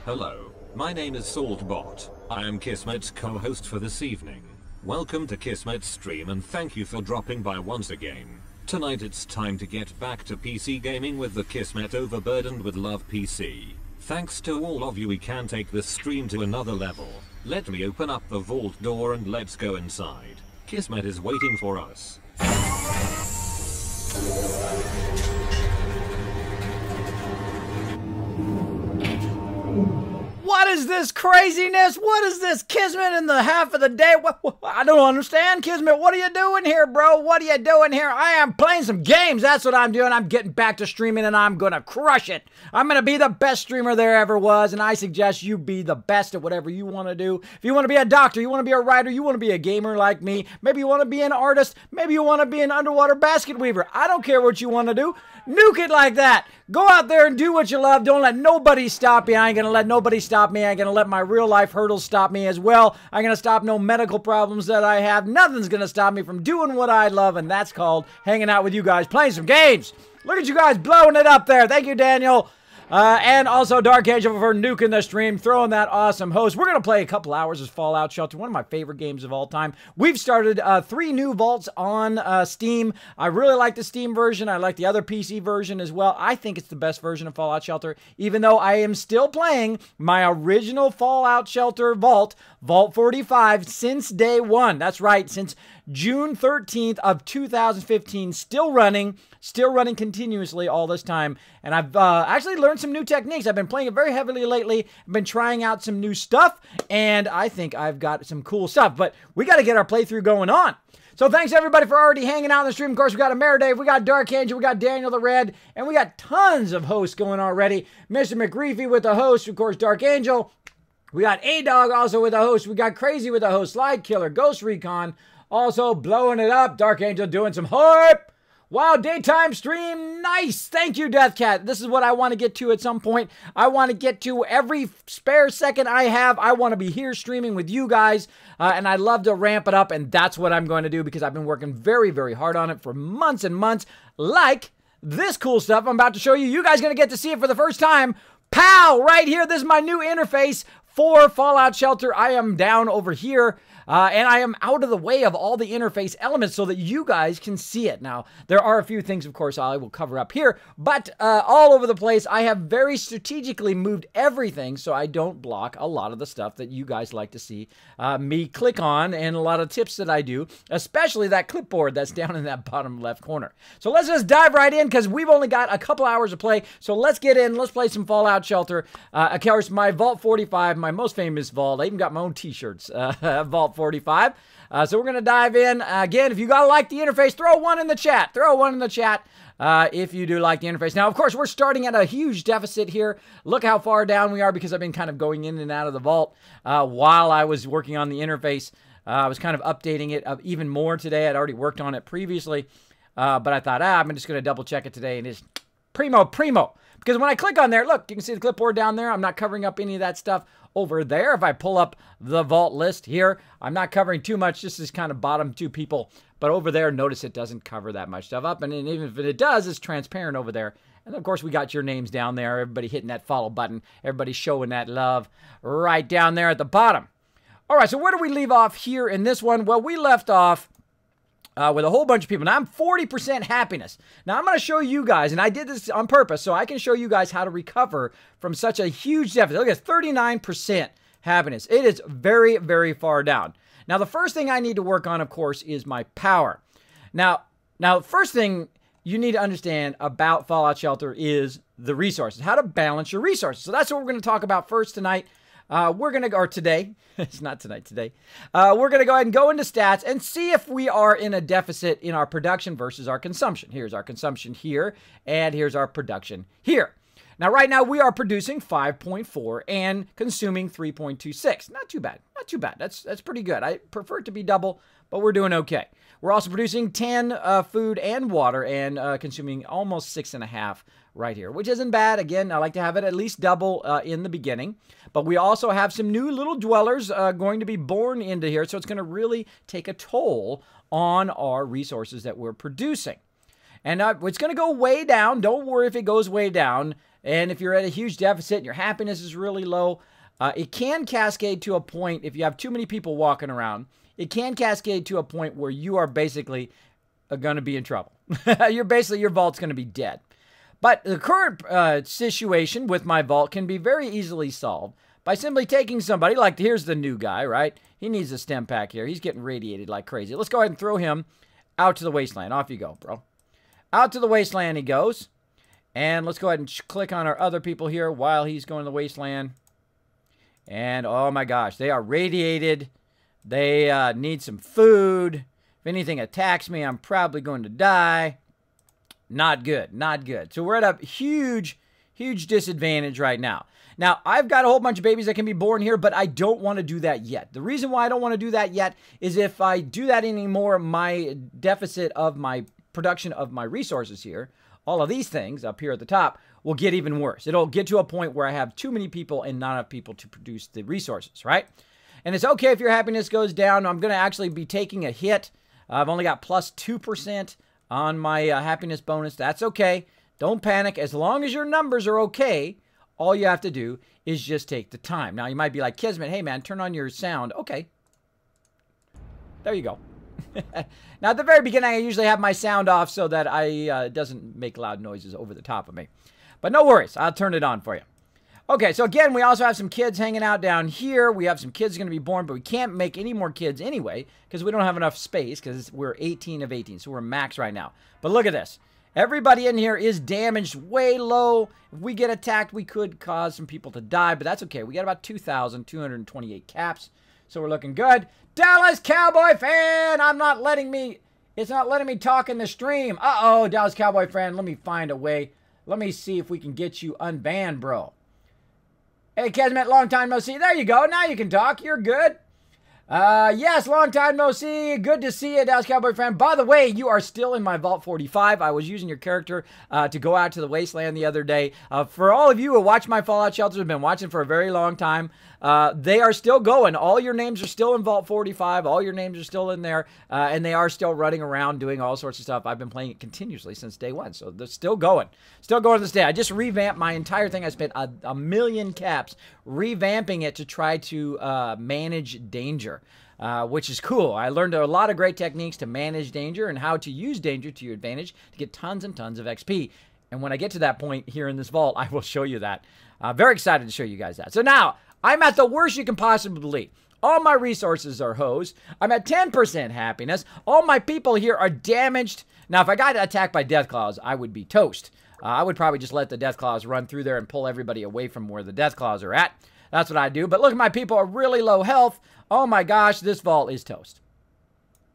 Hello, my name is Saltbot. I am Kismet's co-host for this evening. Welcome to Kismet's stream and thank you for dropping by once again. Tonight it's time to get back to PC gaming with the Kismet Overburdened with Love PC. Thanks to all of you, we can take this stream to another level. Let me open up the vault door and let's go inside. Kismet is waiting for us. What is this craziness? What is this Kismet in the half of the day? I don't understand, Kismet. What are you doing here, bro? What are you doing here? I am playing some games. That's what I'm doing. I'm getting back to streaming and I'm going to crush it. I'm going to be the best streamer there ever was, and I suggest you be the best at whatever you want to do. If you want to be a doctor, you want to be a writer, you want to be a gamer like me, maybe you want to be an artist, maybe you want to be an underwater basket weaver. I don't care what you want to do. Nuke it like that. Go out there and do what you love. Don't let nobody stop you. I ain't going to let nobody stop me. I ain't going to let my real life hurdles stop me as well. I'm going to stop no medical problems that I have. Nothing's going to stop me from doing what I love, and that's called hanging out with you guys, playing some games. Look at you guys blowing it up there. Thank you, Daniel. And also Dark Angel for nuking the stream, throwing that awesome host. We're going to play a couple hours of Fallout Shelter, one of my favorite games of all time. We've started 3 new vaults on Steam. I really like the Steam version. I like the other PC version as well. I think it's the best version of Fallout Shelter, even though I am still playing my original Fallout Shelter vault, Vault 45, since day one. That's right, since June 13th of 2015, still running continuously all this time. And I've actually learned some new techniques. I've been playing it very heavily lately. I've been trying out some new stuff, and I think I've got some cool stuff. But we got to get our playthrough going on. So thanks everybody for already hanging out in the stream. Of course, we got Ameridave, we got Dark Angel, we got Daniel the Red, and we got tons of hosts going already. Mr. McGreefy with the host, of course, Dark Angel. We got A-Dog also with the host. We got Crazy with the host, Slide Killer, Ghost Recon, also blowing it up. Dark Angel doing some hype. Wow, daytime stream, nice. Thank you, Deathcat. This is what I want to get to at some point. I want to get to every spare second I have. I want to be here streaming with you guys, and I love to ramp it up, and that's what I'm going to do because I've been working very, very hard on it for months and months, like this cool stuff I'm about to show you. You guys are going to get to see it for the first time. Pow! Right here, this is my new interface for Fallout Shelter. I am down over here. And I am out of the way of all the interface elements so that you guys can see it. Now, there are a few things, of course, I will cover up here, but all over the place, I have very strategically moved everything so I don't block a lot of the stuff that you guys like to see me click on, and a lot of tips that I do, especially that clipboard that's down in that bottom left corner. So let's just dive right in because we've only got a couple hours to play. So let's get in. Let's play some Fallout Shelter. Of course, my Vault 45, my most famous vault. I even got my own t-shirts, Vault 45. So we're going to dive in. Again, if you got to like the interface, throw one in the chat. Throw one in the chat if you do like the interface. Now, of course, we're starting at a huge deficit here. Look how far down we are because I've been kind of going in and out of the vault while I was working on the interface. I was kind of updating it even more today. I'd already worked on it previously, but I thought, I'm just going to double check it today, and it's primo. Because when I click on there, look, you can see the clipboard down there. I'm not covering up any of that stuff over there. If I pull up the vault list here, I'm not covering too much. This is kind of bottom 2 people. But over there, notice it doesn't cover that much stuff up. And even if it does, it's transparent over there. And of course, we got your names down there. Everybody hitting that follow button. Everybody showing that love right down there at the bottom. All right, so where do we leave off here in this one? Well, we left off with a whole bunch of people. Now, I'm 40% happiness. Now, I'm going to show you guys, and I did this on purpose, so I can show you guys how to recover from such a huge deficit. Look at 39% happiness. It is very, very far down. Now, the first thing I need to work on, of course, is my power. Now, first thing you need to understand about Fallout Shelter is the resources, how to balance your resources. So that's what we're going to talk about first tonight. We're going to go, or today, it's not tonight, today. We're going to go ahead and go into stats and see if we are in a deficit in our production versus our consumption. Here's our consumption here, and here's our production here. Now, right now, we are producing 5.4 and consuming 3.26. Not too bad. Not too bad. That's pretty good. I prefer it to be double, but we're doing okay. We're also producing 10 food and water and consuming almost 6.5 right here, which isn't bad. Again, I like to have it at least double in the beginning. But we also have some new little dwellers going to be born into here, so it's going to really take a toll on our resources that we're producing. And it's going to go way down. Don't worry if it goes way down. And if you're at a huge deficit and your happiness is really low, it can cascade to a point, if you have too many people walking around, it can cascade to a point where you are basically going to be in trouble. Your vault's going to be dead. But the current situation with my vault can be very easily solved by simply taking somebody, like here's the new guy, right? He needs a stem pack here. He's getting radiated like crazy. Let's go ahead and throw him out to the wasteland. Off you go, bro. Out to the wasteland he goes. And let's go ahead and click on our other people here while he's going to the wasteland. And oh my gosh, they are radiated. They need some food. If anything attacks me, I'm probably going to die. Not good, not good. So we're at a huge, huge disadvantage right now. Now, I've got a whole bunch of babies that can be born here, but I don't want to do that yet. The reason why I don't want to do that yet is if I do that anymore, my deficit of my production of my resources here, all of these things up here at the top, will get even worse. It'll get to a point where I have too many people and not enough people to produce the resources, right? And it's okay if your happiness goes down. I'm going to actually be taking a hit. I've only got plus 2% on my happiness bonus. That's okay. Don't panic. As long as your numbers are okay, all you have to do is just take the time. Now, you might be like, Kismet, hey, man, turn on your sound. Okay. There you go. Now, at the very beginning, I usually have my sound off so that it doesn't make loud noises over the top of me. But no worries. I'll turn it on for you. Okay, so again, we also have some kids hanging out down here. We have some kids going to be born, but we can't make any more kids anyway because we don't have enough space because we're 18 of 18, so we're max right now. But look at this. Everybody in here is damaged way low. If we get attacked, we could cause some people to die, but that's okay. We got about 2,228 caps, so we're looking good. Dallas Cowboy fan, it's not letting me talk in the stream. Uh-oh, Dallas Cowboy fan, let me find a way. Let me see if we can get you unbanned, bro. Hey, Kismet, long time no see. There you go. Now you can talk. You're good. Yes, long time no see. Good to see you, Dallas Cowboy fan. By the way, you are still in my Vault 45. I was using your character to go out to the wasteland the other day. For all of you who watch my Fallout Shelters, have been watching for a very long time, they are still going. All your names are still in Vault 45. All your names are still in there, and they are still running around doing all sorts of stuff. I've been playing it continuously since day one, so they're still going. Still going to this day. I just revamped my entire thing. I spent a million caps revamping it to try to manage danger. Which is cool. I learned a lot of great techniques to manage danger and how to use danger to your advantage to get tons and tons of XP. And when I get to that point here in this vault, I will show you that. Very excited to show you guys that. So now, I'm at the worst you can possibly be. All my resources are hosed. I'm at 10% happiness. All my people here are damaged. Now, if I got attacked by Deathclaws, I would be toast. I would probably just let the Deathclaws run through there and pull everybody away from where the Deathclaws are at. That's what I do. But look, my people are really low health. Oh my gosh, this vault is toast.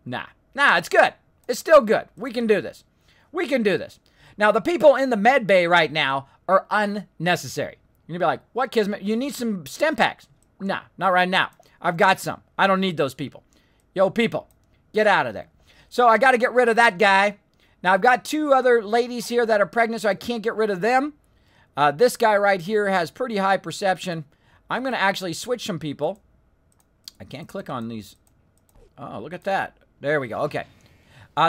Nah, it's good. It's still good. We can do this. We can do this. Now, the people in the med bay right now are unnecessary. You're going to be like, what, Kismet? You need some stem packs. Nah, not right now. I've got some. I don't need those people. Yo, people, get out of there. So I got to get rid of that guy. Now, I've got two other ladies here that are pregnant, so I can't get rid of them. This guy right here has pretty high perception. I'm going to actually switch some people. I can't click on these. Oh, look at that. There we go. Okay.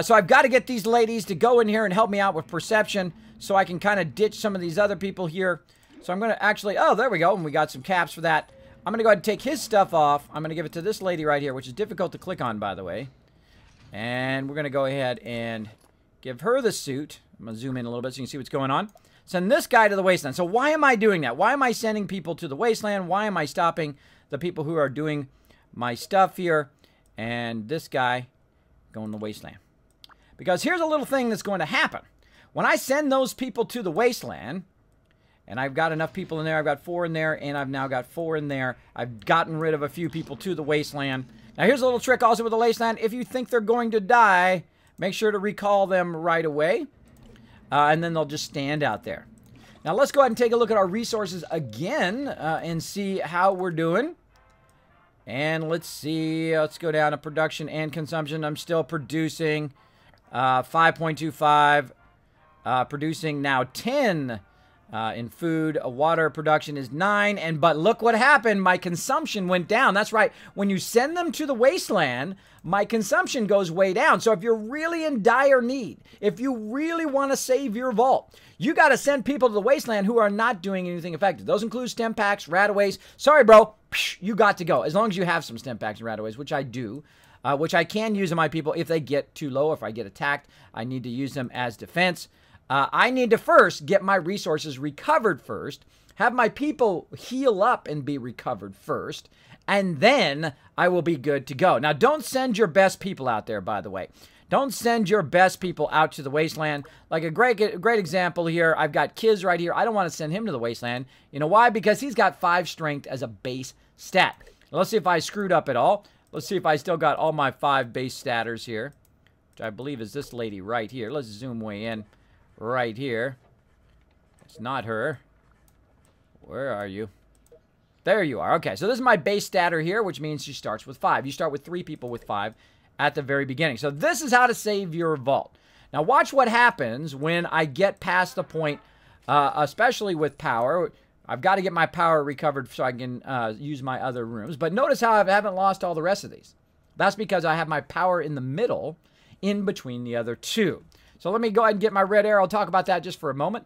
So I've got to get these ladies to go in here and help me out with perception so I can kind of ditch some of these other people here. So I'm going to actually... Oh, there we go. And we got some caps for that. I'm going to go ahead and take his stuff off. I'm going to give it to this lady right here, which is difficult to click on, by the way. And we're going to go ahead and give her the suit. I'm going to zoom in a little bit so you can see what's going on. Send this guy to the wasteland. So why am I doing that? Why am I sending people to the wasteland? Why am I stopping the people who are doing my stuff here? And this guy going to the wasteland. Because here's a little thing that's going to happen. When I send those people to the wasteland, and I've got enough people in there, I've got 4 in there, and I've now got 4 in there. I've gotten rid of a few people to the wasteland. Now here's a little trick also with the wasteland. If you think they're going to die, make sure to recall them right away. And then they'll just stand out there. Now let's go ahead and take a look at our resources again and see how we're doing. And let's see. Let's go down to production and consumption. I'm still producing 5.25. Producing now 10 In food, water production is 9, but look what happened. My consumption went down. That's right. When you send them to the wasteland, my consumption goes way down. So if you're really in dire need, if you really want to save your vault, you got to send people to the wasteland who are not doing anything effective. Those include stem packs, rataways. Sorry, bro. You got to go. As long as you have some stem packs and rataways, which I do, which I can use on my people if they get too low. If I get attacked, I need to use them as defense. I need to first get my resources recovered first, have my people heal up and be recovered first, and then I will be good to go. Now, don't send your best people out there, by the way. Don't send your best people out to the wasteland. Like a great example here, I've got Kiz right here. I don't want to send him to the wasteland. You know why? Because he's got 5 strength as a base stat. Now, let's see if I screwed up at all. Let's see if I still got all my 5 base statters here, which I believe is this lady right here. Let's zoom way in. Right here. It's not her. Where are you? There you are. Okay, so this is my base statter here, which means she starts with 5. You start with 3 people with 5 at the very beginning. So this is how to save your vault. Now watch what happens when I get past the point, especially with power. I've got to get my power recovered so I can use my other rooms. But notice how I haven't lost all the rest of these. That's because I have my power in the middle, in between the other 2. So let me go ahead and get my red arrow. I'll talk about that just for a moment.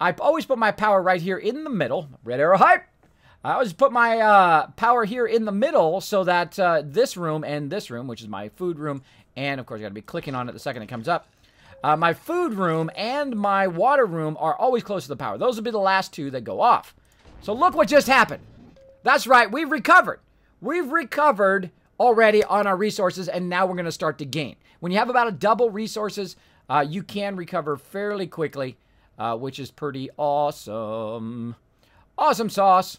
I always put my power right here in the middle. Red arrow hype. I always put my power here in the middle so that this room and this room, which is my food room, and of course you got to be clicking on it the second it comes up. My food room and my water room are always close to the power. Those will be the last 2 that go off. So look what just happened. That's right. We've recovered. We've recovered already on our resources, and now we're going to start to gain. When you have about a double resources, you can recover fairly quickly, which is pretty awesome. Awesome sauce.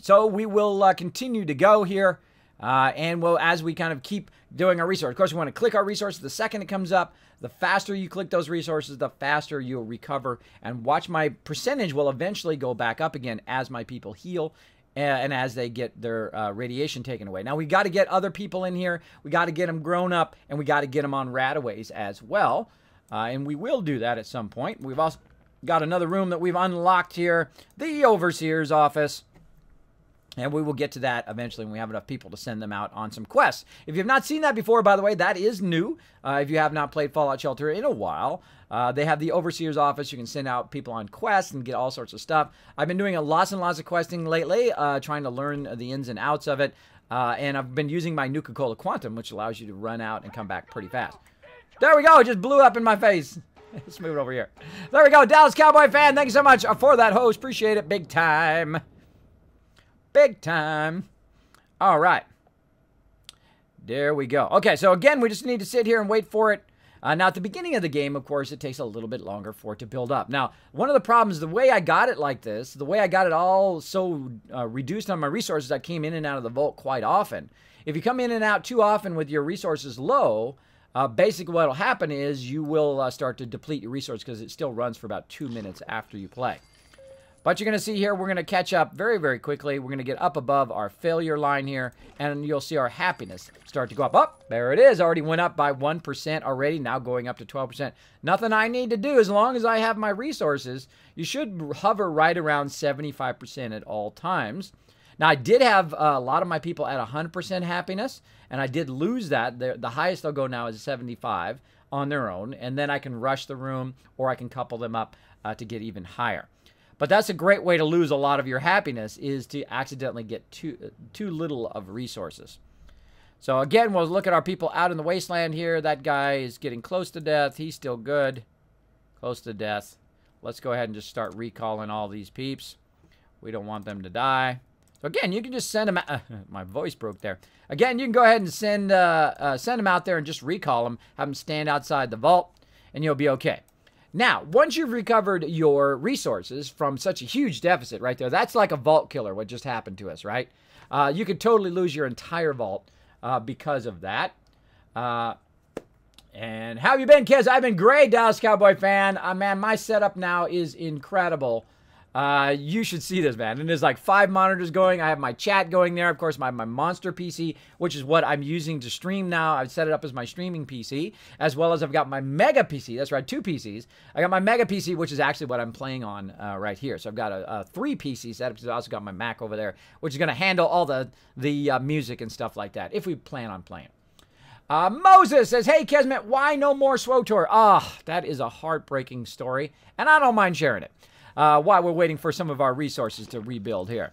So we will continue to go here, and we'll, as we kind of keep doing our resource. Of course, we want to click our resources the second it comes up. The faster you click those resources, the faster you'll recover. And watch, my percentage will eventually go back up again as my people heal and as they get their radiation taken away. Now, we got to get other people in here. We got to get them grown up, and we got to get them on rataways as well. And we will do that at some point. We've also got another room that we've unlocked here, the Overseer's office. And we will get to that eventually when we have enough people to send them out on some quests. If you have not seen that before, by the way, that is new. If you have not played Fallout Shelter in a while, they have the Overseer's office. You can send out people on quests and get all sorts of stuff. I've been doing lots and lots of questing lately, trying to learn the ins and outs of it. And I've been using my Nuka-Cola Quantum, which allows you to run out and come back pretty fast. There we go. It just blew up in my face. Let's move it over here. There we go. Dallas Cowboy fan, thank you so much for that host. Appreciate it big time. Big time. All right. There we go. Okay, so again, we just need to sit here and wait for it. Now, at the beginning of the game, of course, it takes a little bit longer for it to build up. Now, one of the problems, the way I got it like this, the way I got it all so reduced on my resources, I came in and out of the vault quite often. If you come in and out too often with your resources low, basically what will happen is you will start to deplete your resources because it still runs for about 2 minutes after you play. But you're going to see here, we're going to catch up very, very quickly. We're going to get up above our failure line here, and you'll see our happiness start to go up. Oh, there it is. Already went up by 1% already, now going up to 12%. Nothing I need to do. As long as I have my resources, you should hover right around 75% at all times. Now, I did have a lot of my people at 100% happiness, and I did lose that. The highest they'll go now is 75 on their own, and then I can rush the room, or I can couple them up to get even higher. But that's a great way to lose a lot of your happiness, is to accidentally get too little of resources. So again, we'll look at our people out in the wasteland here. That guy is getting close to death. He's still good. Close to death. Let's go ahead and just start recalling all these peeps. We don't want them to die. So again, you can just send them out. My voice broke there. Again, you can go ahead and send them out there and just recall them. Have them stand outside the vault, and you'll be okay. Now, once you've recovered your resources from such a huge deficit right there, that's like a vault killer, what just happened to us, right? You could totally lose your entire vault because of that. And how have you been, kids? I've been great, Dallas Cowboy fan. Man, my setup now is incredible. You should see this, man. And there's like 5 monitors going. I have my chat going there. Of course, my monster PC, which is what I'm using to stream now. I've set it up as my streaming PC, as well as I've got my Mega PC. That's right, 2 PCs. I got my Mega PC, which is actually what I'm playing on right here. So I've got a 3 PC setup. So I also got my Mac over there, which is going to handle all the music and stuff like that, if we plan on playing. Moses says, hey, Kismet, why no more SWTOR? That is a heartbreaking story, and I don't mind sharing it. While we're waiting for some of our resources to rebuild here.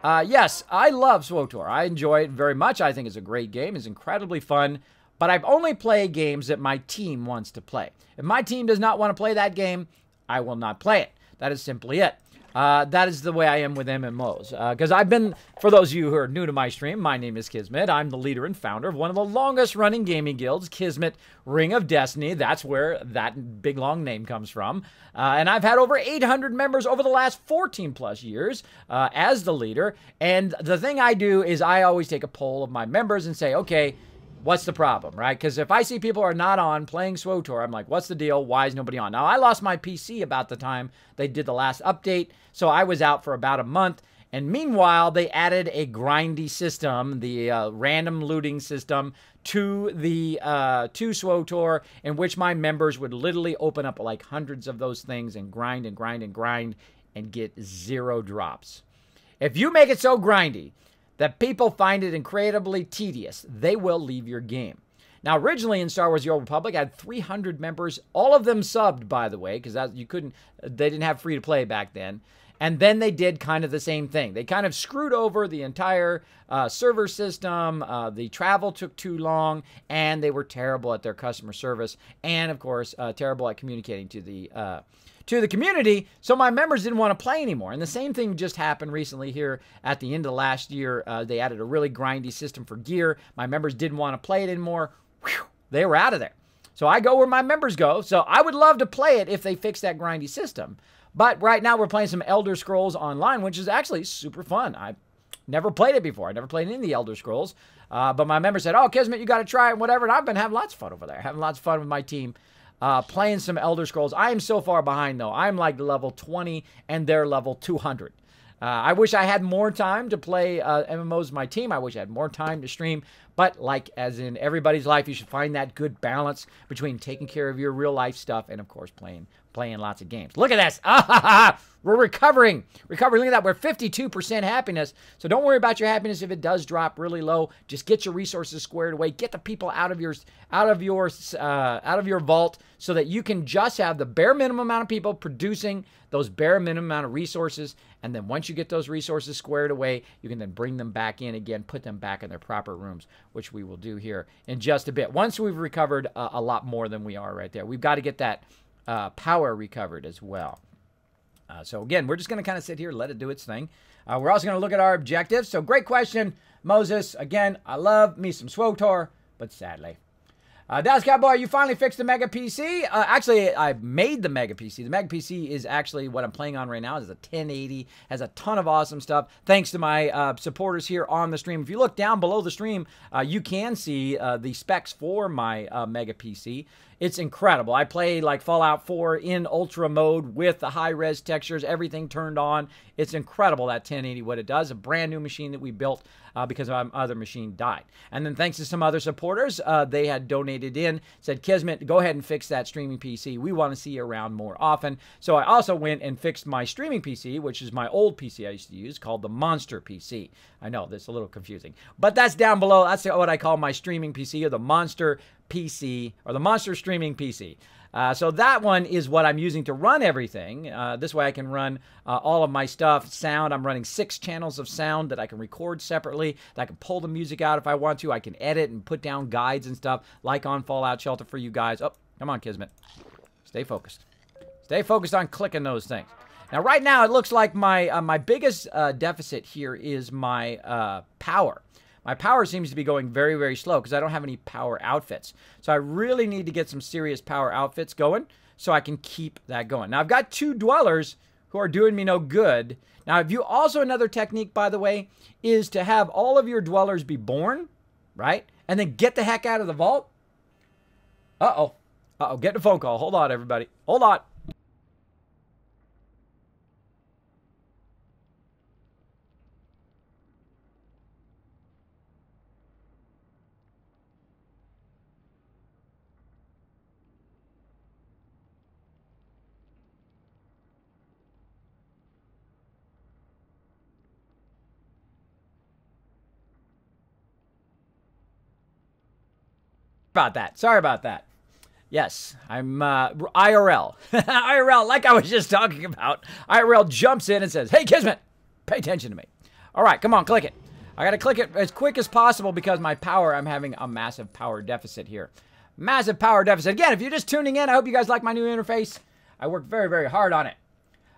Yes, I love SWTOR. I enjoy it very much. I think it's a great game. It's incredibly fun. But I've only played games that my team wants to play. If my team does not want to play that game, I will not play it. That is simply it. That is the way I am with MMOs. Because I've been, for those of you who are new to my stream, my name is Kismet. I'm the leader and founder of one of the longest running gaming guilds, Kismet Ring of Destiny. That's where that big long name comes from. And I've had over 800 members over the last 14 plus years as the leader. And the thing I do is I always take a poll of my members and say, okay, what's the problem, right? Because if I see people are not on playing SWTOR, I'm like, what's the deal? Why is nobody on? Now, I lost my PC about the time they did the last update, so I was out for about a month. And meanwhile, they added a grindy system, the random looting system, to the to SWTOR, in which my members would literally open up like hundreds of those things and grind and grind and grind and get 0 drops. If you make it so grindy that people find it incredibly tedious, they will leave your game. Now, originally in Star Wars: The Old Republic, I had 300 members, all of them subbed, by the way, because they didn't have free to play back then. And then they did kind of the same thing. They kind of screwed over the entire server system. The travel took too long, and they were terrible at their customer service, and of course, terrible at communicating to the community, so my members didn't want to play anymore. And the same thing just happened recently here at the end of last year. They added a really grindy system for gear. My members didn't want to play it anymore. Whew, they were out of there. So I go where my members go. So I would love to play it if they fix that grindy system. But right now we're playing some Elder Scrolls Online, which is actually super fun. I've never played it before. I never played any of the Elder Scrolls. But my members said, oh, Kismet, you got to try it and whatever. And I've been having lots of fun over there. Having lots of fun with my team. Playing some Elder Scrolls. I am so far behind, though. I'm like level 20, and they're level 200. I wish I had more time to play MMOs with my team. I wish I had more time to stream. But like as in everybody's life, you should find that good balance between taking care of your real life stuff and, of course, playing lots of games. Look at this. We're recovering. Look at that. We're 52% happiness. So don't worry about your happiness if it does drop really low. Just get your resources squared away. Get the people out of your vault so that you can just have the bare minimum amount of people producing those bare minimum amount of resources. And then once you get those resources squared away, you can then bring them back in again, put them back in their proper rooms, which we will do here in just a bit. Once we've recovered a lot more than we are right there, we've got to get that power recovered as well. So again, we're just going to kind of sit here, let it do its thing. We're also going to look at our objectives. So great question, Moses. Again, I love me some SWTOR, but sadly. Dallas Cowboy, you finally fixed the Mega PC. Actually, I made the Mega PC. The Mega PC is actually what I'm playing on right now. It's a 1080, has a ton of awesome stuff. Thanks to my supporters here on the stream. If you look down below the stream, you can see the specs for my Mega PC. It's incredible. I play like Fallout 4 in ultra mode with the high-res textures, everything turned on. It's incredible, that 1080, what it does. A brand new machine that we built because our other machine died. And then thanks to some other supporters, they had donated in, said, Kismet, go ahead and fix that streaming PC. We want to see you around more often. So I also went and fixed my streaming PC, which is my old PC I used to use, called the Monster PC. I know, that's a little confusing. But that's down below. That's what I call my streaming PC, or the Monster PC, or the Monster Streaming PC. So that one is what I'm using to run everything. This way I can run all of my stuff. Sound, I'm running 6 channels of sound that I can record separately, that I can pull the music out if I want to. I can edit and put down guides and stuff, like on Fallout Shelter for you guys. Oh, come on, Kismet. Stay focused. Stay focused on clicking those things. Now, right now, it looks like my my biggest deficit here is my power. My power seems to be going very, very slow because I don't have any power outfits. So I really need to get some serious power outfits going so I can keep that going. Now, I've got 2 dwellers who are doing me no good. Now, if you also, another technique, by the way, is to have all of your dwellers be born, right? And then get the heck out of the vault. Uh-oh. Uh-oh, getting a phone call. Hold on, everybody. Hold on. about that. Sorry about that. Yes, I'm IRL. IRL, like I was just talking about. IRL jumps in and says, hey, Kismet, pay attention to me. All right, come on, click it. I got to click it as quick as possible because my power, I'm having a massive power deficit here. Massive power deficit. Again, if you're just tuning in, I hope you guys like my new interface. I worked very, very hard on it.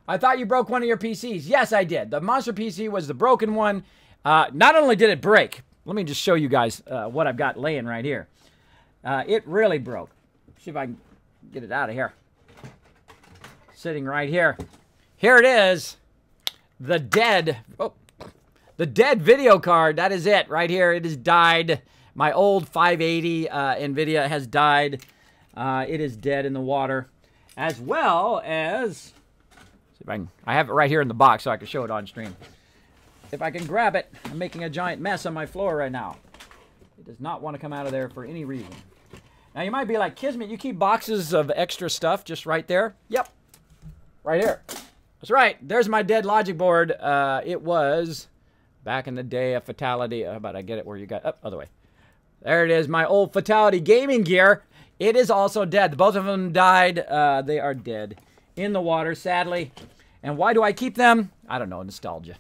I thought you broke one of your PCs. Yes, I did. The monster PC was the broken one. Not only did it break, let me just show you guys what I've got laying right here. It really broke. See if I can get it out of here. Sitting right here. Here it is. The dead video card. That is it right here. It has died. My old 580 NVIDIA has died. It is dead in the water. As well as, see if I have it right here in the box so I can show it on stream. If I can grab it, I'm making a giant mess on my floor right now. It does not want to come out of there for any reason. Now you might be like, Kismet, you keep boxes of extra stuff just right there? Yep. Right here. That's right. There's my dead logic board. It was back in the day a Fatality. How about I get it where you got, other way. There it is, my old Fatality gaming gear. It is also dead. Both of them died. They are dead in the water, sadly. And why do I keep them? I don't know, nostalgia.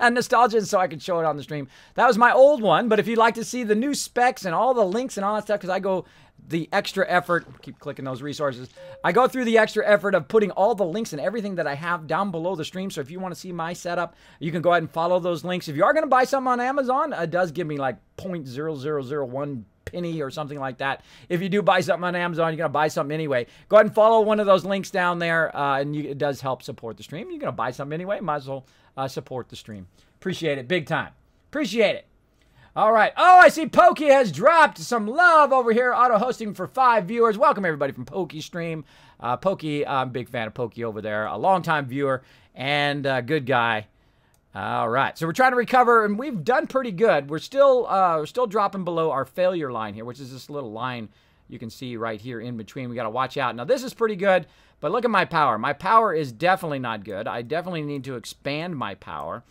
Nostalgia so I can show it on the stream. That was my old one, but if you'd like to see the new specs and all the links and all that stuff, because I go the extra effort, keep clicking those resources, I go through the extra effort of putting all the links and everything that I have down below the stream. So if you want to see my setup, you can go ahead and follow those links. If you are going to buy something on Amazon, it does give me like 0.0001 penny or something like that. If you do buy something on Amazon, you're going to buy something anyway. Go ahead and follow one of those links down there, and it does help support the stream. You're going to buy something anyway, might as well support the stream. Appreciate it big time. Appreciate it. All right. Oh, I see Pokey has dropped some love over here, auto-hosting for 5 viewers. Welcome, everybody, from Pokey Stream. Pokey, I'm a big fan of Pokey over there, a longtime viewer and a good guy. All right, so we're trying to recover, and we've done pretty good. We're still dropping below our failure line here, which is this little line you can see right here in between. We got to watch out. Now, this is pretty good, but look at my power. My power is definitely not good. I definitely need to expand my power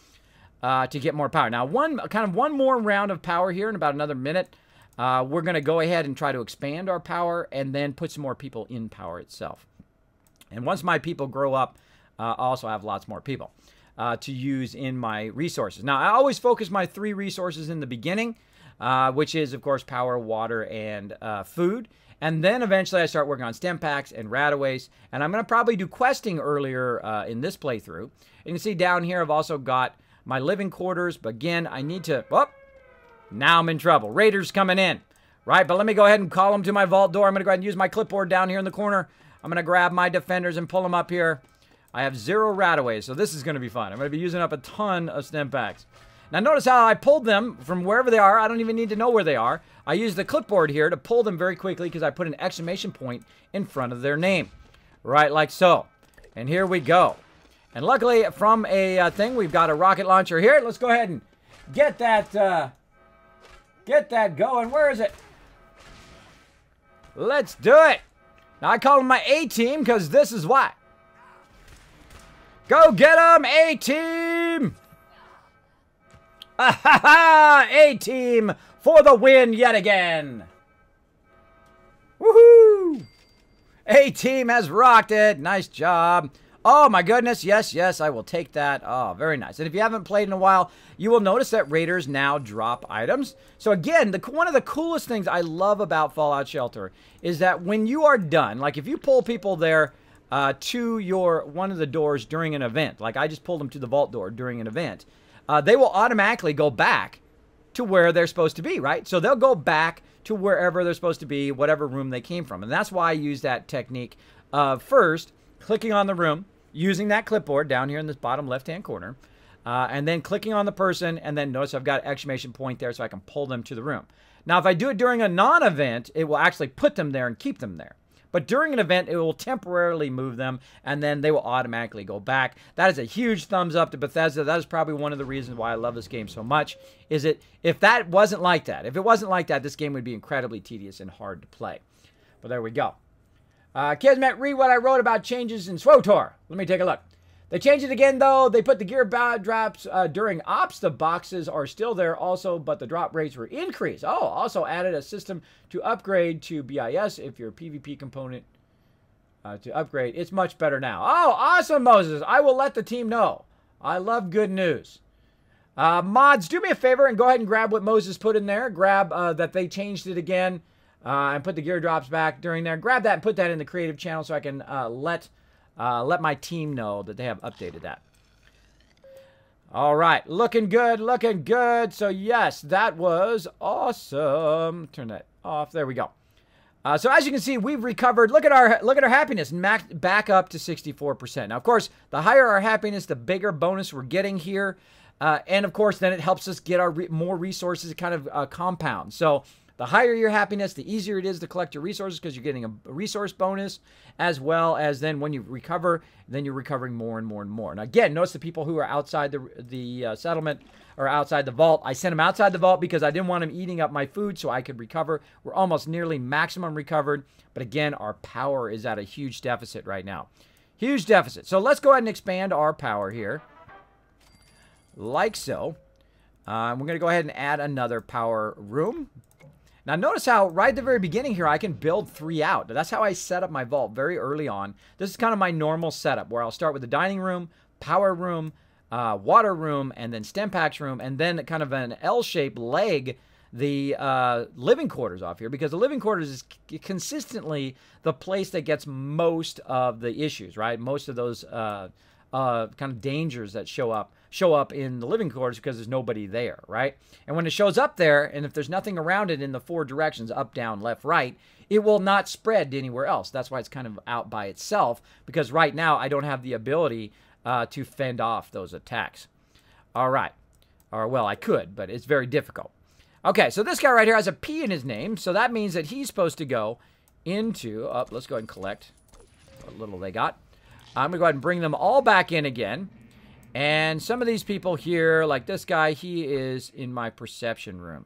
to get more power. Now, one more round of power here in about another minute. We're going to go ahead and try to expand our power and then put some more people in power itself. And once my people grow up, I'll also have lots more people to use in my resources. Now, I always focus my 3 resources in the beginning, which is, of course, power, water, and food. And then eventually I start working on stem packs and rataways. And I'm going to probably do questing earlier in this playthrough. You can see down here I've also got my living quarters. But again, I need to... Oh, now I'm in trouble. Raiders coming in. Right, but let me go ahead and call them to my vault door. I'm going to go ahead and use my clipboard down here in the corner. I'm going to grab my defenders and pull them up here. I have 0 rataways, so this is going to be fun. I'm going to be using up a ton of stem packs. Now, notice how I pulled them from wherever they are. I don't even need to know where they are. I use the clipboard here to pull them very quickly because I put an exclamation point in front of their name. Right, like so. And here we go. And luckily, from a thing, we've got a rocket launcher here. Let's go ahead and get that going. Where is it? Let's do it. Now, I call them my A-team because this is why. Go get them, A-team! A-team for the win yet again. Woohoo! A-team has rocked it. Nice job. Oh, my goodness. Yes, yes, I will take that. Oh, very nice. And if you haven't played in a while, you will notice that Raiders now drop items. So again, one of the coolest things I love about Fallout Shelter is that when you are done, like if you pull people there to one of the doors during an event, like I just pulled them to the vault door during an event, they will automatically go back to where they're supposed to be, right? So they'll go back to wherever they're supposed to be, whatever room they came from. And that's why I use that technique of first clicking on the room, using that clipboard down here in this bottom left-hand corner, and then clicking on the person, and then notice I've got an exclamation point there so I can pull them to the room. Now, if I do it during a non-event, it will actually put them there and keep them there. But during an event, it will temporarily move them, and then they will automatically go back. That is a huge thumbs up to Bethesda. That is probably one of the reasons why I love this game so much, is if that wasn't like that, if it wasn't like that, this game would be incredibly tedious and hard to play. But there we go. Kismet, read what I wrote about changes in SWTOR. Let me take a look. They changed it again, though. They put the gear drops during ops. The boxes are still there also, but the drop rates were increased. Oh, also added a system to upgrade to BIS if your PvP component to upgrade. It's much better now. Oh, awesome, Moses. I will let the team know. I love good news. Mods, do me a favor and go ahead and grab what Moses put in there. Grab that they changed it again and put the gear drops back during there. Grab that and put that in the creative channel so I can let my team know that they have updated that. All right, looking good, looking good. So yes, that was awesome. Turn that off. There we go. So as you can see, we've recovered. Look at our happiness back up to 64%. Now, of course, the higher our happiness, the bigger bonus we're getting here, and of course, then it helps us get our more resources. It kind of compound. So the higher your happiness, the easier it is to collect your resources because you're getting a resource bonus, as well as then when you recover, then you're recovering more and more and more. Now, again, notice the people who are outside the settlement or outside the vault. I sent them outside the vault because I didn't want them eating up my food so I could recover. We're almost nearly maximum recovered. But again, our power is at a huge deficit right now. Huge deficit. So let's go ahead and expand our power here. Like so. We're going to go ahead and add another power room. Now, notice how right at the very beginning here, I can build 3 out. That's how I set up my vault very early on. This is kind of my normal setup where I'll start with the dining room, power room, water room, and then stem packs room, and then kind of an L-shaped leg the living quarters off here, because the living quarters is consistently the place that gets most of the issues, right? Most of those kind of dangers that show up in the living quarters because there's nobody there, right? And when it shows up there, and if there's nothing around it in the 4 directions, up, down, left, right, it will not spread to anywhere else. That's why it's kind of out by itself, because right now I don't have the ability to fend off those attacks. All right. Or, well, I could, but it's very difficult. Okay, so this guy right here has a P in his name, so that means that he's supposed to go into... Oh, let's go ahead and collect what little they got. I'm going to go ahead and bring them all back in again. And some of these people here, like this guy, he is in my perception room.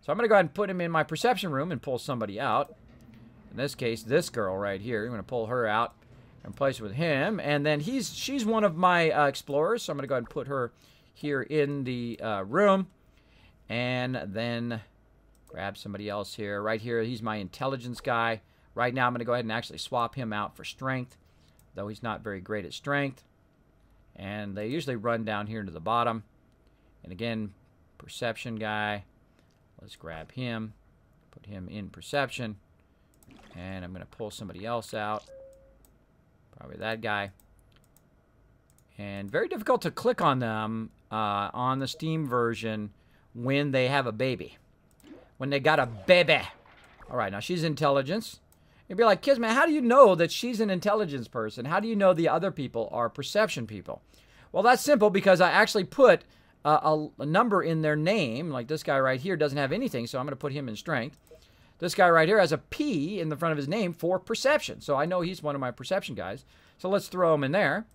So I'm going to go ahead and put him in my perception room and pull somebody out. In this case, this girl right here. I'm going to pull her out and place with him. And then she's one of my explorers, so I'm going to go ahead and put her here in the room. And then grab somebody else here. Right here, he's my intelligence guy. Right now, I'm going to go ahead and actually swap him out for strength, though he's not very great at strength. And they usually run down here to the bottom. And again, perception guy. Let's grab him. Put him in perception. And I'm going to pull somebody else out. Probably that guy. And very difficult to click on them on the Steam version when they have a baby. When they got a baby. All right, now she's intelligence. You'd be like, Kismet, how do you know that she's an intelligence person? How do you know the other people are perception people? Well, that's simple because I actually put a number in their name. Like this guy right here doesn't have anything, so I'm going to put him in strength. This guy right here has a P in the front of his name for perception. So I know he's one of my perception guys. So let's throw him in there.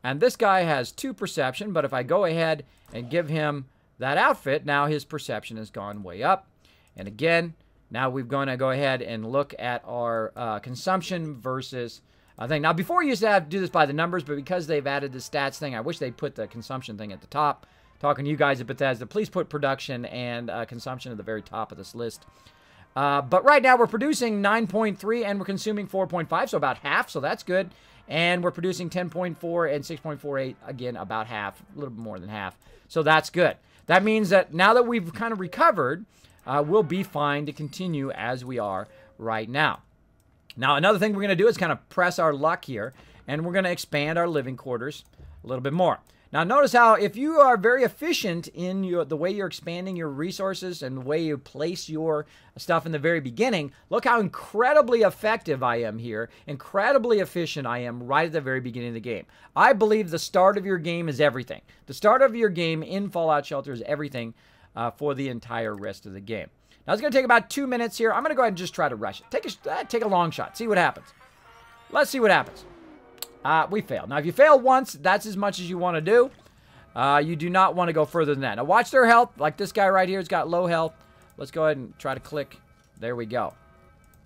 And this guy has 2 perception, but if I go ahead and give him that outfit, now his perception has gone way up. And again, now we're going to go ahead and look at our consumption versus thing. Now, before you used to have to do this by the numbers, but because they've added the stats thing, I wish they'd put the consumption thing at the top. Talking to you guys at Bethesda, please put production and consumption at the very top of this list. But right now we're producing 9.3 and we're consuming 4.5, so about half, so that's good. And we're producing 10.4 and 6.48, again, about half, a little bit more than half. So that's good. That means that now that we've kind of recovered, we'll be fine to continue as we are right now. Now, another thing we're going to do is kind of press our luck here, and we're going to expand our living quarters a little bit more. Now, notice how if you are very efficient in the way you're expanding your resources and the way you place your stuff in the very beginning, look how incredibly effective I am here, incredibly efficient I am right at the very beginning of the game. I believe the start of your game is everything. The start of your game in Fallout Shelter is everything for the entire rest of the game. Now, it's going to take about 2 minutes here. I'm going to go ahead and just try to rush it. Take a long shot. See what happens. Let's see what happens. We failed. Now, if you fail once, that's as much as you want to do. You do not want to go further than that. Now, watch their health. Like this guy right here has got low health. Let's go ahead and try to click. There we go.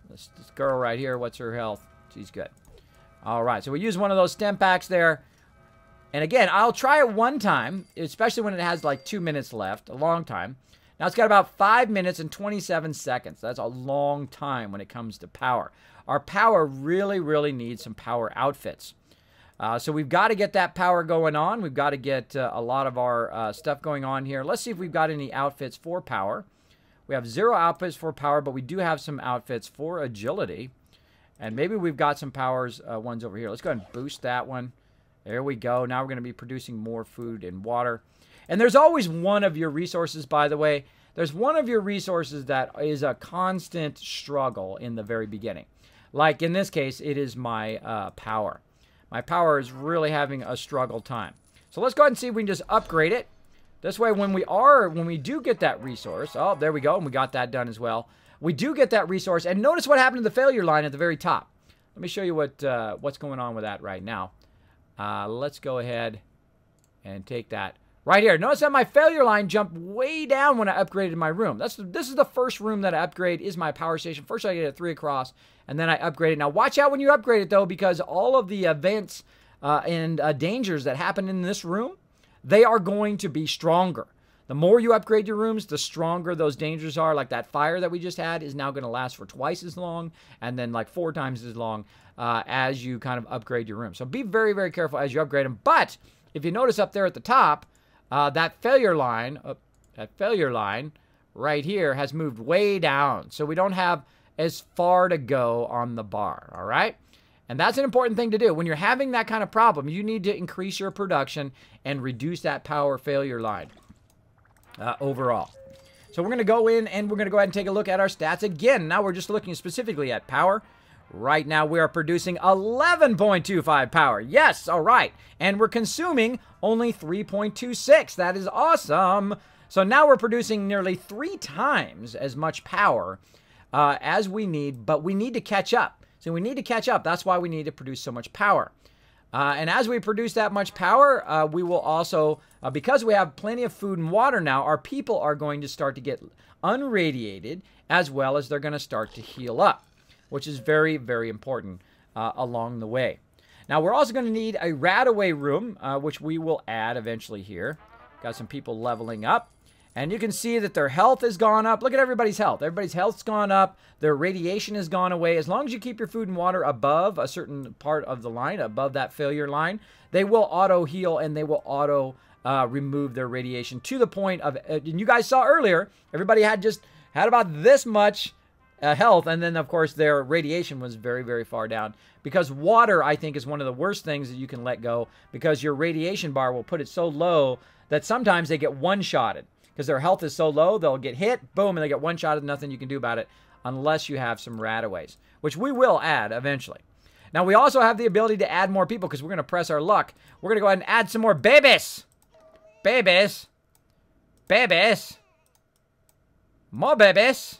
This girl right here, what's her health? She's good. All right, so we use one of those stem packs there. And again, I'll try it one time, especially when it has like 2 minutes left, a long time. Now it's got about 5 minutes and 27 seconds. That's a long time when it comes to power. Our power really, really needs some power outfits. So we've got to get that power going on. We've got to get a lot of our stuff going on here. Let's see if we've got any outfits for power. We have 0 outfits for power, but we do have some outfits for agility. And maybe we've got some powers ones over here. Let's go ahead and boost that one. There we go. Now we're going to be producing more food and water. And there's always one of your resources, by the way. There's one of your resources that is a constant struggle in the very beginning. Like in this case, it is my power. My power is really having a struggle time. So let's go ahead and see if we can just upgrade it. This way, when we do get that resource, oh, there we go, and we got that done as well. We do get that resource, and notice what happened to the failure line at the very top. Let me show you what's going on with that right now. Let's go ahead and take that right here. Notice that my failure line jumped way down when I upgraded my room. This is the first room that I upgrade is my power station. First I get it 3 across, and then I upgrade it. Now watch out when you upgrade it though, because all of the events and dangers that happen in this room, they are going to be stronger. The more you upgrade your rooms, the stronger those dangers are. Like that fire that we just had is now going to last for twice as long, and then like 4 times as long as you kind of upgrade your room. So be very, very careful as you upgrade them. But if you notice up there at the top, that failure line right here has moved way down. So we don't have as far to go on the bar, all right? And that's an important thing to do. When you're having that kind of problem, you need to increase your production and reduce that power failure line overall. So we're going to go in and we're going to go ahead and take a look at our stats again. Now we're just looking specifically at power. Right now we are producing 11.25 power. Yes, all right. And we're consuming only 3.26. That is awesome. So now we're producing nearly 3 times as much power as we need, but we need to catch up. So we need to catch up. That's why we need to produce so much power. And as we produce that much power, we will also, because we have plenty of food and water now, our people are going to start to get unradiated, as well as they're going to start to heal up, which is very, very important along the way. Now, we're also going to need a rat-away room, which we will add eventually here. Got some people leveling up. And you can see that their health has gone up. Look at everybody's health. Everybody's health's gone up. Their radiation has gone away. As long as you keep your food and water above a certain part of the line, above that failure line, they will auto-heal and they will remove their radiation to the point of, and you guys saw earlier, everybody had about this much health, and then, of course, their radiation was very, very far down. Because water, I think, is one of the worst things that you can let go, because your radiation bar will put it so low that sometimes they get one-shotted. Because their health is so low, they'll get hit, boom, and they get one-shotted, nothing you can do about it unless you have some rataways, which we will add eventually. Now, we also have the ability to add more people because we're going to press our luck. We're going to go ahead and add some more babies. Babies. Babies. More babies.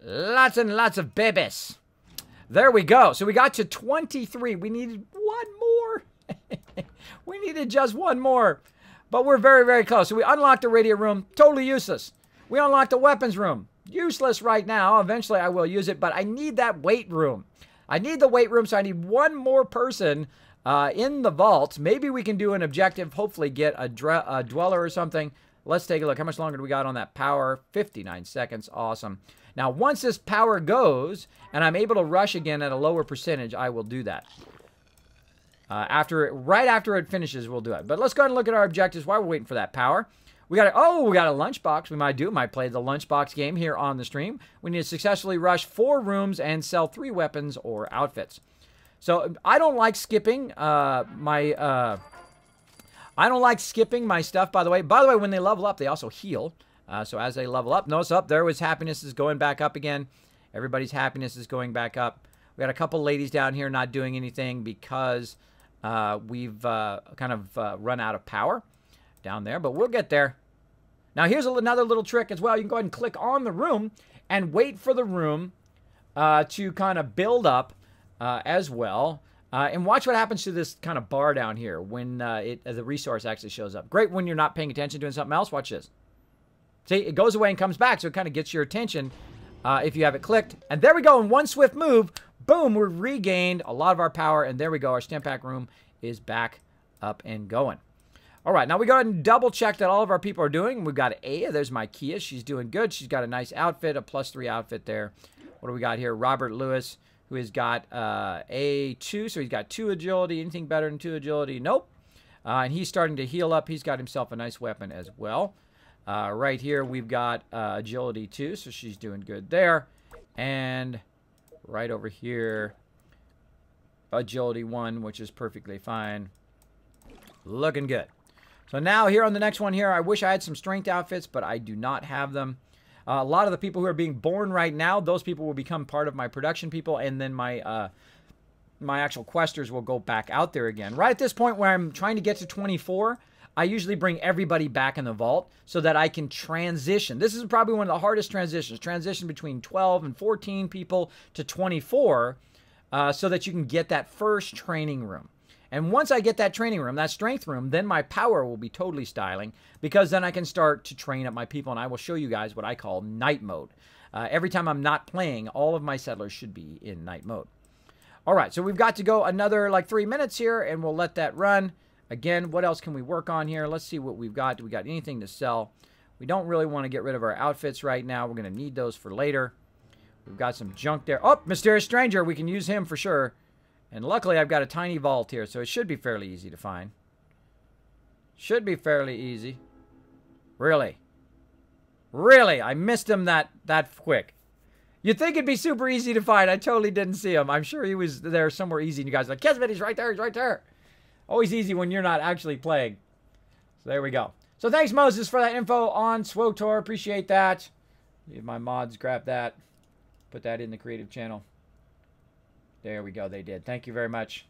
Lots and lots of babies. There we go. So we got to 23. We needed one more. We needed just one more. But we're very, very close. So we unlocked the radio room. Totally useless. We unlocked the weapons room. Useless right now. Eventually I will use it. But I need that weight room. I need the weight room. So I need one more person in the vault. Maybe we can do an objective. Hopefully get a dweller or something. Let's take a look. How much longer do we got on that power? 59 seconds. Awesome. Now, once this power goes and I'm able to rush again at a lower percentage, I will do that. Right after it finishes, we'll do it. But let's go ahead and look at our objectives while we're waiting for that power. We got a lunchbox. We might play the lunchbox game here on the stream. We need to successfully rush 4 rooms and sell 3 weapons or outfits. So I don't like skipping my stuff, by the way. By the way, when they level up, they also heal. So as they level up, notice up there was happiness is going back up again. Everybody's happiness is going back up. We got a couple ladies down here not doing anything because we've kind of run out of power down there, but we'll get there. Now, here's another little trick as well. You can go ahead and click on the room and wait for the room to kind of build up as well. And watch what happens to this kind of bar down here when the resource actually shows up. Great when you're not paying attention, doing something else. Watch this. See, it goes away and comes back, so it kind of gets your attention if you have it clicked. And there we go. In one swift move, boom, we've regained a lot of our power. And there we go. Our stim pack room is back up and going. All right, now we go ahead and double check that all of our people are doing. We've got Aya. There's my Kia. She's doing good. She's got a nice outfit, a +3 outfit there. What do we got here? Robert Lewis, who has got A2, so he's got 2 agility. Anything better than 2 agility? Nope. And he's starting to heal up. He's got himself a nice weapon as well. Right here, we've got agility 2, so she's doing good there. And right over here, agility 1, which is perfectly fine. Looking good. So now here on the next one here, I wish I had some strength outfits, but I do not have them. A lot of the people who are being born right now, those people will become part of my production people, and then my my actual questers will go back out there again. Right at this point where I'm trying to get to 24, I usually bring everybody back in the vault so that I can transition. This is probably one of the hardest transitions. Transition between 12 and 14 people to 24 so that you can get that first training room. And once I get that training room, that strength room, then my power will be totally styling because then I can start to train up my people, and I will show you guys what I call night mode. Every time I'm not playing, all of my settlers should be in night mode. All right, so we've got to go another like 3 minutes here, and we'll let that run. Again, what else can we work on here? Let's see what we've got. Do we got anything to sell? We don't really want to get rid of our outfits right now. We're going to need those for later. We've got some junk there. Oh, Mysterious Stranger. We can use him for sure. And luckily, I've got a tiny vault here, so it should be fairly easy to find. Should be fairly easy. Really? Really? I missed him that quick. You'd think it'd be super easy to find. I totally didn't see him. I'm sure he was there somewhere easy, and you guys are like, Kismet, he's right there, he's right there. Always easy when you're not actually playing. So there we go. So thanks, Moses, for that info on SWTOR. Appreciate that. Leave my mods grab that. Put that in the creative channel. There we go. They did. Thank you very much.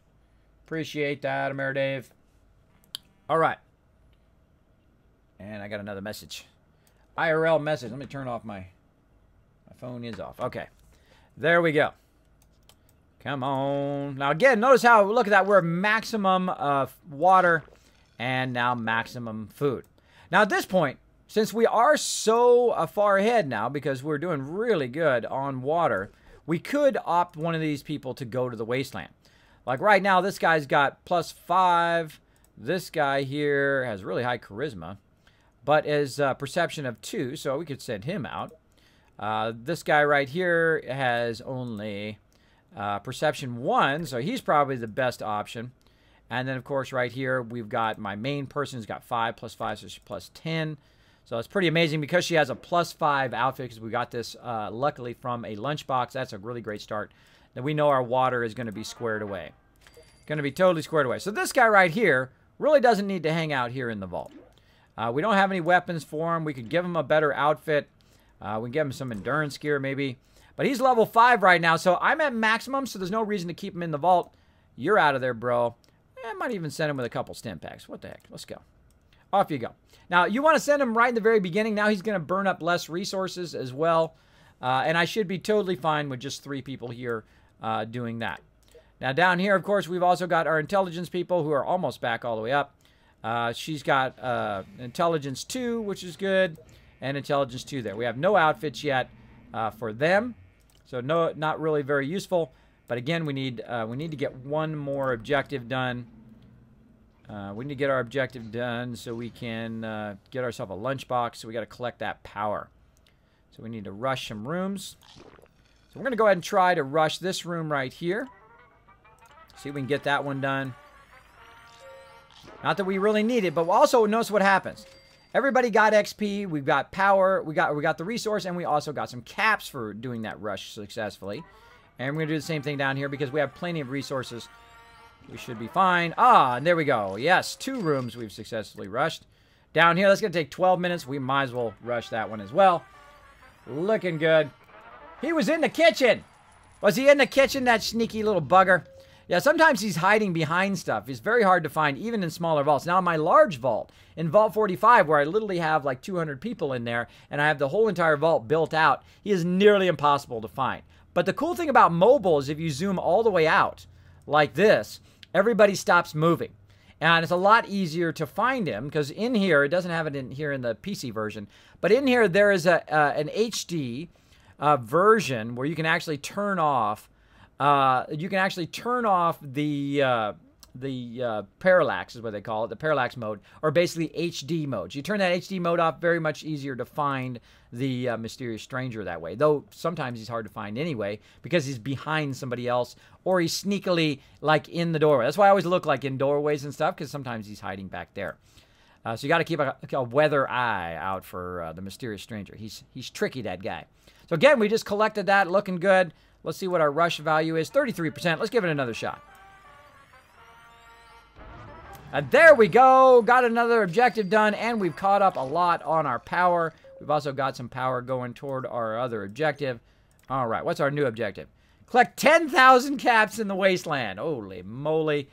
Appreciate that, Amer Dave. All right. And I got another message. IRL message. Let me turn off my phone is off. Okay. There we go. Come on. Now, again, notice how, look at that. We're maximum water and now maximum food. Now, at this point, since we are so far ahead now because we're doing really good on water, we could opt one of these people to go to the wasteland. Like right now, this guy's got +5. This guy here has really high charisma, but is perception of 2, so we could send him out. This guy right here has only perception 1, so he's probably the best option. And then, of course, right here, we've got my main person who's got 5 +5, so she's +10. So it's pretty amazing because she has a +5 outfit because we got this luckily from a lunchbox. That's a really great start. Then we know our water is going to be squared away. Going to be totally squared away. So this guy right here really doesn't need to hang out here in the vault. We don't have any weapons for him. We could give him a better outfit. We can give him some endurance gear maybe. But he's level 5 right now, so I'm at maximum, so there's no reason to keep him in the vault. You're out of there, bro. I might even send him with a couple stim packs. What the heck? Let's go. Off you go. Now, you want to send him right in the very beginning. Now he's going to burn up less resources as well. And I should be totally fine with just 3 people here doing that. Now, down here, of course, we've also got our intelligence people who are almost back all the way up. She's got intelligence 2, which is good, and intelligence 2 there. We have no outfits yet for them, so not really very useful. But again, we need to get one more objective done. We need to get our objective done so we can get ourselves a lunchbox. So we got to collect that power. So we need to rush some rooms. So we're going to go ahead and try to rush this room right here. See if we can get that one done. Not that we really need it, but we'll also notice what happens. Everybody got XP. We've got power. We got the resource, and we also got some caps for doing that rush successfully. And we're going to do the same thing down here because we have plenty of resources. We should be fine. Ah, and there we go. Yes, 2 rooms we've successfully rushed. Down here, that's going to take 12 minutes. We might as well rush that one as well. Looking good. He was in the kitchen. Was he in the kitchen, that sneaky little bugger? Yeah, sometimes he's hiding behind stuff. He's very hard to find, even in smaller vaults. Now, in my large vault, in Vault 45, where I literally have like 200 people in there, and I have the whole entire vault built out, he is nearly impossible to find. But the cool thing about mobile is if you zoom all the way out, like this, everybody stops moving. And it's a lot easier to find him, because in here, it doesn't have it in here in the PC version, but in here there is an HD version where you can actually turn off the parallax is what they call it, the parallax mode, or basically HD modes. You turn that HD mode off, very much easier to find the mysterious stranger that way. Though sometimes he's hard to find anyway because he's behind somebody else or he's sneakily like in the doorway. That's why I always look like in doorways and stuff because sometimes he's hiding back there. So you got to keep a weather eye out for the mysterious stranger. He's tricky, that guy. So again, we just collected that, looking good. Let's see what our rush value is. 33%. Let's give it another shot. And there we go. Got another objective done, and we've caught up a lot on our power. We've also got some power going toward our other objective. All right, what's our new objective? Collect 10,000 caps in the wasteland. Holy moly.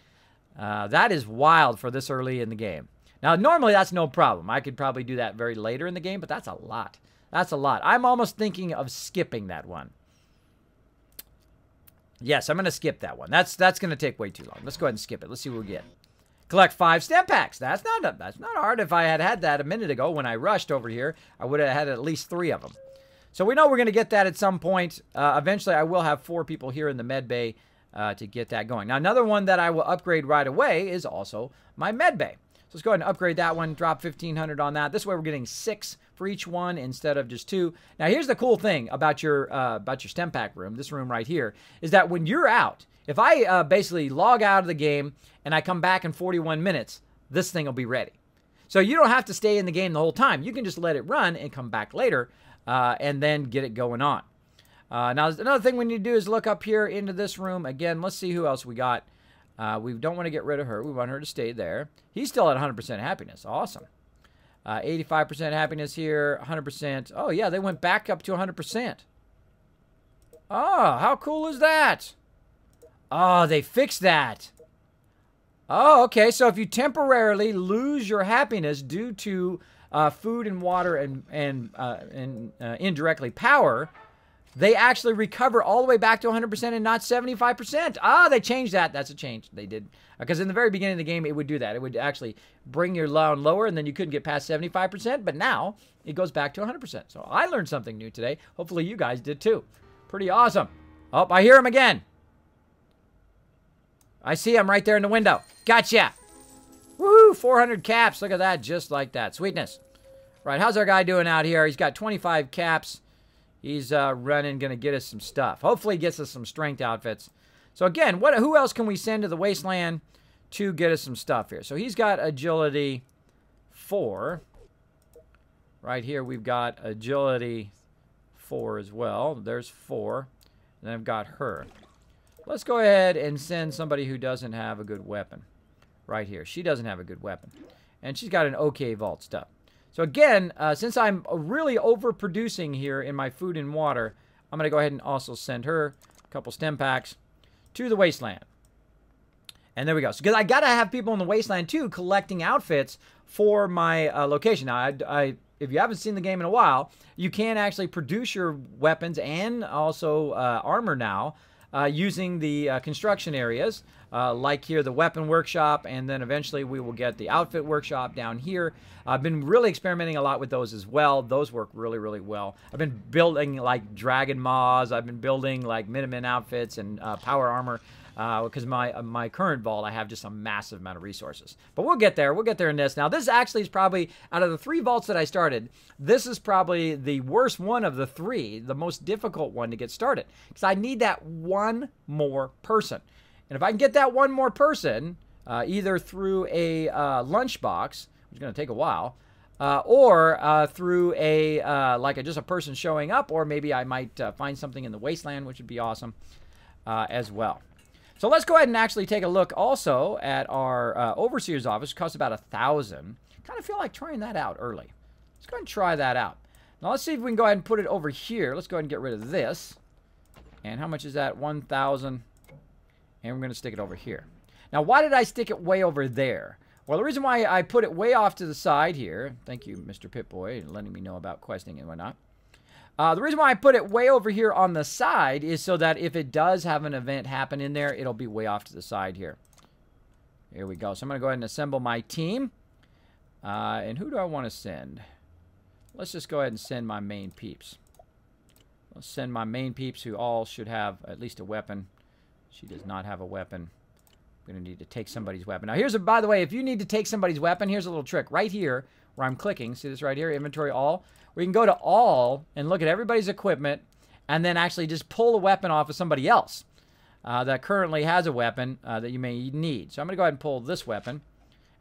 That is wild for this early in the game. Now, normally that's no problem. I could probably do that very later in the game, but that's a lot. That's a lot. I'm almost thinking of skipping that one. Yes, I'm going to skip that one. That's going to take way too long. Let's go ahead and skip it. Let's see what we get. Collect 5 stem packs. That's not hard. If I had that a minute ago when I rushed over here, I would have had at least 3 of them. So we know we're going to get that at some point. Eventually, I will have 4 people here in the med bay to get that going. Now, another one that I will upgrade right away is also my med bay. So let's go ahead and upgrade that one, drop 1,500 on that. This way we're getting 6 for each one instead of just 2. Now here's the cool thing about your stem pack room, this room right here, is that when you're out, if I basically log out of the game and I come back in 41 minutes, this thing will be ready. So you don't have to stay in the game the whole time. You can just let it run and come back later and then get it going on. Now another thing we need to do is look up here into this room. Again, let's see who else we got. We don't want to get rid of her. We want her to stay there. He's still at 100% happiness. Awesome. 85% happiness here. 100%. Oh, yeah, they went back up to 100%. Oh, how cool is that? Oh, they fixed that. Oh, okay. So if you temporarily lose your happiness due to food and water and indirectly power, they actually recover all the way back to 100% and not 75%. Ah, they changed that. That's a change. They did. Because in the very beginning of the game, it would do that. It would actually bring your down lower, and then you couldn't get past 75%. But now, it goes back to 100%. So I learned something new today. Hopefully, you guys did too. Pretty awesome. Oh, I hear him again. I see him right there in the window. Gotcha. Woohoo, 400 caps. Look at that. Just like that. Sweetness. Right, how's our guy doing out here? He's got 25 caps. He's running, going to get us some stuff. Hopefully he gets us some strength outfits. So again, who else can we send to the wasteland to get us some stuff here? So he's got agility 4. Right here we've got agility 4 as well. There's 4. And then I've got her. Let's go ahead and send somebody who doesn't have a good weapon. Right here. She doesn't have a good weapon. And she's got an okay vault stuff. So again, since I'm really overproducing here in my food and water, I'm going to go ahead and also send her a couple stem packs to the wasteland. And there we go. So because I got to have people in the wasteland too collecting outfits for my location. Now, if you haven't seen the game in a while, you can actually produce your weapons and also armor now using the construction areas. Like here, the weapon workshop, and then eventually we will get the outfit workshop down here. I've been really experimenting a lot with those as well. Those work really, really well. I've been building like dragon maws. I've been building like Minutemen outfits and power armor because my current vault, I have just a massive amount of resources. But we'll get there. We'll get there in this. Now, this actually is probably, out of the 3 vaults that I started, this is probably the worst one of the 3, the most difficult one to get started. Because I need that one more person. And if I can get that one more person, either through a lunchbox, which is going to take a while, or through a just a person showing up, or maybe I might find something in the wasteland, which would be awesome as well. So let's go ahead and actually take a look also at our overseer's office. It costs about 1,000. Kind of feel like trying that out early. Let's go ahead and try that out. Now let's see if we can go ahead and put it over here. Let's go ahead and get rid of this. And how much is that? 1,000. And we're going to stick it over here. Now, why did I stick it way over there? Well, the reason why I put it way off to the side here, thank you, Mr. Pip-Boy, letting me know about questing and whatnot. The reason why I put it way over here on the side is so that if it does have an event happen in there, it'll be way off to the side here. Here we go. So I'm going to go ahead and assemble my team. And who do I want to send? Let's just go ahead and send my main peeps. Let's send my main peeps who all should have at least a weapon. She does not have a weapon. I'm going to need to take somebody's weapon. Now, here's a, by the way, if you need to take somebody's weapon, here's a little trick. Right here, where I'm clicking, see this right here, inventory all, where you can go to all and look at everybody's equipment and then actually just pull a weapon off of somebody else that currently has a weapon that you may need. So I'm going to go ahead and pull this weapon.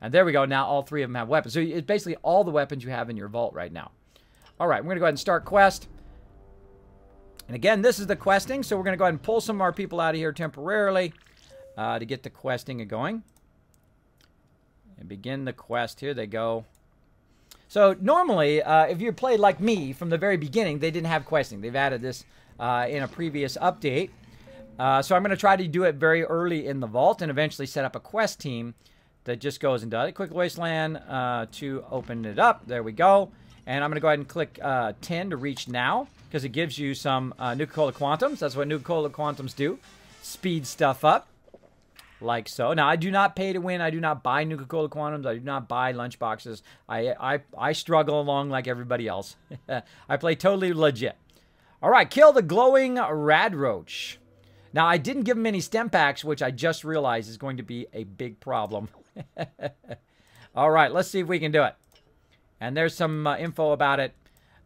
And there we go. Now all three of them have weapons. So it's basically all the weapons you have in your vault right now. All right, we're going to go ahead and start quest. And again, this is the questing. So we're going to go ahead and pull some of our people out of here temporarily to get the questing going. And begin the quest. Here they go. So normally, if you played like me from the very beginning, they didn't have questing. They've added this in a previous update. So I'm going to try to do it very early in the vault and eventually set up a quest team that just goes and does it. Quick Wasteland to open it up. There we go. And I'm going to go ahead and click 10 to reach now because it gives you some Nuka-Cola Quantums. That's what Nuka-Cola Quantums do. Speed stuff up like so. Now, I do not pay to win. I do not buy Nuka-Cola Quantums. I do not buy lunchboxes. I struggle along like everybody else. I play totally legit. All right, kill the glowing Radroach. Now, I didn't give him any stem packs, which I just realized is going to be a big problem. All right, let's see if we can do it. And there's some info about it.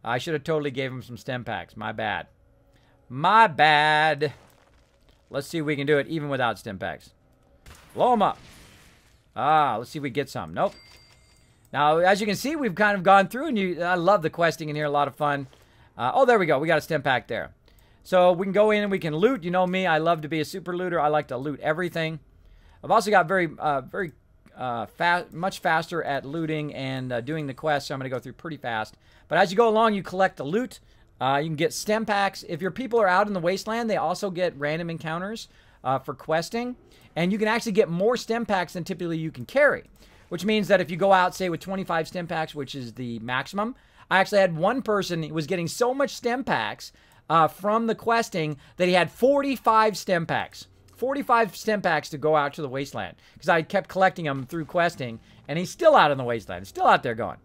I should have totally gave him some stem packs. My bad. My bad. Let's see if we can do it even without stem packs. Blow him up. Let's see if we get some. Nope. Now, as you can see, we've kind of gone through, and I love the questing in here. A lot of fun. Oh, there we go. We got a stem pack there. So we can go in and we can loot. You know me, I love to be a super looter. I like to loot everything. I've also got much faster at looting and doing the quests, so I'm going to go through pretty fast. But as you go along, you collect the loot. You can get stem packs. If your people are out in the wasteland, they also get random encounters for questing. And you can actually get more stem packs than typically you can carry, which means that if you go out, say, with 25 stem packs, which is the maximum, I actually had one person who was getting so much stem packs from the questing that he had 45 stem packs. 45 stem packs to go out to the wasteland. Because I kept collecting them through questing. And he's still out in the wasteland. He's still out there going.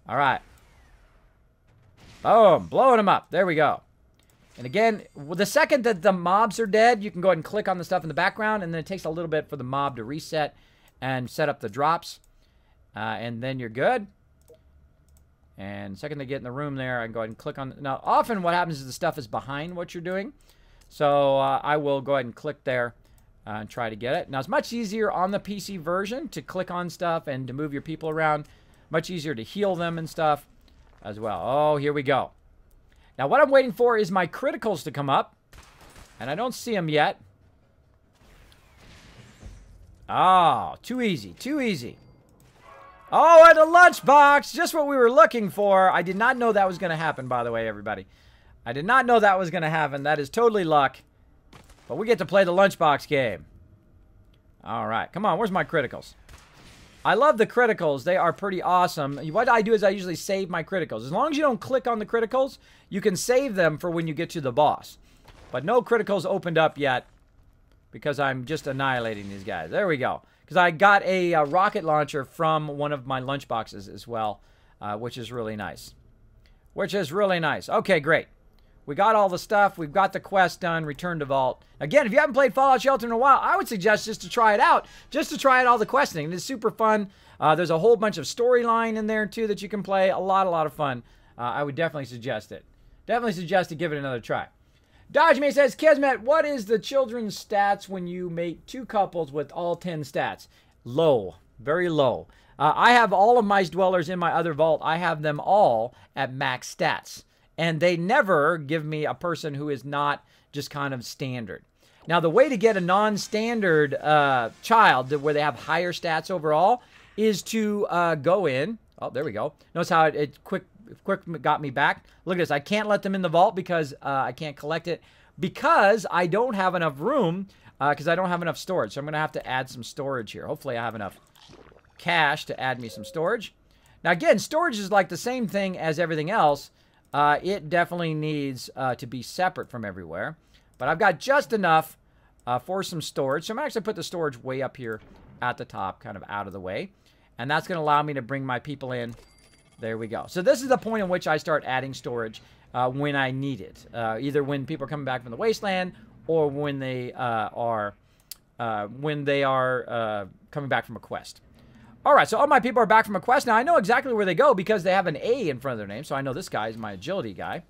Alright. Boom. Blowing him up. There we go. And again, the second that the mobs are dead, you can go ahead and click on the stuff in the background. And then it takes a little bit for the mob to reset and set up the drops. And then you're good. And the second they get in the room there, I can go ahead and click on... Now, often what happens is the stuff is behind what you're doing. So I will go ahead and click there and try to get it. Now, it's much easier on the PC version to click on stuff and to move your people around. Much easier to heal them and stuff as well. Oh, here we go. Now, what I'm waiting for is my criticals to come up. And I don't see them yet. Oh, too easy. Too easy. Oh, and a lunchbox! Just what we were looking for. I did not know that was going to happen, by the way, everybody. I did not know that was going to happen. That is totally luck. But we get to play the lunchbox game. All right. Come on. Where's my criticals? I love the criticals. They are pretty awesome. What I do is I usually save my criticals. As long as you don't click on the criticals, you can save them for when you get to the boss. But no criticals opened up yet because I'm just annihilating these guys. There we go. Because I got a rocket launcher from one of my lunchboxes as well, which is really nice. Which is really nice. Okay, great. We got all the stuff. We've got the quest done. Return to vault. Again, if you haven't played Fallout Shelter in a while, I would suggest just to try it out. Just to try out all the questing. It's super fun. There's a whole bunch of storyline in there, too, that you can play. A lot of fun. I would definitely suggest it. Definitely suggest to give it another try. Dodge Me says, Kismet, what is the children's stats when you mate two couples with all 10 stats? Low. Very low. I have all of my dwellers in my other vault. I have them all at max stats. And they never give me a person who is not just kind of standard. Now, the way to get a non-standard child where they have higher stats overall is to go in. Oh, there we go. Notice how it quick got me back. Look at this. I can't let them in the vault because I can't collect it because I don't have enough room because I don't have enough storage. So I'm going to have to add some storage here. Hopefully I have enough cash to add me some storage. Now, again, storage is like the same thing as everything else. It definitely needs to be separate from everywhere. But I've got just enough for some storage. So I'm going to actually put the storage way up here at the top, kind of out of the way. And that's going to allow me to bring my people in. There we go. So this is the point in which I start adding storage when I need it. Either when people are coming back from the wasteland or when they are when they are coming back from a quest. All right, so all my people are back from a quest. Now, I know exactly where they go because they have an A in front of their name. So I know this guy is my agility guy.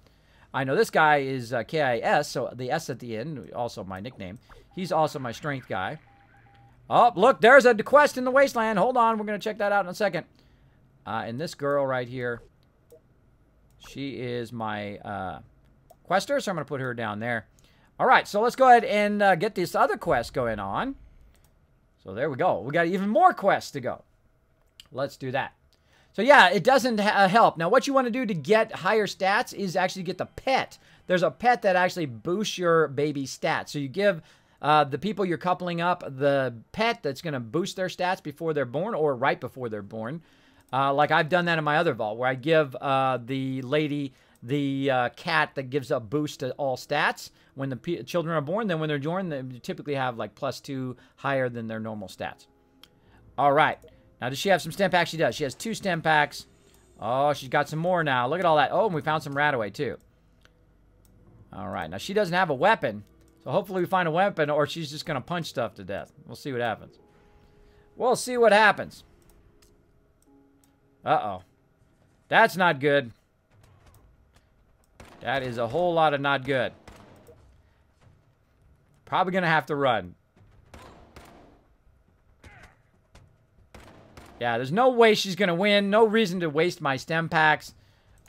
I know this guy is KIS, so the S at the end, also my nickname. He's also my strength guy. Oh, look, there's a quest in the wasteland. Hold on, we're going to check that out in a second. And this girl right here, she is my quester, so I'm going to put her down there. All right, so let's go ahead and get this other quest going on. So there we go. We got even more quests to go. Let's do that. So yeah, it doesn't help. Now, what you want to do to get higher stats is actually get the pet. There's a pet that actually boosts your baby stats. So you give the people you're coupling up the pet that's going to boost their stats before they're born or right before they're born. Like I've done that in my other vault where I give the lady the cat that gives a boost to all stats when the children are born. Then when they're born, they typically have like +2 higher than their normal stats. All right. Now, does she have some stem packs? She does. She has 2 stem packs. Oh, she's got some more now. Look at all that. Oh, and we found some Radaway, too. All right. Now, she doesn't have a weapon. So, hopefully we find a weapon, or she's just going to punch stuff to death. We'll see what happens. We'll see what happens. Uh-oh. That's not good. That is a whole lot of not good. Probably going to have to run. Yeah, there's no way she's going to win. No reason to waste my stem packs.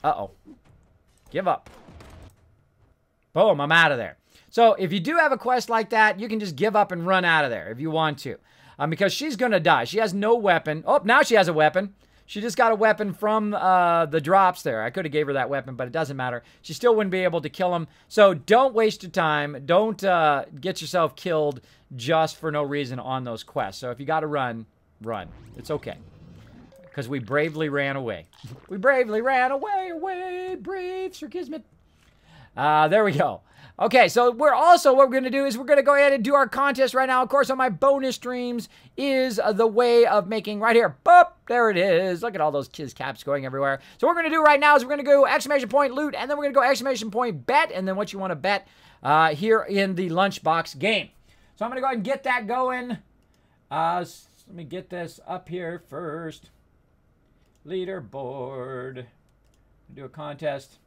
Uh-oh. Give up. Boom, I'm out of there. So if you do have a quest like that, you can just give up and run out of there if you want to. Because she's going to die. She has no weapon. Oh, now she has a weapon. She just got a weapon from the drops there. I could have gave her that weapon, but it doesn't matter. She still wouldn't be able to kill him. So don't waste your time. Don't get yourself killed just for no reason on those quests. So if you got to run, run. It's okay. Because we bravely ran away. We bravely ran away, brave Sir Kismet. There we go. Okay, so what we're going to do is we're going to go ahead and do our contest right now. Of course, on my bonus streams is the way of making right here. Boop, there it is. Look at all those kids caps going everywhere. So what we're going to do right now is we're going to go exclamation point loot, and then we're going to go exclamation point bet, and then what you want to bet here in the lunchbox game. So I'm going to go ahead and get that going. Let me get this up here first. Leaderboard. Do a contest.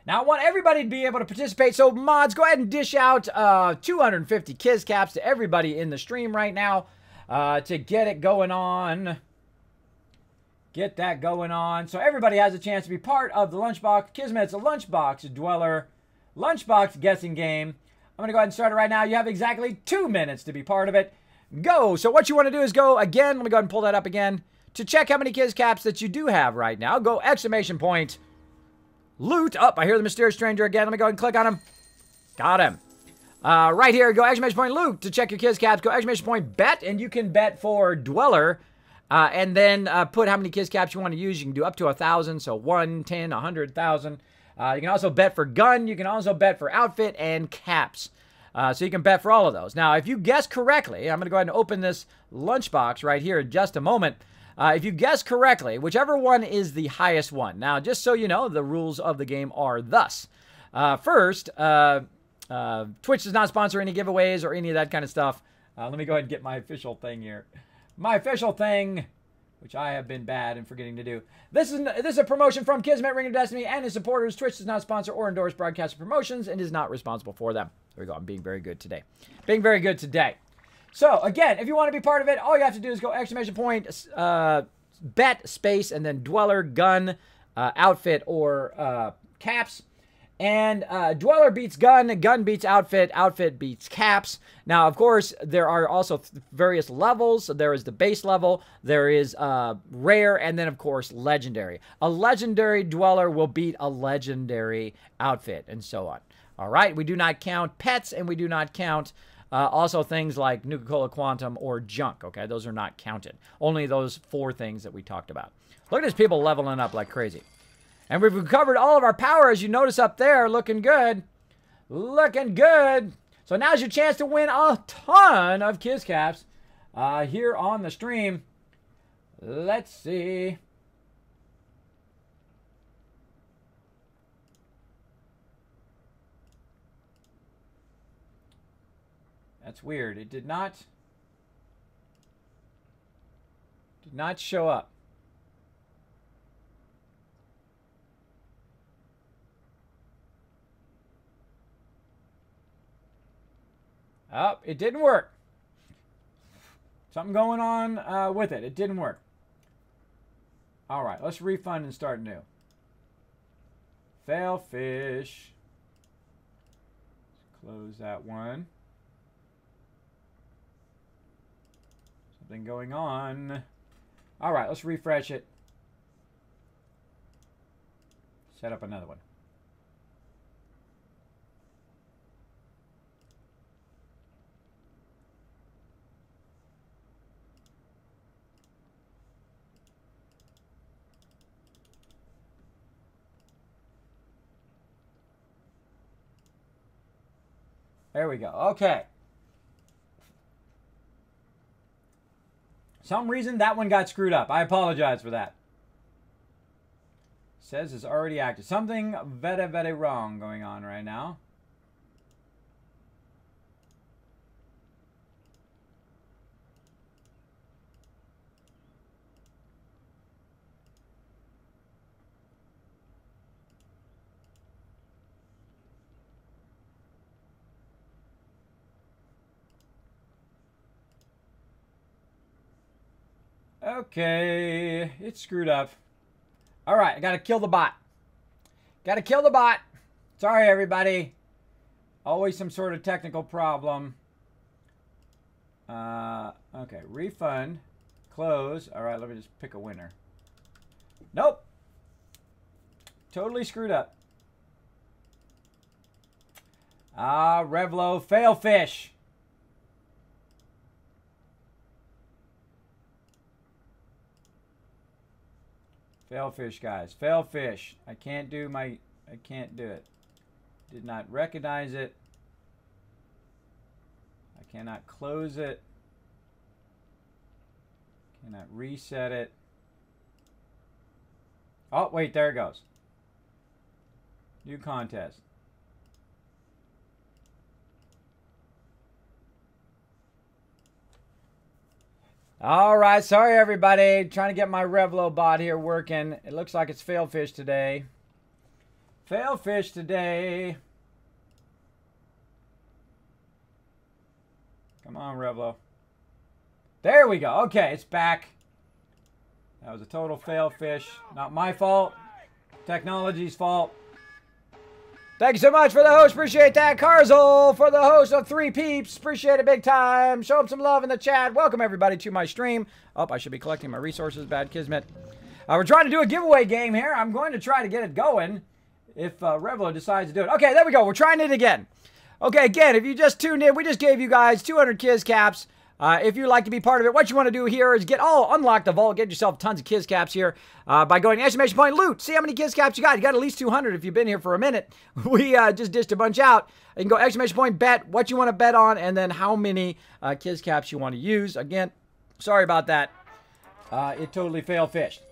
Now, I want everybody to be able to participate. So, mods, go ahead and dish out 250 Kiz Caps to everybody in the stream right now to get it going on. Get that going on. So, everybody has a chance to be part of the Lunchbox. Kismet's a Lunchbox Dweller. Lunchbox guessing game. I'm going to go ahead and start it right now. You have exactly 2 minutes to be part of it. Go. So, what you want to do is go again. Let me go ahead and pull that up again. To check how many Kiz Caps that you do have right now, go exclamation point loot. Up, I hear the mysterious stranger again. Let me go ahead and click on him. Got him. Right here, go exclamation point loot. To check your Kiz Caps, go exclamation point bet, and you can bet for Dweller. And then put how many Kiz Caps you want to use. You can do up to 1,000, so 1, 10, 100,000. You can also bet for gun. You can also bet for outfit and caps. So you can bet for all of those. Now, if you guess correctly, I'm going to go ahead and open this lunchbox right here in just a moment. If you guess correctly, whichever one is the highest one. Now, just so you know, the rules of the game are thus. First, Twitch does not sponsor any giveaways or any of that kind of stuff. Let me go ahead and get my official thing here. My official thing, which I have been bad in forgetting to do. This is a promotion from Kismet, Ring of Destiny, and his supporters. Twitch does not sponsor or endorse broadcaster promotions and is not responsible for them. There we go. I'm being very good today. Being very good today. So, again, if you want to be part of it, all you have to do is go exclamation point, bet, space, and then Dweller, gun, outfit, or caps. And Dweller beats gun beats outfit, outfit beats caps. Now, of course, there are also various levels. So there is the base level, there is rare, and then, of course, legendary. A legendary Dweller will beat a legendary outfit, and so on. All right, we do not count pets, and we do not count also things like Nuka-Cola Quantum or junk, okay? Those are not counted. Only those 4 things that we talked about. Look at these people leveling up like crazy. And we've recovered all of our power, as you notice up there. Looking good. Looking good. So now's your chance to win a ton of Kiz Caps here on the stream. Let's see. That's weird. It did not show up. Oh, it didn't work. Something going on with it. It didn't work. All right, let's refund and start new. Fail fish. Let's close that one. Something going on. All right, let's refresh it. Set up another one. There we go. Okay. Some reason that one got screwed up. I apologize for that. Says it's already active. Something very, very wrong going on right now. Okay, it's screwed up. All right, I gotta kill the bot. Gotta kill the bot. Sorry, everybody. Always some sort of technical problem. Okay, refund, close. All right, let me just pick a winner. Nope. Totally screwed up. Revlo, fail fish. Fail fish, guys. Fail fish. I can't do it. Did not recognize it. I cannot close it. Cannot reset it. Oh, wait, there it goes. New contest. All right, sorry everybody. Trying to get my Revlo bot here working. It looks like it's fail fish today. Fail fish today. Come on, Revlo. There we go. Okay, it's back. That was a total fail fish. Not my fault. Technology's fault. Thank you so much for the host. Appreciate that. Carzol for the host of 3 Peeps. Appreciate it big time. Show him some love in the chat. Welcome everybody to my stream. Oh, I should be collecting my resources. Bad Kismet. We're trying to do a giveaway game here. I'm going to try to get it going if Revlo decides to do it. Okay, there we go. We're trying it again. Okay, again, if you just tuned in, we just gave you guys 200 Kiz Caps. If you'd like to be part of it, what you want to do here is unlock the vault, get yourself tons of Kiz Caps here by going to ! Loot. See how many Kiz Caps you got. You got at least 200 if you've been here for a minute. We just dished a bunch out. You can go ! Bet what you want to bet on and then how many Kiz Caps you want to use. Again, sorry about that. It totally fail fished.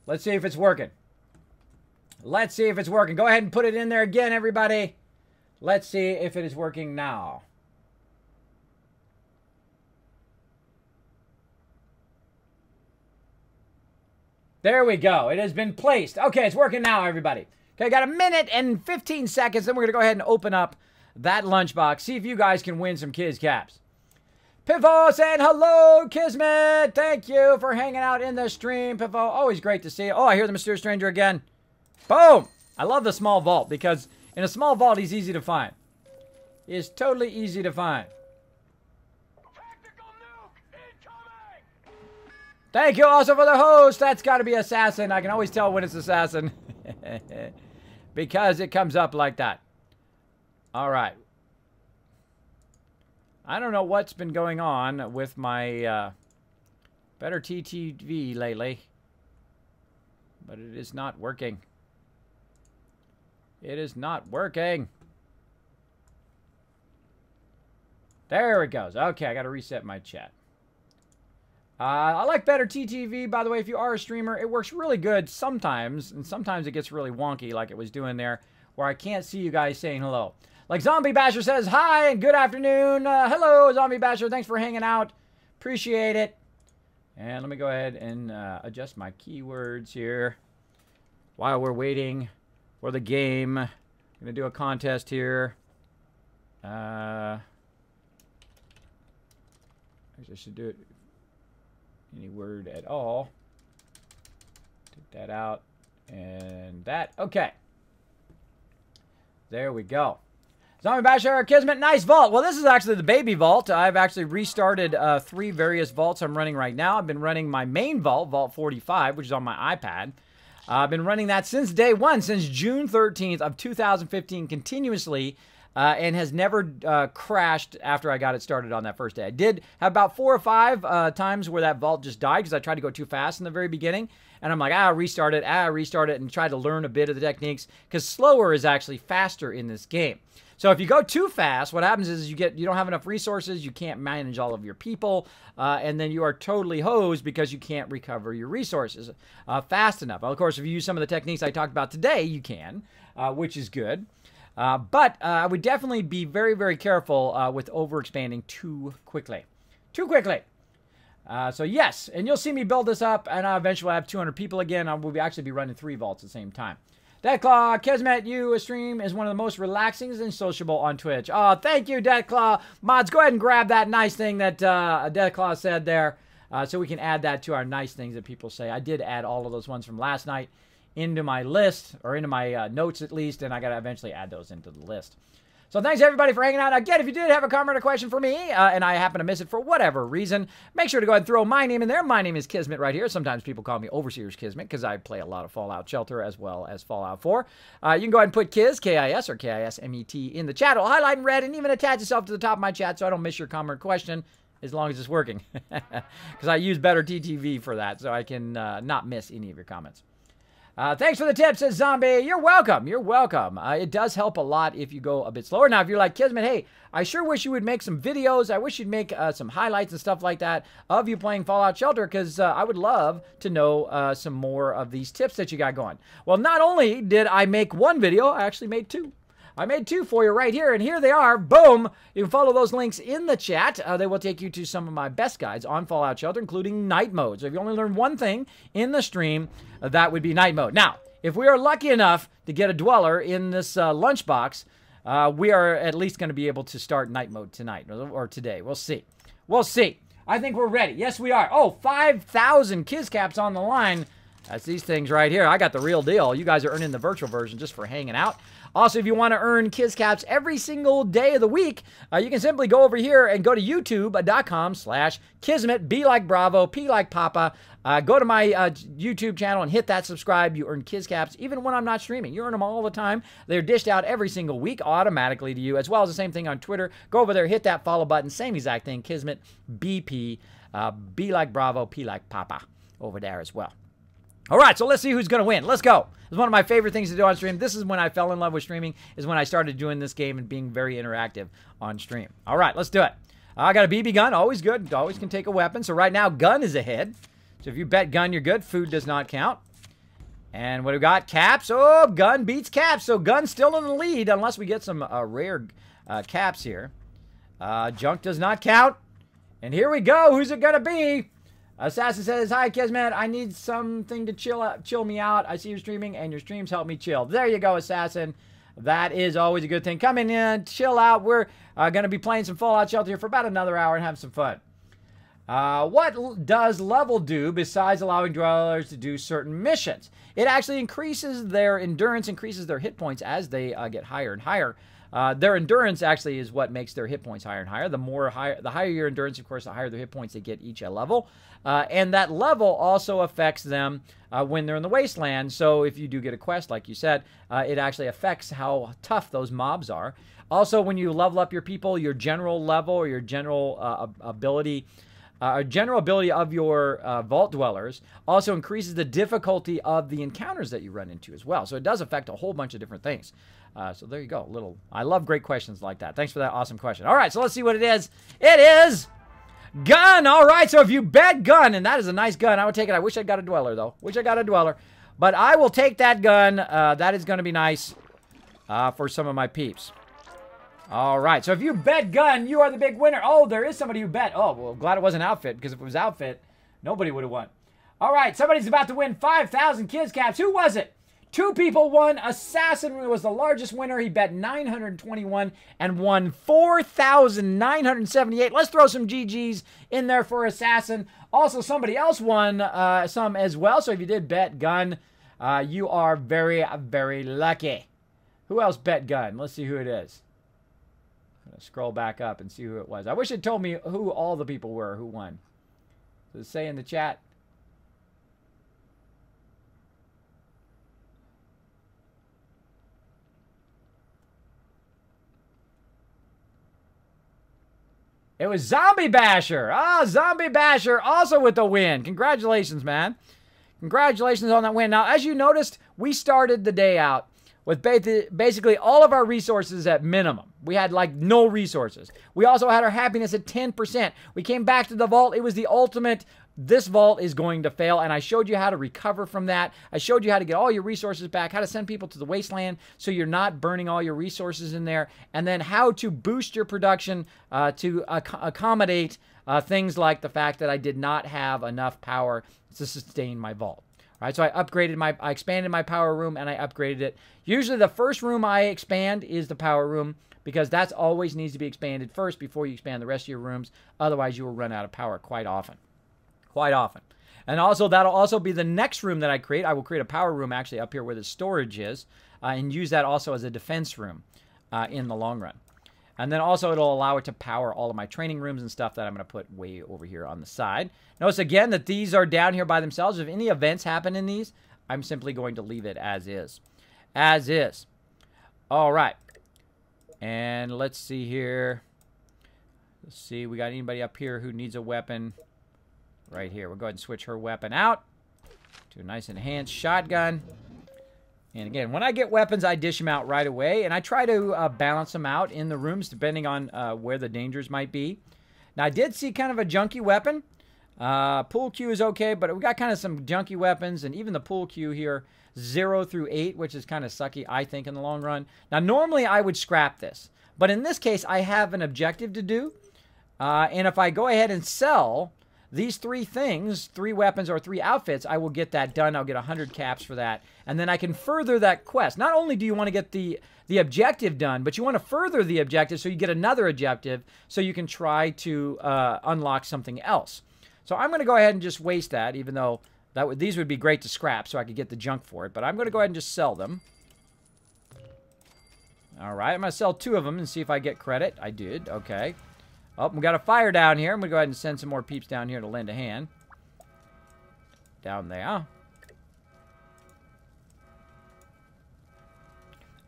Let's see if it's working. Let's see if it's working. Go ahead and put it in there again, everybody. Let's see if it is working now. There we go. It has been placed. Okay, it's working now, everybody. Okay, got a minute and 15 seconds. Then we're going to go ahead and open up that lunchbox. See if you guys can win some Kiz Caps. Piffo saying hello, Kismet. Thank you for hanging out in the stream, Piffo. Always great to see you. Oh, I hear the mysterious stranger again. Boom. I love the small vault because in a small vault, he's easy to find. He is totally easy to find. Thank you also for the host. That's got to be Assassin. I can always tell when it's Assassin. Because it comes up like that. All right. I don't know what's been going on with my Better TTV lately. But it is not working. It is not working. There it goes. Okay, I got to reset my chat. I like Better TTV, by the way, if you are a streamer. It works really good sometimes, and sometimes it gets really wonky like it was doing there, where I can't see you guys saying hello. Like Zombie Basher says, hi and good afternoon. Hello, Zombie Basher. Thanks for hanging out. Appreciate it. And let me go ahead and adjust my keywords here while we're waiting for the game. I'm going to do a contest here. I should do it any word at all. Take that out and that. Okay. There we go. Zombie Basher, Kismet, nice vault. Well, this is actually the baby vault. I've actually restarted 3 various vaults I'm running right now. I've been running my main vault, Vault 45, which is on my iPad. I've been running that since day one, since June 13th of 2015, continuously, and has never crashed after I got it started on that first day. I did have about 4 or 5 times where that vault just died because I tried to go too fast in the very beginning. And I'm like, restart it, and try to learn a bit of the techniques, because slower is actually faster in this game. So if you go too fast, what happens is you don't have enough resources, you can't manage all of your people, and then you are totally hosed because you can't recover your resources fast enough. Well, of course, if you use some of the techniques I talked about today, you can, which is good. But I would definitely be very, very careful with overexpanding too quickly. Too quickly. So yes, and you'll see me build this up, and I'll eventually have 200 people again. I will actually be running 3 vaults at the same time. Deathclaw, Kismet, you stream is one of the most relaxing and sociable on Twitch. Oh, thank you, Deathclaw. Mods, go ahead and grab that nice thing that Deathclaw said there, so we can add that to our nice things that people say. I did add all of those ones from last night into my list, or into my notes at least, and I got to eventually add those into the list. So thanks everybody for hanging out. Again, if you did have a comment or question for me, and I happen to miss it for whatever reason, make sure to go ahead and throw my name in there. My name is Kismet right here. Sometimes people call me Overseer's Kismet because I play a lot of Fallout Shelter as well as Fallout 4. You can go ahead and put Kiz, K-I-S, or K-I-S-M-E-T in the chat. I'll highlight in red and even attach itself to the top of my chat so I don't miss your comment or question as long as it's working. Because I use better TTV for that, so I can not miss any of your comments. Thanks for the tips, says Zombie. You're welcome. You're welcome. It does help a lot if you go a bit slower. Now, if you're like, Kismet, hey, I sure wish you would make some videos. I wish you'd make some highlights and stuff like that of you playing Fallout Shelter, because I would love to know some more of these tips that you got going. Well, not only did I make 1 video, I actually made 2. I made 2 for you right here, and here they are. Boom! You can follow those links in the chat. They will take you to some of my best guides on Fallout Shelter, including night mode. So if you only learn one thing in the stream, that would be night mode. Now, if we are lucky enough to get a dweller in this lunchbox, we are at least going to be able to start night mode tonight or today. We'll see. We'll see. I think we're ready. Yes, we are. Oh, 5,000 Kizcaps on the line. That's these things right here. I got the real deal. You guys are earning the virtual version just for hanging out. Also, if you want to earn Kizcaps every single day of the week, you can simply go over here and go to youtube.com/Kismet, B like Bravo, P like Papa. Go to my YouTube channel and hit that subscribe. You earn Kizcaps even when I'm not streaming. You earn them all the time. They're dished out every single week automatically to you, as well as the same thing on Twitter. Go over there, hit that follow button. Same exact thing, Kismet, BP, B like Bravo, P like Papa over there as well. All right, so let's see who's going to win. Let's go. It's one of my favorite things to do on stream. This is when I fell in love with streaming, is when I started doing this game and being very interactive on stream. All right, let's do it. I got a BB gun. Always good. Always can take a weapon. So right now, gun is ahead. So if you bet gun, you're good. Food does not count. And what do we got? Caps. Oh, gun beats caps. So gun's still in the lead unless we get some rare caps here. Junk does not count. And here we go. Who's it going to be? Assassin says, hi, Kismet. I need something to chill me out. I see you streaming, and your streams help me chill. There you go, Assassin. That is always a good thing. Come in, chill out. We're going to be playing some Fallout Shelter here for about another hour and have some fun. What does level do besides allowing dwellers to do certain missions? It actually increases their endurance, increases their hit points as they get higher and higher. Their endurance actually is what makes their hit points higher and higher. The higher your endurance, of course, the higher the hit points they get each level. And that level also affects them when they're in the wasteland. So if you do get a quest, like you said, it actually affects how tough those mobs are. Also, when you level up your people, your general level or your general ability of your vault dwellers also increases the difficulty of the encounters that you run into as well. So it does affect a whole bunch of different things. So there you go. I love great questions like that. Thanks for that awesome question. All right, so let's see what it is. It is gun. All right, so if you bet gun, and that is a nice gun, I would take it. I wish I got a dweller, though. Wish I got a dweller. But I will take that gun. That is going to be nice for some of my peeps. All right, so if you bet gun, you are the big winner. Oh, there is somebody who bet. Oh, well, glad it wasn't outfit, because if it was outfit, nobody would have won. All right, somebody's about to win 5,000 kids caps. Who was it? 2 people won. Assassin was the largest winner. He bet 921 and won 4,978. Let's throw some GGs in there for Assassin. Also, somebody else won some as well. So if you did bet gun, you are very, very lucky. Who else bet gun? Let's see who it is. I'm going to scroll back up and see who it was. I wish it told me who all the people were who won. Does it say in the chat? It was Zombie Basher. Ah, Zombie Basher also with the win. Congratulations, man. Congratulations on that win. Now, as you noticed, we started the day out with basically all of our resources at minimum. We had like no resources. We also had our happiness at 10%. We came back to the vault. It was the ultimate, this vault is going to fail. And I showed you how to recover from that. I showed you how to get all your resources back, how to send people to the wasteland so you're not burning all your resources in there, and then how to boost your production to accommodate things like the fact that I did not have enough power to sustain my vault. All right, so I expanded my power room and I upgraded it. Usually the first room I expand is the power room, because that's always needs to be expanded first before you expand the rest of your rooms. Otherwise, you will run out of power quite often. Quite often. And also, that'll also be the next room that I create. I will create a power room actually up here where the storage is, and use that also as a defense room in the long run. And then also it'll allow it to power all of my training rooms and stuff that I'm going to put way over here on the side. Notice again that these are down here by themselves. If any events happen in these, I'm simply going to leave it as is. As is. All right. And let's see here. Let's see. We got anybody up here who needs a weapon? Right here. We'll go ahead and switch her weapon out to a nice enhanced shotgun. And again, when I get weapons, I dish them out right away. And I try to balance them out in the rooms depending on where the dangers might be. Now, I did see kind of a junky weapon. Pool Q is okay, but we got kind of some junky weapons. And even the pool Q here, 0 through 8, which is kind of sucky, I think, in the long run. Now, normally I would scrap this. But in this case, I have an objective to do. And if I go ahead and sell these 3 things, 3 weapons or 3 outfits, I will get that done. I'll get 100 caps for that. And then I can further that quest. Not only do you want to get the objective done, but you want to further the objective so you get another objective so you can try to unlock something else. So I'm going to go ahead and just waste that, even though these would be great to scrap so I could get the junk for it. But I'm going to go ahead and just sell them. All right, I'm going to sell 2 of them and see if I get credit. I did. Okay. Oh, we got a fire down here. I'm going to go ahead and send some more peeps down here to lend a hand. Down there.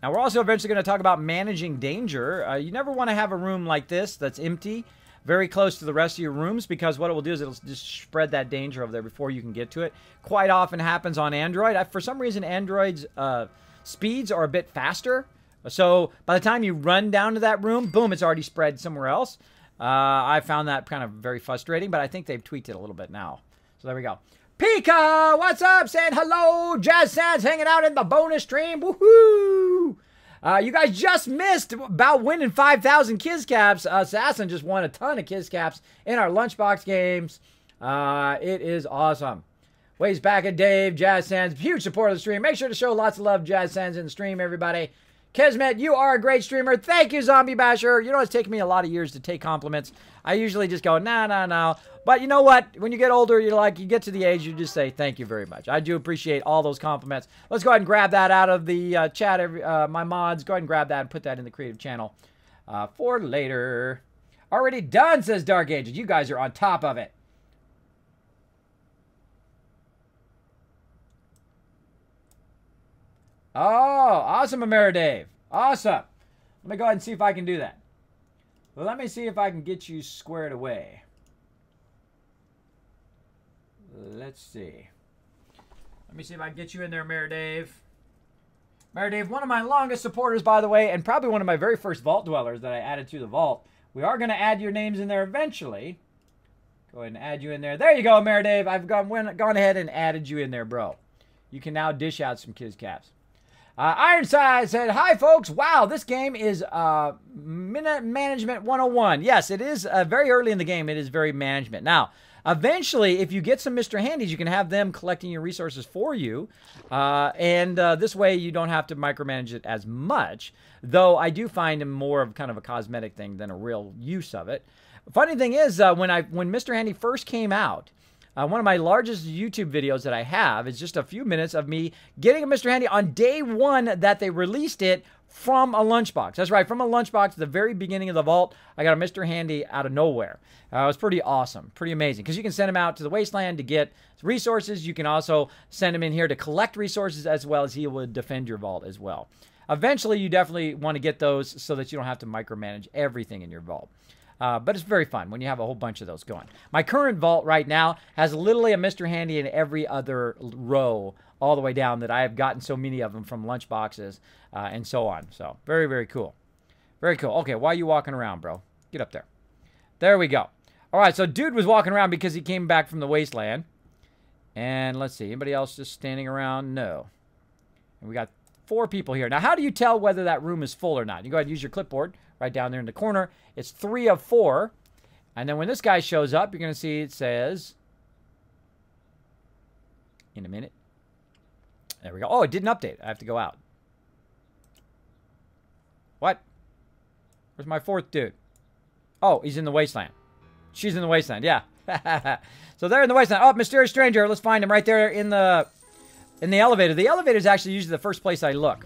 Now, we're also eventually going to talk about managing danger. You never want to have a room like this that's empty, very close to the rest of your rooms, because what it will do is it'll just spread that danger over there before you can get to it. Quite often happens on Android. For some reason, Android's speeds are a bit faster. So by the time you run down to that room, boom, it's already spread somewhere else. I found that kind of very frustrating, but I think they've tweaked it a little bit now. So there we go. Pika, what's up? Saying hello. Jazz Sands hanging out in the bonus stream. Woohoo! You guys just missed about winning 5,000 Kiz Caps. Assassin just won a ton of Kiz Caps in our Lunchbox games. It is awesome. Ways back at Dave, Jazz Sands, huge supporter of the stream. Make sure to show lots of love, Jazz Sands, in the stream, everybody. Kismet, you are a great streamer. Thank you, Zombie Basher. You know, it's taken me a lot of years to take compliments. I usually just go, nah. But you know what? When you get older, you get to the age, you just say, thank you very much. I do appreciate all those compliments. Let's go ahead and grab that out of the chat. My mods, go ahead and grab that and put that in the creative channel for later. Already done, says Dark Agent. You guys are on top of it. Oh, awesome, Ameri Dave. Awesome. Let me go ahead and see if I can do that. Well, let me see if I can get you squared away. Let's see. Let me see if I can get you in there, Ameri Dave. Ameri Dave, one of my longest supporters, by the way, and probably one of my very first vault dwellers that I added to the vault. We are going to add your names in there eventually. Go ahead and add you in there. There you go, Ameri Dave. I've gone ahead and added you in there, bro. You can now dish out some Kiz Caps. Ironside said, hi, folks. Wow, this game is Minute Management 101. Yes, it is very early in the game. It is very management. Now, eventually, if you get some Mr. Handies, you can have them collecting your resources for you. And this way, you don't have to micromanage it as much. Though I do find them more of kind of a cosmetic thing than a real use of it. Funny thing is, when Mr. Handy first came out, one of my largest YouTube videos that I have is just a few minutes of me getting a Mr. Handy on day one that they released it from a lunchbox. That's right, from a lunchbox at the very beginning of the vault. I got a Mr. Handy out of nowhere. It was pretty awesome, pretty amazing, because you can send him out to the wasteland to get resources. You can also send him in here to collect resources, as well as he will defend your vault as well. Eventually, you definitely want to get those so that you don't have to micromanage everything in your vault. But it's very fun when you have a whole bunch of those going. My current vault right now has literally a Mr. Handy in every other row all the way down that I have gotten so many of them from lunchboxes and so on. So very, very cool. Very cool. Okay, why are you walking around, bro? Get up there. There we go. All right, so dude was walking around because he came back from the wasteland. And let's see, anybody else just standing around? No. And we got 4 people here. Now, how do you tell whether that room is full or not? You go ahead and use your clipboard. Right down there in the corner. It's 3 of 4. And then when this guy shows up, you're going to see it says, in a minute. There we go. Oh, it didn't update. I have to go out. What? Where's my 4th dude? Oh, he's in the wasteland. She's in the wasteland. Yeah. So they're in the wasteland. Oh, mysterious stranger. Let's find him right there in the elevator. The elevator is actually usually the first place I look.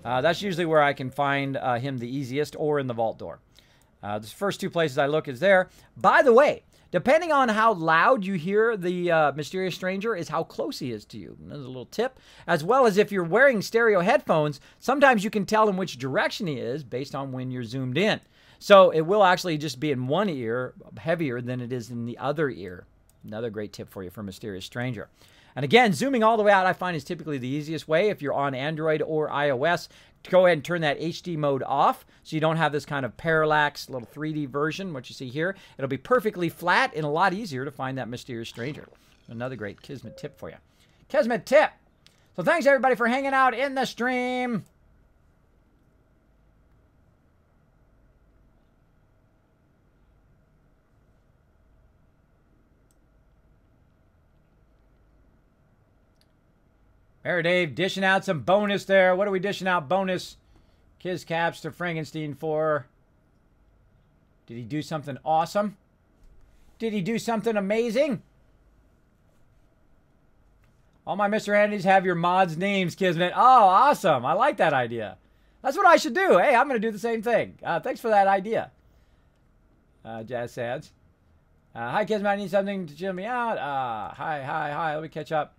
That's usually where I can find him the easiest, or in the vault door. The first 2 places I look is there. By the way, depending on how loud you hear the mysterious stranger is how close he is to you. There's a little tip. As well as if you're wearing stereo headphones, sometimes you can tell in which direction he is based on when you're zoomed in. So it will actually just be in one ear heavier than it is in the other ear. Another great tip for you for mysterious stranger. And again, zooming all the way out, I find is typically the easiest way if you're on Android or iOS. To go ahead and turn that HD mode off so you don't have this kind of parallax little 3D version, what you see here. It'll be perfectly flat and a lot easier to find that mysterious stranger. Another great Kismet tip for you. Kismet tip! So thanks everybody for hanging out in the stream. There, Dave, dishing out some bonus there. What are we dishing out bonus? Kiss caps to Frankenstein for. Did he do something awesome? Did he do something amazing? All my Mr. Handys have your mods' names, Kismet. Oh, awesome. I like that idea. That's what I should do. Hey, I'm going to do the same thing. Thanks for that idea. Jazz Sads. Hi, Kismet. I need something to chill me out. Hi. Let me catch up.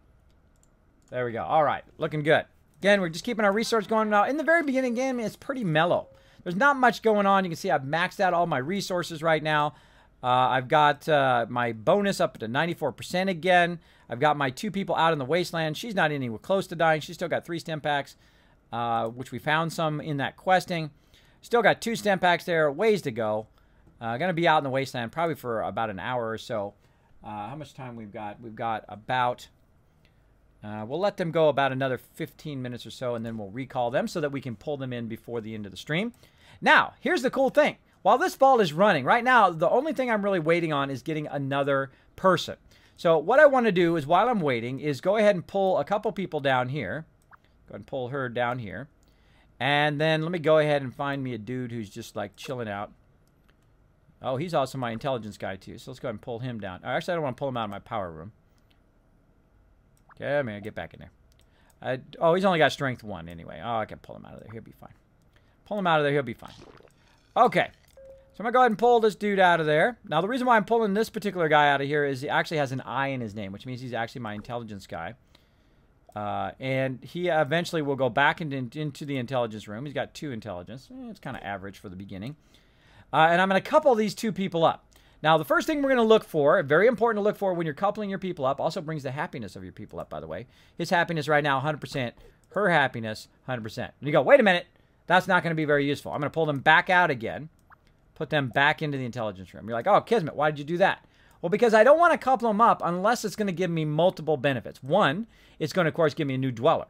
There we go. All right. Looking good. Again, we're just keeping our resource going now. In the very beginning game, it's pretty mellow. There's not much going on. You can see I've maxed out all my resources right now. I've got my bonus up to 94% again. I've got my 2 people out in the wasteland. She's not anywhere close to dying. She's still got 3 stem packs, which we found some in that questing. Still got 2 stem packs there. Ways to go. Going to be out in the wasteland probably for about an hour or so. How much time we've got? We've got about... we'll let them go about another 15 minutes or so, and then we'll recall them so that we can pull them in before the end of the stream. Now, here's the cool thing. While this vault is running, right now, the only thing I'm really waiting on is getting another person. So what I want to do is, while I'm waiting, is go ahead and pull a couple people down here. Go ahead and pull her down here. And then let me go ahead and find me a dude who's just, like, chilling out. Oh, he's also my intelligence guy, too. So let's go ahead and pull him down. Actually, I don't want to pull him out of my power room. Okay, I'm going to get back in there. Oh, he's only got strength 1 anyway. Oh, I can pull him out of there. He'll be fine. Pull him out of there. He'll be fine. Okay. So I'm going to go ahead and pull this dude out of there. Now, the reason why I'm pulling this particular guy out of here is he actually has an I in his name, which means he's actually my intelligence guy. And he eventually will go back into the intelligence room. He's got 2 intelligence. It's kind of average for the beginning. And I'm going to couple these 2 people up. Now, the first thing we're going to look for, very important to look for when you're coupling your people up, also brings the happiness of your people up, by the way. His happiness right now, 100%. Her happiness, 100%. And you go, wait a minute. That's not going to be very useful. I'm going to pull them back out again. Put them back into the intelligence room. You're like, oh, Kismet, why did you do that? Well, because I don't want to couple them up unless it's going to give me multiple benefits. 1, it's going to, of course, give me a new dweller.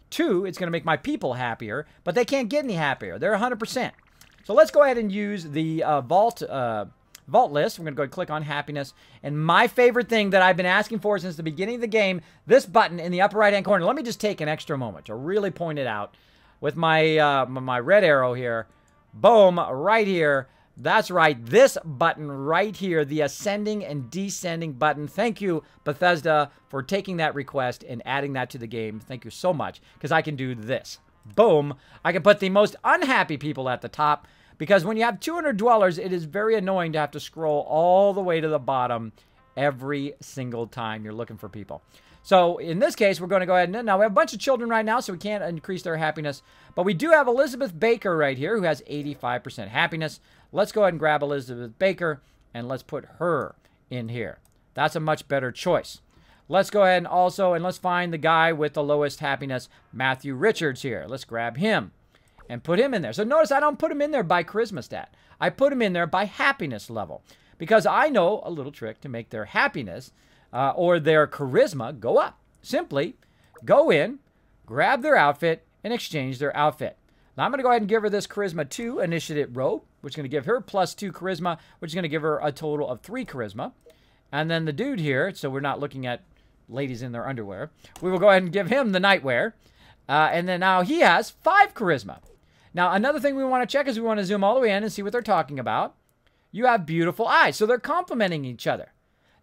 2, it's going to make my people happier, but they can't get any happier. They're 100%. So let's go ahead and use the vault list. We're going to go and click on happiness. And my favorite thing that I've been asking for since the beginning of the game, this button in the upper right-hand corner. Let me just take an extra moment to really point it out with my, my red arrow here. Boom, right here. That's right, this button right here, the ascending and descending button. Thank you, Bethesda, for taking that request and adding that to the game. Thank you so much, because I can do this. Boom. I can put the most unhappy people at the top, because when you have 200 dwellers, it is very annoying to have to scroll all the way to the bottom every single time you're looking for people. So in this case, we're going to go ahead and now we have a bunch of children right now, so we can't increase their happiness. But we do have Elizabeth Baker right here who has 85% happiness. Let's go ahead and grab Elizabeth Baker and let's put her in here. That's a much better choice. Let's go ahead and also, and let's find the guy with the lowest happiness, Matthew Richards here. Let's grab him and put him in there. So notice I don't put him in there by charisma stat. I put him in there by happiness level, because I know a little trick to make their happiness or their charisma go up. Simply go in, grab their outfit, and exchange their outfit. Now I'm going to go ahead and give her this charisma 2 initiative robe, which is going to give her +2 charisma, which is going to give her a total of 3 charisma. And then the dude here, so we're not looking at ladies in their underwear, we will go ahead and give him the nightwear. And then now he has 5 charisma. Now another thing we want to check is we want to zoom all the way in and see what they're talking about. You have beautiful eyes, so they're complimenting each other.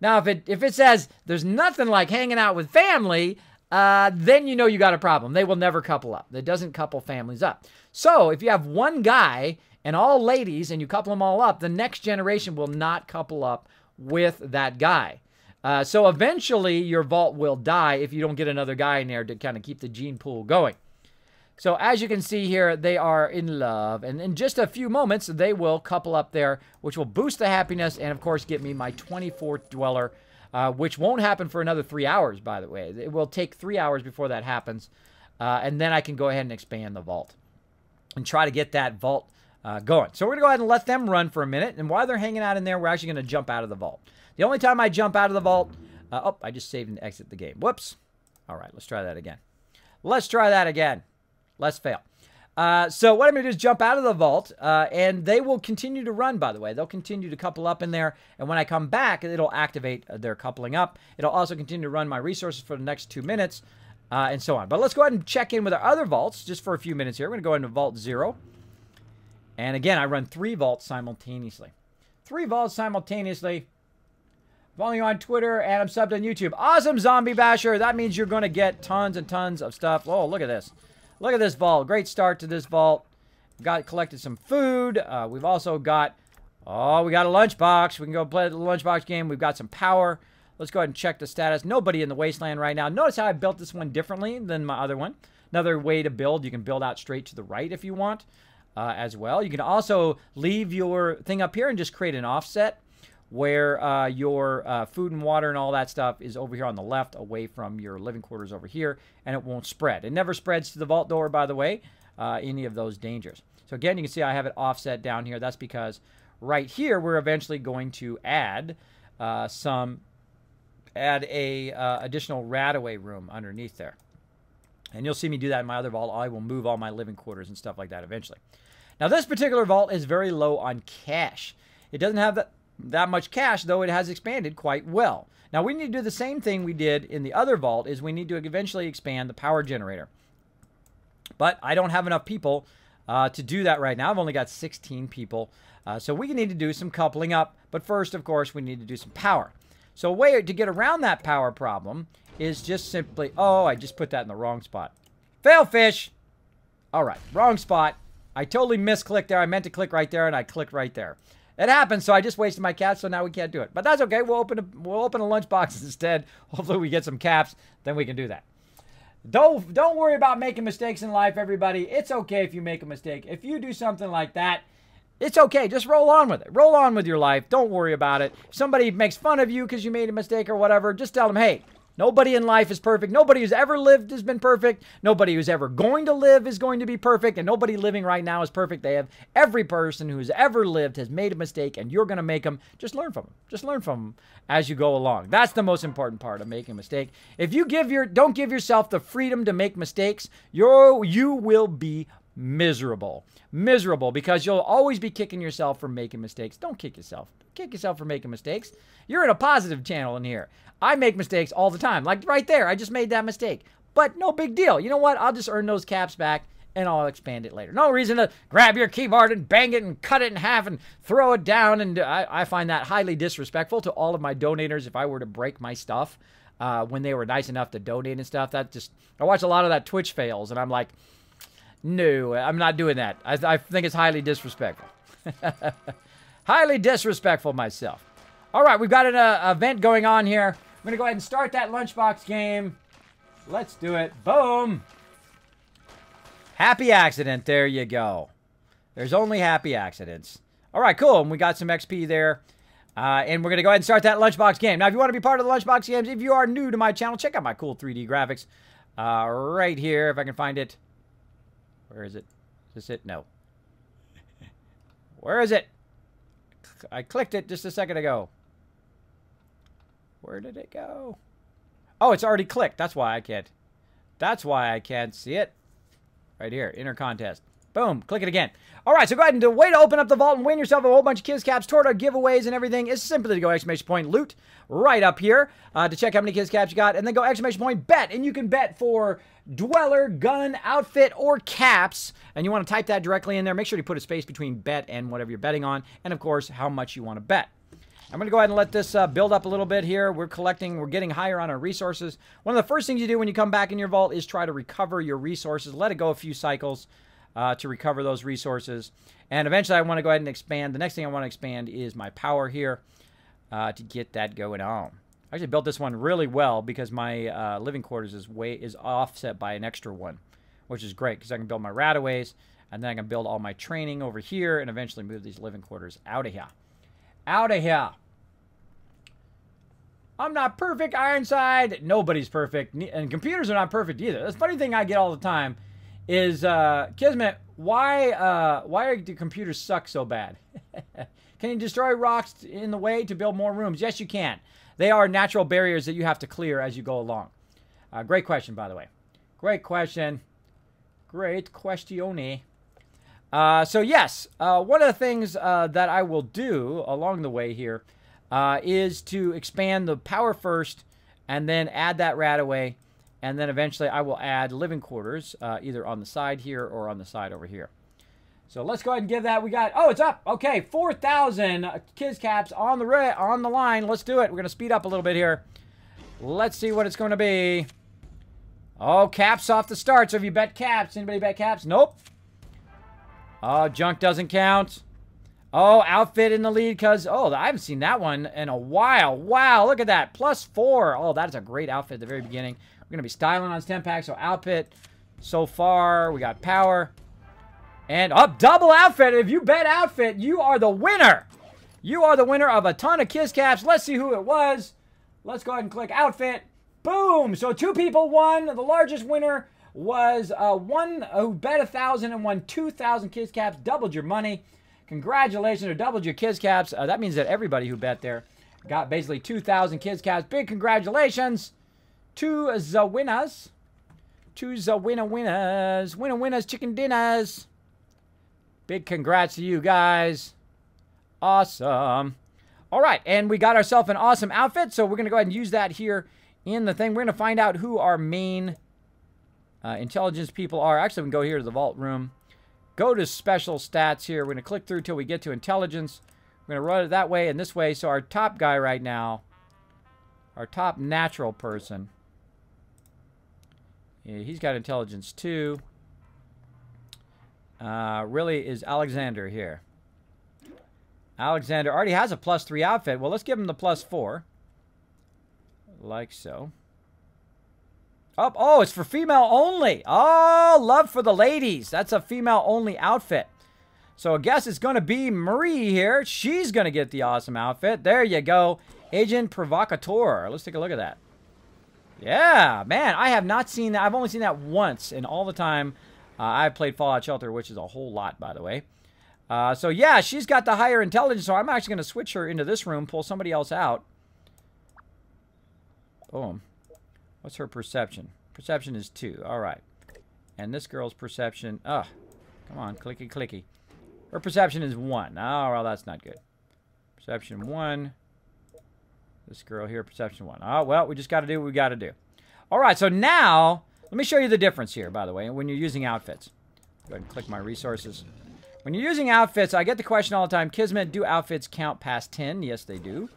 Now if it says there's nothing like hanging out with family, then you know you got a problem. They will never couple up. It doesn't couple families up. So if you have one guy and all ladies and you couple them all up, the next generation will not couple up with that guy. So eventually your vault will die if you don't get another guy in there to kind of keep the gene pool going. So as you can see here, they are in love. And in just a few moments, they will couple up there, which will boost the happiness and, of course, get me my 24th dweller, which won't happen for another 3 hours, by the way. It will take 3 hours before that happens. And then I can go ahead and expand the vault and try to get that vault going. So we're going to go ahead and let them run for a minute. And while they're hanging out in there, we're actually going to jump out of the vault. The only time I jump out of the vault... oh, I just saved and exit the game. Whoops. All right, let's try that again. Let's try that again. Let's fail. So what I'm going to do is jump out of the vault, and they will continue to run, by the way. They'll continue to couple up in there, and when I come back, it'll activate their coupling up. It'll also continue to run my resources for the next 2 minutes, and so on. But let's go ahead and check in with our other vaults just for a few minutes here. We're going to go into Vault 0. And again, I run 3 vaults simultaneously. 3 vaults simultaneously. Following you on Twitter, and I'm subbed on YouTube. Awesome, Zombie Basher. That means you're going to get tons and tons of stuff. Oh, look at this. Look at this vault. Great start to this vault. Collected some food. We've also got, we got a lunchbox. We can go play the lunchbox game. We've got some power. Let's go ahead and check the status. Nobody in the wasteland right now. Notice how I built this one differently than my other one. Another way to build, you can build out straight to the right if you want as well. You can also leave your thing up here and just create an offset where your food and water and all that stuff is over here on the left, away from your living quarters over here, and it won't spread. It never spreads to the vault door, by the way, any of those dangers. So again, you can see I have it offset down here. That's because right here, we're eventually going to add a additional RAD-away room underneath there. And you'll see me do that in my other vault. I will move all my living quarters and stuff like that eventually. Now, this particular vault is very low on cash. It doesn't have that much cash, though it has expanded quite well. Now, we need to do the same thing we did in the other vault, is we need to eventually expand the power generator. But I don't have enough people to do that right now. I've only got 16 people. So we need to do some coupling up. But first, of course, we need to do some power. So a way to get around that power problem is just simply... Oh, I just put that in the wrong spot. Fail fish! All right, wrong spot. I totally misclicked there. I meant to click right there, and I clicked right there. It happened, so I just wasted my caps, so now we can't do it. But that's okay. We'll open a lunchbox instead. Hopefully we get some caps, then we can do that. Don't worry about making mistakes in life, everybody. It's okay if you make a mistake. If you do something like that, it's okay. Just roll on with it. Roll on with your life. Don't worry about it. If somebody makes fun of you because you made a mistake or whatever, just tell them, hey, Nobody in life is perfect. Nobody who's ever lived has been perfect. Nobody who's ever going to live is going to be perfect. And nobody living right now is perfect. Every person who's ever lived has made a mistake, and you're going to make them. Just learn from them. Just learn from them as you go along. That's the most important part of making a mistake. If you don't give yourself the freedom to make mistakes, you will be miserable. Miserable, because you'll always be kicking yourself for making mistakes. Don't kick yourself. Kick yourself for making mistakes. You're in a positive channel in here. I make mistakes all the time. Like right there, I just made that mistake. But no big deal. You know what? I'll just earn those caps back, and I'll expand it later. No reason to grab your keyboard and bang it and cut it in half and throw it down. And I find that highly disrespectful to all of my donators if I were to break my stuff when they were nice enough to donate and stuff. I watch a lot of that Twitch fails, and I'm like, no, I'm not doing that. I think it's highly disrespectful. Highly disrespectful myself. All right, we've got an event going on here. I'm going to go ahead and start that lunchbox game. Let's do it. Boom. Happy accident. There you go. There's only happy accidents. All right, cool. And we got some XP there. And we're going to go ahead and start that lunchbox game. Now, if you want to be part of the lunchbox games, if you are new to my channel, check out my cool 3D graphics right here, if I can find it. Where is it? Is this it? No. Where is it? I clicked it just a second ago. Where did it go? Oh, it's already clicked. That's why I can't. That's why I can't see it. Right here. Inner contest. Boom. Click it again. All right, so go ahead and the way to open up the vault and win yourself a whole bunch of Kiz Caps toward our giveaways and everything is simply to go exclamation loot right up here to check how many Kiz Caps you got, and then go exclamation bet, and you can bet for Dweller, gun, outfit, or caps, and you want to type that directly in there. Make sure you put a space between bet and whatever you're betting on, and of course, how much you want to bet. I'm going to go ahead and let this build up a little bit here. We're getting higher on our resources. One of the first things you do when you come back in your vault is try to recover your resources. Let it go a few cycles to recover those resources. And eventually I want to go ahead and expand. The next thing I want to expand is my power here to get that going on. I actually built this one really well because my living quarters is offset by an extra one, which is great because I can build my rataways, and then I can build all my training over here and eventually move these living quarters out of here. Out of here. I'm not perfect, Ironside. Nobody's perfect. And computers are not perfect either. The funny thing I get all the time is, Kismet, why do computers suck so bad? Can you destroy rocks in the way to build more rooms? Yes, you can. They are natural barriers that you have to clear as you go along. Great question, by the way. Great question. Great questione. So yes, one of the things that I will do along the way here is to expand the power first and then add that rataway, and then eventually I will add living quarters either on the side here or on the side over here. So let's go ahead and give that. We got, oh, it's up. Okay, 4,000 Kiz Caps on the line. Let's do it. We're going to speed up a little bit here. Let's see what it's going to be. Oh, caps off the start. So if you bet caps, anybody bet caps? Nope. Oh, junk doesn't count. Oh, outfit in the lead because, oh, I haven't seen that one in a while. Wow, look at that. +4. Oh, that's a great outfit at the very beginning. We're going to be styling on stem pack. So outfit so far. We got power. And up double outfit. If you bet outfit, you are the winner. You are the winner of a ton of Kiz Caps. Let's see who it was. Let's go ahead and click outfit. Boom. So 2 people won. The largest winner was one who bet 1,000 and won 2,000 Kiz Caps. Doubled your money. Congratulations, or doubled your Kiz Caps. That means that everybody who bet there got basically 2,000 Kiz Caps. Big congratulations to the winners. To the winners. Winners, chicken dinners. Big congrats to you guys. Awesome. All right, and we got ourselves an awesome outfit, so we're going to go ahead and use that here in the thing. We're going to find out who our main intelligence people are. Actually, we can go here to the vault room. Go to special stats here. We're going to click through till we get to intelligence. We're going to run it that way and this way. So our top guy right now, our top natural person, yeah, he's got intelligence 2. Really is Alexander here. Alexander already has a +3 outfit. Well, let's give him the +4. Like so. Oh, it's for female only. Oh, love for the ladies. That's a female only outfit. So I guess it's going to be Marie here. She's going to get the awesome outfit. There you go. Agent Provocateur. Let's take a look at that. Yeah, man, I have not seen that. I've only seen that once in all the time I've played Fallout Shelter, which is a whole lot, by the way. So, yeah, she's got the higher intelligence, so I'm actually going to switch her into this room, pull somebody else out. Boom. What's her perception? Perception is 2. All right. And this girl's perception... Ugh. Come on, clicky, clicky. Her perception is 1. Oh, well, that's not good. Perception 1. This girl here, perception 1. Oh, well, we just got to do what we got to do. All right, so now, let me show you the difference here, by the way, when you're using outfits. Go ahead and click my resources. When you're using outfits, I get the question all the time, Kismet, do outfits count past 10? Yes, they do.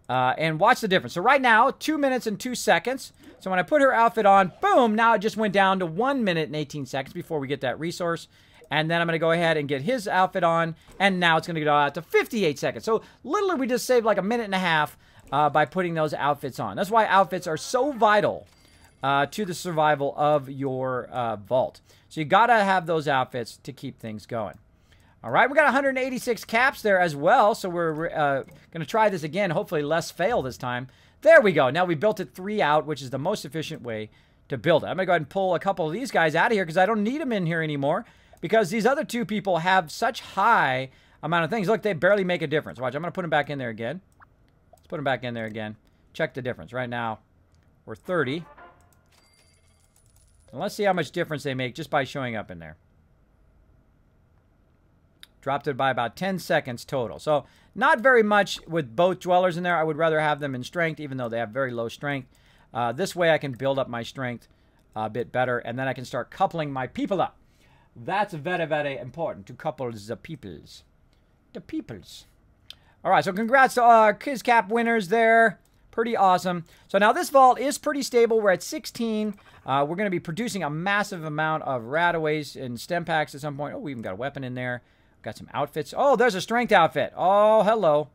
And watch the difference. So right now, 2 minutes and 2 seconds. So when I put her outfit on, boom, now it just went down to 1 minute and 18 seconds before we get that resource. And then I'm going to go ahead and get his outfit on, and now it's going to go out to 58 seconds. So literally we just saved like 1.5 minutes by putting those outfits on. That's why outfits are so vital to the survival of your vault. So you got to have those outfits to keep things going. All right, we got 186 caps there as well, so we're going to try this again, hopefully less fail this time. There we go. Now we built it 3 out, which is the most efficient way to build it. I'm going to go ahead and pull a couple of these guys out of here because I don't need them in here anymore because these other 2 people have such high amount of things. Look, they barely make a difference. Watch, I'm going to put them back in there again. Let's put them back in there again. Check the difference. Right now, we're 30. And let's see how much difference they make just by showing up in there. Dropped it by about 10 seconds total. So not very much with both dwellers in there. I would rather have them in strength, even though they have very low strength. This way I can build up my strength a bit better, and then I can start coupling my people up. That's very, very important, to couple the peoples. The peoples. All right, so congrats to our KizCap winners there. Pretty awesome. So now this vault is pretty stable. We're at 16. We're going to be producing a massive amount of rataways and stem packs at some point. Oh, we even got a weapon in there. Got some outfits. Oh, there's a strength outfit. Oh, hello.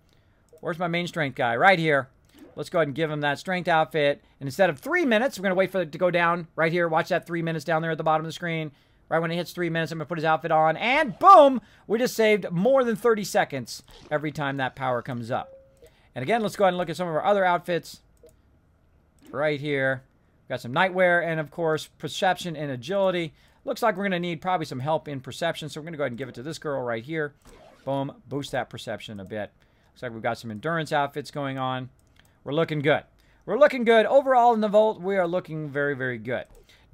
Where's my main strength guy? Right here. Let's go ahead and give him that strength outfit. And instead of 3 minutes, we're going to wait for it to go down right here. Watch that 3 minutes down there at the bottom of the screen. Right when it hits 3 minutes, I'm going to put his outfit on. And boom! We just saved more than 30 seconds every time that power comes up. And again, let's go ahead and look at some of our other outfits. Right here. Got some nightwear and, of course, perception and agility. Looks like we're going to need probably some help in perception, so we're going to go ahead and give it to this girl right here. Boom. Boost that perception a bit. Looks like we've got some endurance outfits going on. We're looking good. We're looking good. Overall in the vault, we are looking very, very good.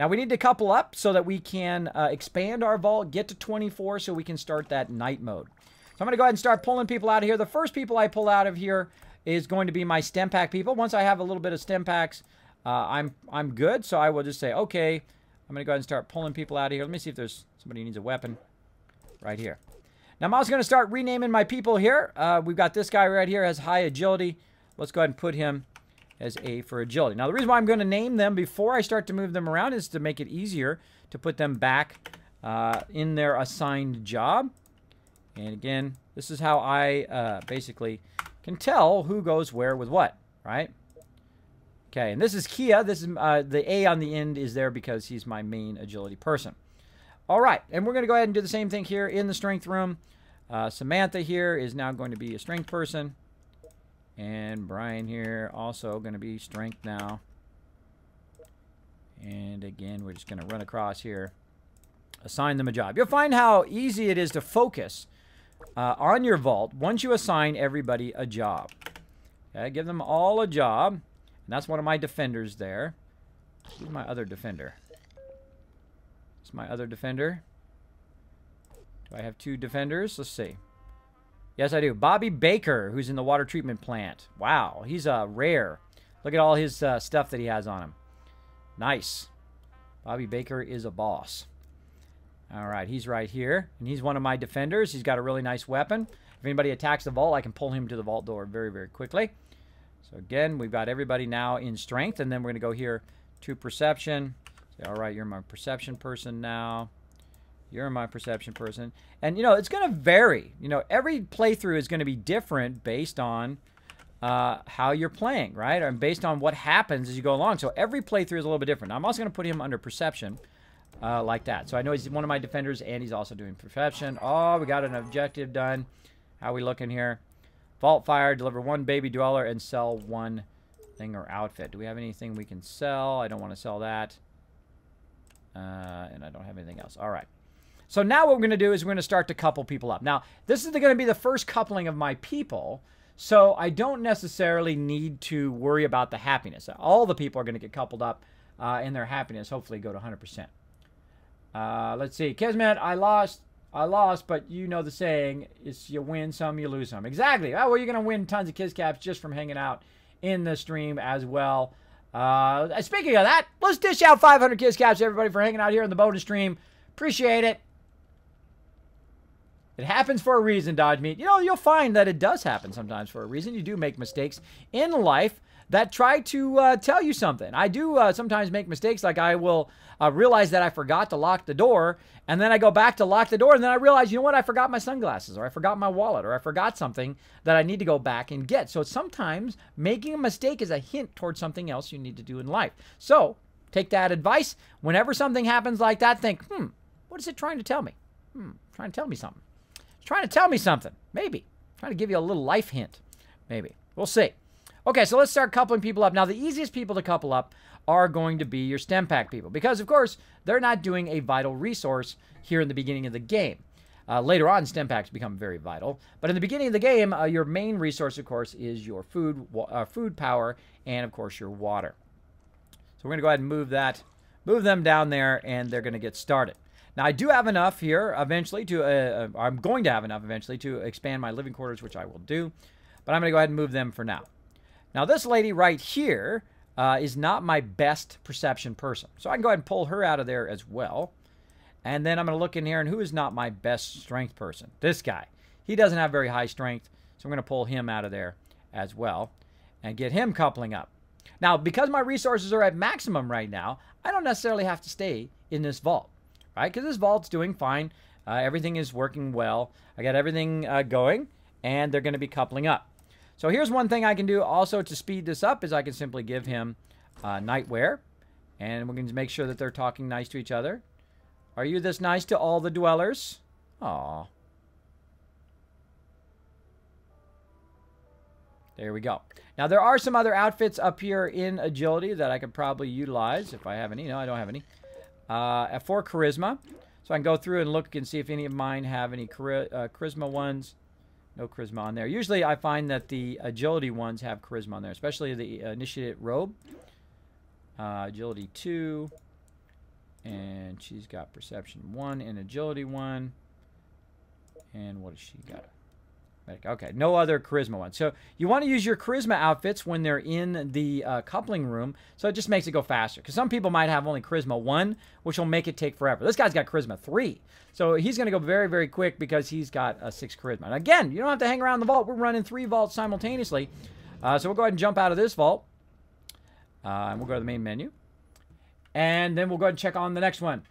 Now, we need to couple up so that we can expand our vault, get to 24 so we can start that night mode. So I'm going to go ahead and start pulling people out of here. The first people I pull out of here is going to be my stem pack people. Once I have a little bit of stem packs, I'm good. So I will just say, okay, I'm going to go ahead and start pulling people out of here. Let me see if there's somebody who needs a weapon right here. Now, I'm also going to start renaming my people here. We've got this guy right here has high agility. Let's go ahead and put him as A for agility. Now, the reason why I'm going to name them before I start to move them around is to make it easier to put them back in their assigned job. And again, this is how I basically can tell who goes where with what, right? Okay, and this is Kia. This is the A on the end is there because he's my main agility person. All right, and we're going to go ahead and do the same thing here in the strength room. Samantha here is now going to be a strength person. And Brian here also going to be strength now. And again, we're just going to run across here. Assign them a job. You'll find how easy it is to focus on your vault once you assign everybody a job. Okay, give them all a job. And that's one of my defenders there. Who's my other defender? Is my other defender? Do I have 2 defenders? Let's see. Yes, I do. Bobby Baker, who's in the water treatment plant. Wow, he's rare. Look at all his stuff that he has on him. Nice. Bobby Baker is a boss. All right, he's right here. And he's one of my defenders. He's got a really nice weapon. If anybody attacks the vault, I can pull him to the vault door very, very quickly. So again, we've got everybody now in strength. And then we're going to go here to perception. Say, all right, you're my perception person now. You're my perception person. And, you know, it's going to vary. You know, every playthrough is going to be different based on how you're playing, right? And based on what happens as you go along. So every playthrough is a little bit different. Now, I'm also going to put him under perception like that. So I know he's one of my defenders, and he's also doing perception. Oh, we got an objective done. How are we looking here? Vault fire, deliver 1 baby dweller, and sell 1 thing or outfit. Do we have anything we can sell? I don't want to sell that. And I don't have anything else. All right. So now what we're going to do is we're going to start to couple people up. Now, this is going to be the first coupling of my people, so I don't necessarily need to worry about the happiness. All the people are going to get coupled up, and their happiness hopefully go to 100%. Let's see. Kismet, I lost, but you know the saying, is you win some, you lose some. Exactly. Oh, well, you're going to win tons of Kiss Caps just from hanging out in the stream as well. Speaking of that, let's dish out 500 Kiss Caps to everybody for hanging out here in the bonus stream. Appreciate it. It happens for a reason, Dodge Meat. You know, you'll find that it does happen sometimes for a reason. You do make mistakes in life that try to tell you something. I do sometimes make mistakes, like I will realize that I forgot to lock the door, and then I go back to lock the door, and then I realize, you know what, I forgot my sunglasses, or I forgot my wallet, or I forgot something that I need to go back and get. So sometimes making a mistake is a hint towards something else you need to do in life. So take that advice. Whenever something happens like that, think, what is it trying to tell me? Trying to tell me something. It's trying to tell me something. Maybe. Trying to give you a little life hint. Maybe. We'll see. Okay, so let's start coupling people up. Now, the easiest people to couple up are going to be your stem pack people, because, of course, they're not doing a vital resource here in the beginning of the game. Later on, stem packs become very vital. But in the beginning of the game, your main resource, of course, is your food power, and, of course, your water. So we're going to go ahead and move them down there, and they're going to get started. Now, I do have enough here eventually to, I'm going to have enough eventually to expand my living quarters, which I will do. But I'm going to go ahead and move them for now. Now, this lady right here is not my best perception person. So I can go ahead and pull her out of there as well. And then I'm going to look in here, and who is not my best strength person? This guy. He doesn't have very high strength, so I'm going to pull him out of there as well and get him coupling up. Now, because my resources are at maximum right now, I don't necessarily have to stay in this vault, right? Because this vault's doing fine. Everything is working well. I got everything going, and they're going to be coupling up. So here's one thing I can do also to speed this up, is I can simply give him nightwear, and we're going to make sure that they're talking nice to each other. Are you this nice to all the dwellers? Aw. There we go. Now, there are some other outfits up here in agility that I could probably utilize if I have any. No, I don't have any. For charisma. So I can go through and look and see if any of mine have any charisma ones. No charisma on there. Usually I find that the agility ones have charisma on there, especially the initiate robe. Agility 2. And she's got perception 1 and agility 1. And what has she got? Okay, no other charisma ones. So you want to use your charisma outfits when they're in the coupling room, so it just makes it go faster. Because some people might have only charisma 1, which will make it take forever. This guy's got charisma 3. So he's going to go very, very quick because he's got a 6 charisma. And again, you don't have to hang around the vault. We're running 3 vaults simultaneously. So we'll go ahead and jump out of this vault. And we'll go to the main menu. And then we'll go ahead and check on the next one.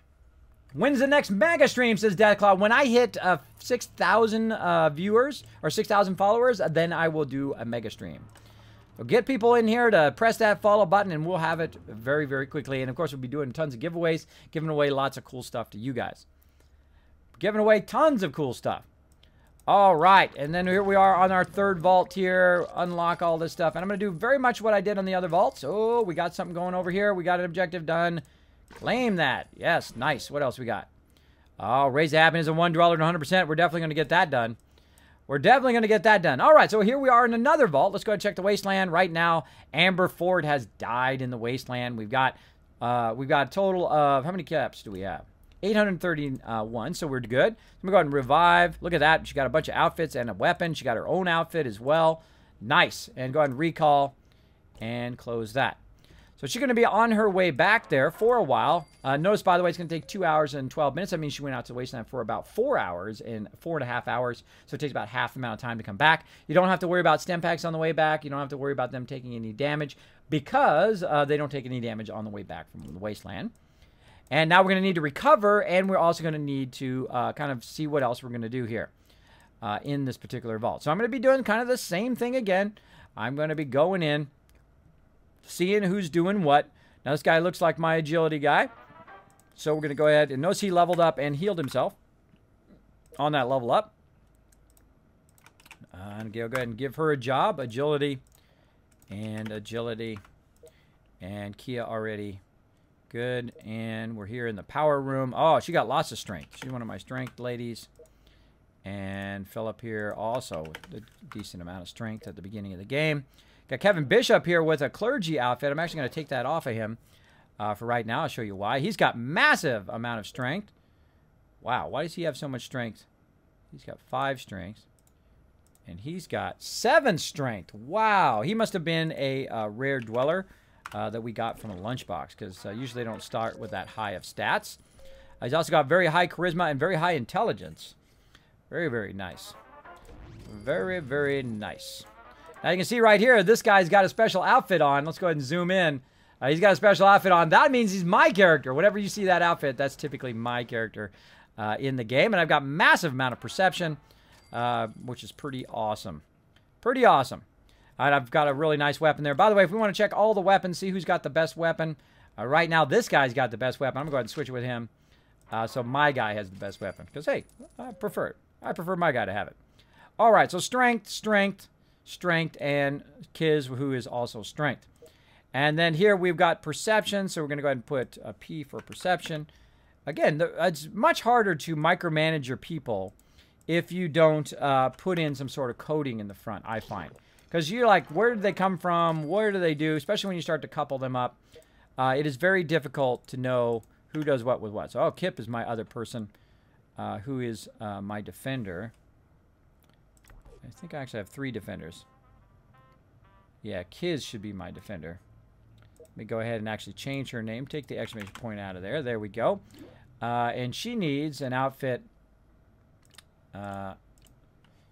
When's the next mega stream, says Deathclaw. When I hit 6,000 viewers or 6,000 followers, then I will do a mega stream. So get people in here to press that follow button, and we'll have it very, very quickly. And, of course, we'll be doing tons of giveaways, giving away lots of cool stuff to you guys. Giving away tons of cool stuff. All right, and then here we are on our 3rd vault here. Unlock all this stuff. And I'm going to do very much what I did on the other vaults. Oh, we got something going over here. We got an objective done. Claim that. Yes, nice. What else we got? Oh, raise the happiness of 1 dweller to 100%. We're definitely going to get that done. We're definitely going to get that done. All right, so here we are in another vault. Let's go ahead and check the wasteland. Right now, Amber Ford has died in the wasteland. We've got a total of, how many caps do we have? 831, so we're good. Let me go ahead and revive. Look at that. She got a bunch of outfits and a weapon. She got her own outfit as well. Nice. And go ahead and recall and close that. So she's going to be on her way back there for a while. Notice, by the way, it's going to take 2 hours and 12 minutes. That means she went out to the wasteland for about 4 hours and 4.5 hours. So it takes about half the amount of time to come back. You don't have to worry about stem packs on the way back. You don't have to worry about them taking any damage because they don't take any damage on the way back from the wasteland. And now we're going to need to recover, and we're also going to need to kind of see what else we're going to do here in this particular vault. So I'm going to be doing kind of the same thing again. I'm going to be going in, seeing who's doing what. Now, this guy looks like my agility guy. So we're going to go ahead and notice he leveled up and healed himself on that level up. And go ahead and give her a job. Agility And agility. And Kia already. Good. And we're here in the power room. Oh, she got lots of strength. She's one of my strength ladies. And Philip here also with a decent amount of strength at the beginning of the game. Got Kevin Bishop here with a clergy outfit. I'm actually going to take that off of him for right now. I'll show you why. He's got massive amount of strength. Wow, why does he have so much strength? He's got 5 strength. And he's got 7 strength. Wow, he must have been a rare dweller that we got from a lunchbox, because usually they don't start with that high of stats. He's also got very high charisma and very high intelligence. Very, very nice. Very, very nice. Now you can see right here, this guy's got a special outfit on. Let's go ahead and zoom in. He's got a special outfit on. That means he's my character. Whenever you see that outfit, that's typically my character in the game. And I've got massive amount of perception, which is pretty awesome. Pretty awesome. All right, I've got a really nice weapon there. By the way, if we want to check all the weapons, see who's got the best weapon. Right now, this guy's got the best weapon. I'm going to go ahead and switch it with him. So my guy has the best weapon. Because, hey, I prefer it. I prefer my guy to have it. All right, so strength, strength, strength, and Kiz, who is also strength. And then here we've got perception, so we're going to go ahead and put a P for perception. Again, it's much harder to micromanage your people if you don't put in some sort of coding in the front, I find. Because you're like, where did they come from? What do they do? Especially when you start to couple them up. It is very difficult to know who does what with what. So, Kip is my other person. Who is my defender. I think I actually have 3 defenders. Yeah, Kiz should be my defender. Let me go ahead and actually change her name. Take the exclamation point out of there. There we go. And she needs an outfit.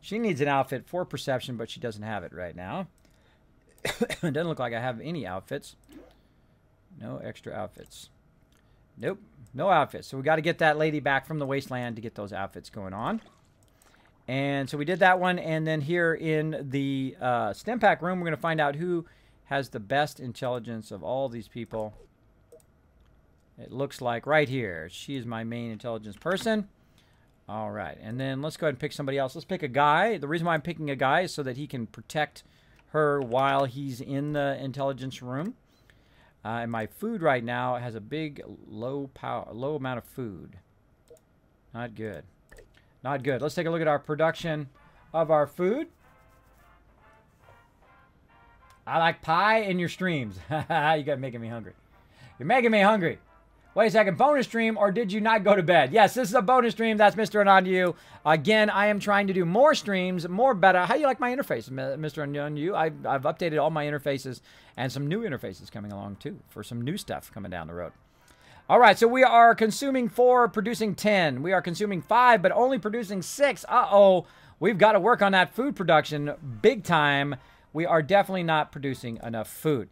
She needs an outfit for perception, but she doesn't have it right now. It doesn't look like I have any outfits. No extra outfits. Nope. No outfits. So we got to get that lady back from the wasteland to get those outfits going on. And so we did that one. And then here in the stim pack room, we're going to find out who has the best intelligence of all these people. It looks like right here. She is my main intelligence person. All right. And then let's go ahead and pick somebody else. Let's pick a guy. The reason why I'm picking a guy is so that he can protect her while he's in the intelligence room. And my food right now has a big low amount of food. Not good. Not good. Let's take a look at our production of our food. I like pie in your streams. You got making me hungry. You're making me hungry. Wait a second. Bonus stream, or did you not go to bed? Yes, this is a bonus stream. That's Mr. Anonyu. Again, I am trying to do more streams, more better. How do you like my interface, Mr. Anonyu? I've updated all my interfaces and some new interfaces coming along, too, for some new stuff coming down the road. All right, so we are consuming 4, producing 10. We are consuming 5, but only producing 6. Uh-oh. We've got to work on that food production big time. We are definitely not producing enough food.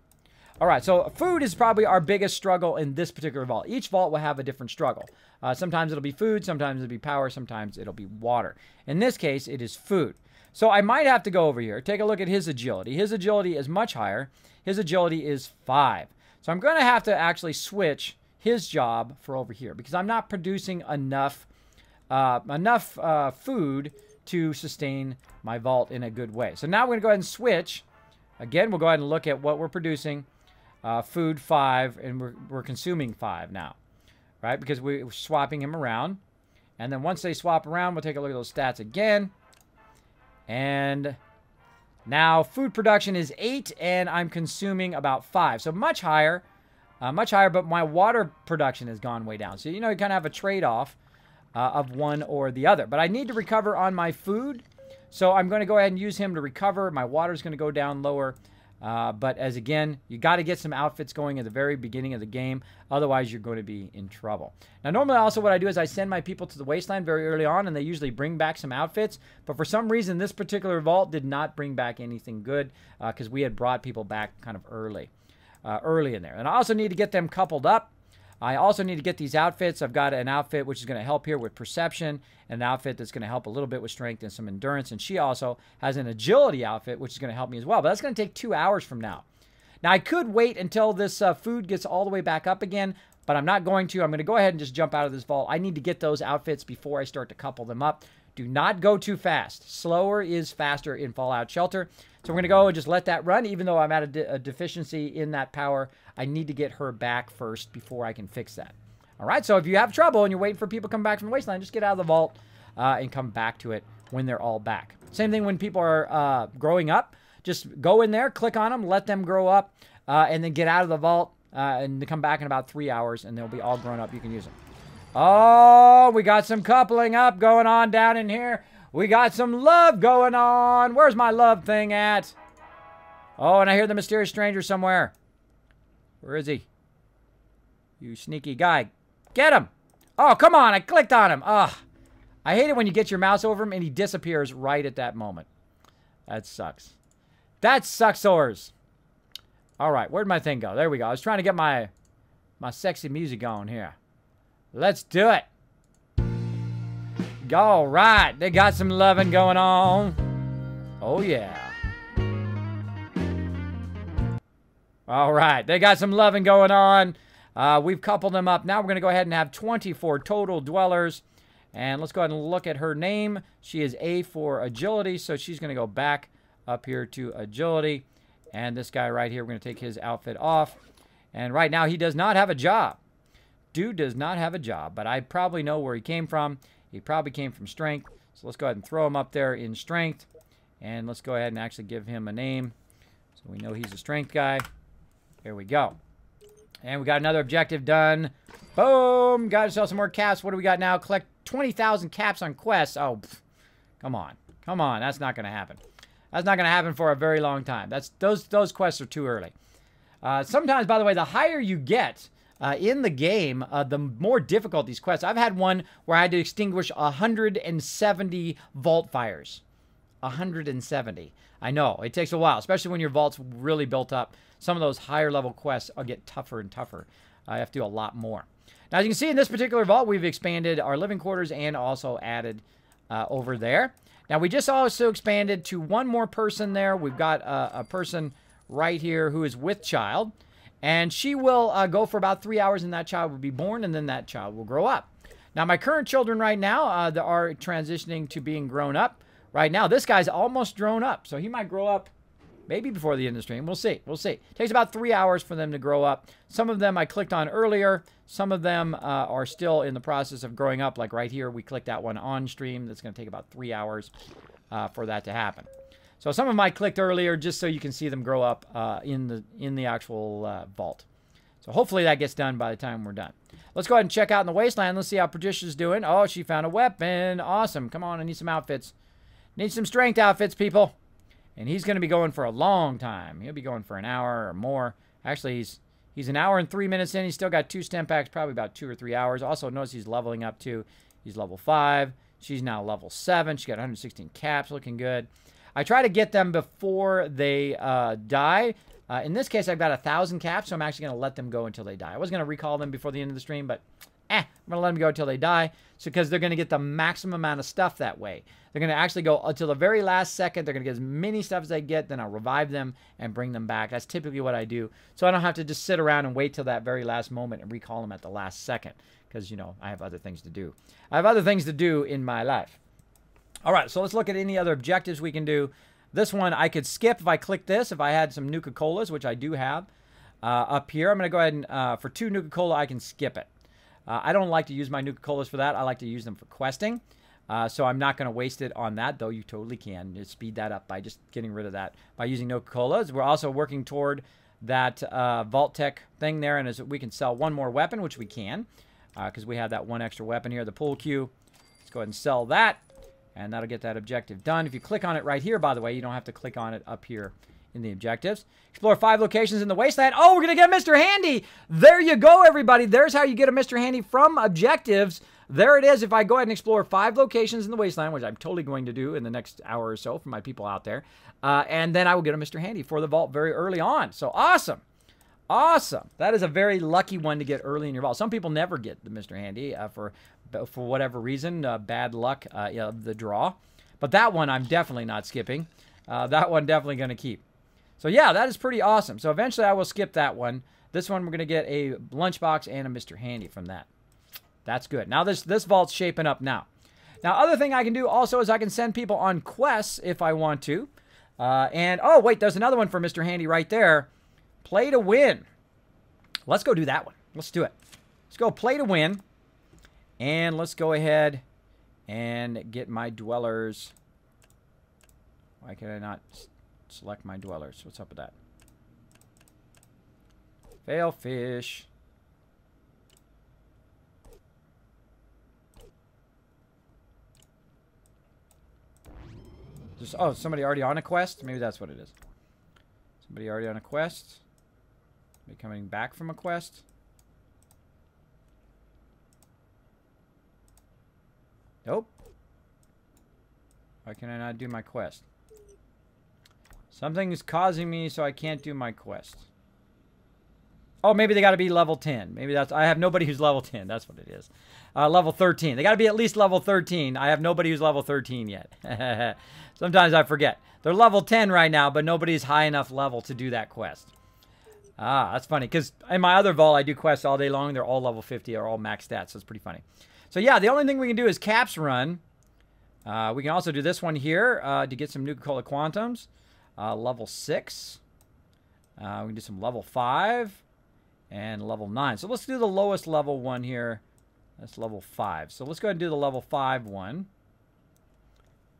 All right, so food is probably our biggest struggle in this particular vault. Each vault will have a different struggle. Sometimes it'll be food, sometimes it'll be power, sometimes it'll be water. In this case, it is food. So I might have to go over here, take a look at his agility. His agility is much higher. His agility is 5. So I'm going to have to actually switch his job for over here because I'm not producing enough food to sustain my vault in a good way. So now we're going to go ahead and switch. Again, we'll go ahead and look at what we're producing. Food 5, and we're consuming 5 now, right? Because we're swapping him around. And then once they swap around, we'll take a look at those stats again. And now food production is 8, and I'm consuming about 5. So much higher, but my water production has gone way down. So, you know, you kind of have a trade-off of one or the other. But I need to recover on my food, so I'm going to go ahead and use him to recover. My water's going to go down lower. But as again, you got to get some outfits going at the very beginning of the game. Otherwise, you're going to be in trouble. Now, normally also what I do is I send my people to the wasteland very early on, and they usually bring back some outfits. But for some reason, this particular vault did not bring back anything good because we had brought people back kind of early in there. And I also need to get them coupled up. I also need to get these outfits. I've got an outfit which is going to help here with perception, and an outfit that's going to help a little bit with strength and some endurance. And she also has an agility outfit, which is going to help me as well. But that's going to take 2 hours from now. Now, I could wait until this food gets all the way back up again, but I'm not going to. I'm going to go ahead and just jump out of this vault. I need to get those outfits before I start to couple them up. Do not go too fast. Slower is faster in Fallout Shelter. So we're going to go and just let that run. Even though I'm at a deficiency in that power, I need to get her back first before I can fix that. All right, so if you have trouble and you're waiting for people to come back from the wasteland, just get out of the vault and come back to it when they're all back. Same thing when people are growing up. Just go in there, click on them, let them grow up, and then get out of the vault and come back in about 3 hours, and they'll be all grown up. You can use them. Oh, we got some coupling up going on down in here. We got some love going on. Where's my love thing at? Oh, and I hear the mysterious stranger somewhere. Where is he? You sneaky guy. Get him. Oh, come on. I clicked on him. Ugh. I hate it when you get your mouse over him and he disappears right at that moment. That sucks. That sucks-ors. All right. Where'd my thing go? There we go. I was trying to get my sexy music going here. Let's do it. All right. They got some loving going on. Oh, yeah. All right. They got some loving going on. We've coupled them up. Now we're going to go ahead and have 24 total dwellers. And let's go ahead and look at her name. She is A for agility, so she's going to go back up here to agility. And this guy right here, we're going to take his outfit off. And right now, he does not have a job. Dude does not have a job, but I probably know where he came from. He probably came from strength. So let's go ahead and throw him up there in strength. And let's go ahead and actually give him a name. So we know he's a strength guy. Here we go. And we got another objective done. Boom! Got ourselves some more caps. What do we got now? Collect 20,000 caps on quests. Oh, pff, come on. Come on. That's not going to happen. That's not going to happen for a very long time. Those quests are too early. Sometimes, by the way, the higher you get in the game, the more difficult these quests. I've had one where I had to extinguish 170 vault fires. 170. I know. It takes a while, especially when your vault's really built up. Some of those higher level quests will get tougher and tougher. I have to do a lot more. Now, as you can see in this particular vault, we've expanded our living quarters and also added over there. Now, we just also expanded to one more person there. We've got a person right here who is with child. And she will go for about 3 hours, and that child will be born, and then that child will grow up. Now, my current children right now, they are transitioning to being grown up. Right now, this guy's almost grown up, so he might grow up maybe before the end of the stream. We'll see. We'll see. It takes about 3 hours for them to grow up. Some of them I clicked on earlier. Some of them are still in the process of growing up. Like right here, we clicked that one on stream. That's going to take about 3 hours for that to happen. So some of them I clicked earlier just so you can see them grow up in the actual vault. So hopefully that gets done by the time we're done. Let's go ahead and check out in the wasteland. Let's see how Patricia's doing. Oh, she found a weapon. Awesome. Come on, I need some outfits. Need some strength outfits, people. And he's going to be going for a long time. He'll be going for an hour or more. Actually, he's an hour and 3 minutes in. He's still got 2 stem packs, probably about 2 or 3 hours. Also, notice he's leveling up too. He's level 5. She's now level 7. She got 116 caps, looking good. I try to get them before they die. In this case, I've got 1,000 caps, so I'm actually going to let them go until they die. I was going to recall them before the end of the stream, but I'm going to let them go until they die, so because they're going to get the maximum amount of stuff that way. They're going to actually go until the very last second. They're going to get as many stuff as they get, then I'll revive them and bring them back. That's typically what I do, so I don't have to just sit around and wait till that very last moment and recall them at the last second, because, you know, I have other things to do. I have other things to do in my life. All right, so let's look at any other objectives we can do. This one I could skip if I click this, if I had some Nuka-Colas, which I do have up here. I'm going to go ahead and, for 2 Nuka-Cola, I can skip it. I don't like to use my Nuka-Colas for that. I like to use them for questing. So I'm not going to waste it on that, though you totally can. Just speed that up by just getting rid of that by using Nuka-Colas. We're also working toward that Vault Tech thing there, and as we can sell one more weapon, which we can, because we have that one extra weapon here, the Pool Cue. Let's go ahead and sell that. And that'll get that objective done. If you click on it right here, by the way, you don't have to click on it up here in the objectives. Explore 5 locations in the wasteland. Oh, we're going to get Mr. Handy. There you go, everybody. There's how you get a Mr. Handy from objectives. There it is. If I go ahead and explore 5 locations in the wasteland, which I'm totally going to do in the next hour or so for my people out there, and then I will get a Mr. Handy for the vault very early on. So awesome. Awesome. That is a very lucky one to get early in your vault. Some people never get the Mr. Handy for whatever reason, bad luck of the draw. But that one I'm definitely not skipping. That one definitely going to keep. So yeah, that is pretty awesome. So eventually I will skip that one. This one, we're going to get a lunchbox and a Mr. Handy from that. That's good. Now, this vault's shaping up now. Now, other thing I can do also is I can send people on quests if I want to. And, oh, wait, there's another one for Mr. Handy right there. Play to win. Let's go do that one. Let's do it. Let's go play to win. And let's go ahead and get my dwellers. Why can I not select my dwellers? What's up with that? Fail fish. Just, oh, somebody already on a quest? Maybe that's what it is. Somebody already on a quest. Somebody coming back from a quest. Nope. Why can I not do my quest? Something is causing me so I can't do my quest. Oh, maybe they got to be level 10. Maybe that's... I have nobody who's level 10. That's what it is. Level 13. They got to be at least level 13. I have nobody who's level 13 yet. Sometimes I forget. They're level 10 right now, but nobody's high enough level to do that quest. Ah, that's funny. Because in my other vault, I do quests all day long. They're all level 50 or all max stats. So it's pretty funny. So yeah, the only thing we can do is caps run. We can also do this one here to get some Nuka-Cola Quantums. Level 6. We can do some level 5. And level 9. So let's do the lowest level one here. That's level 5. So let's go ahead and do the level 5 one.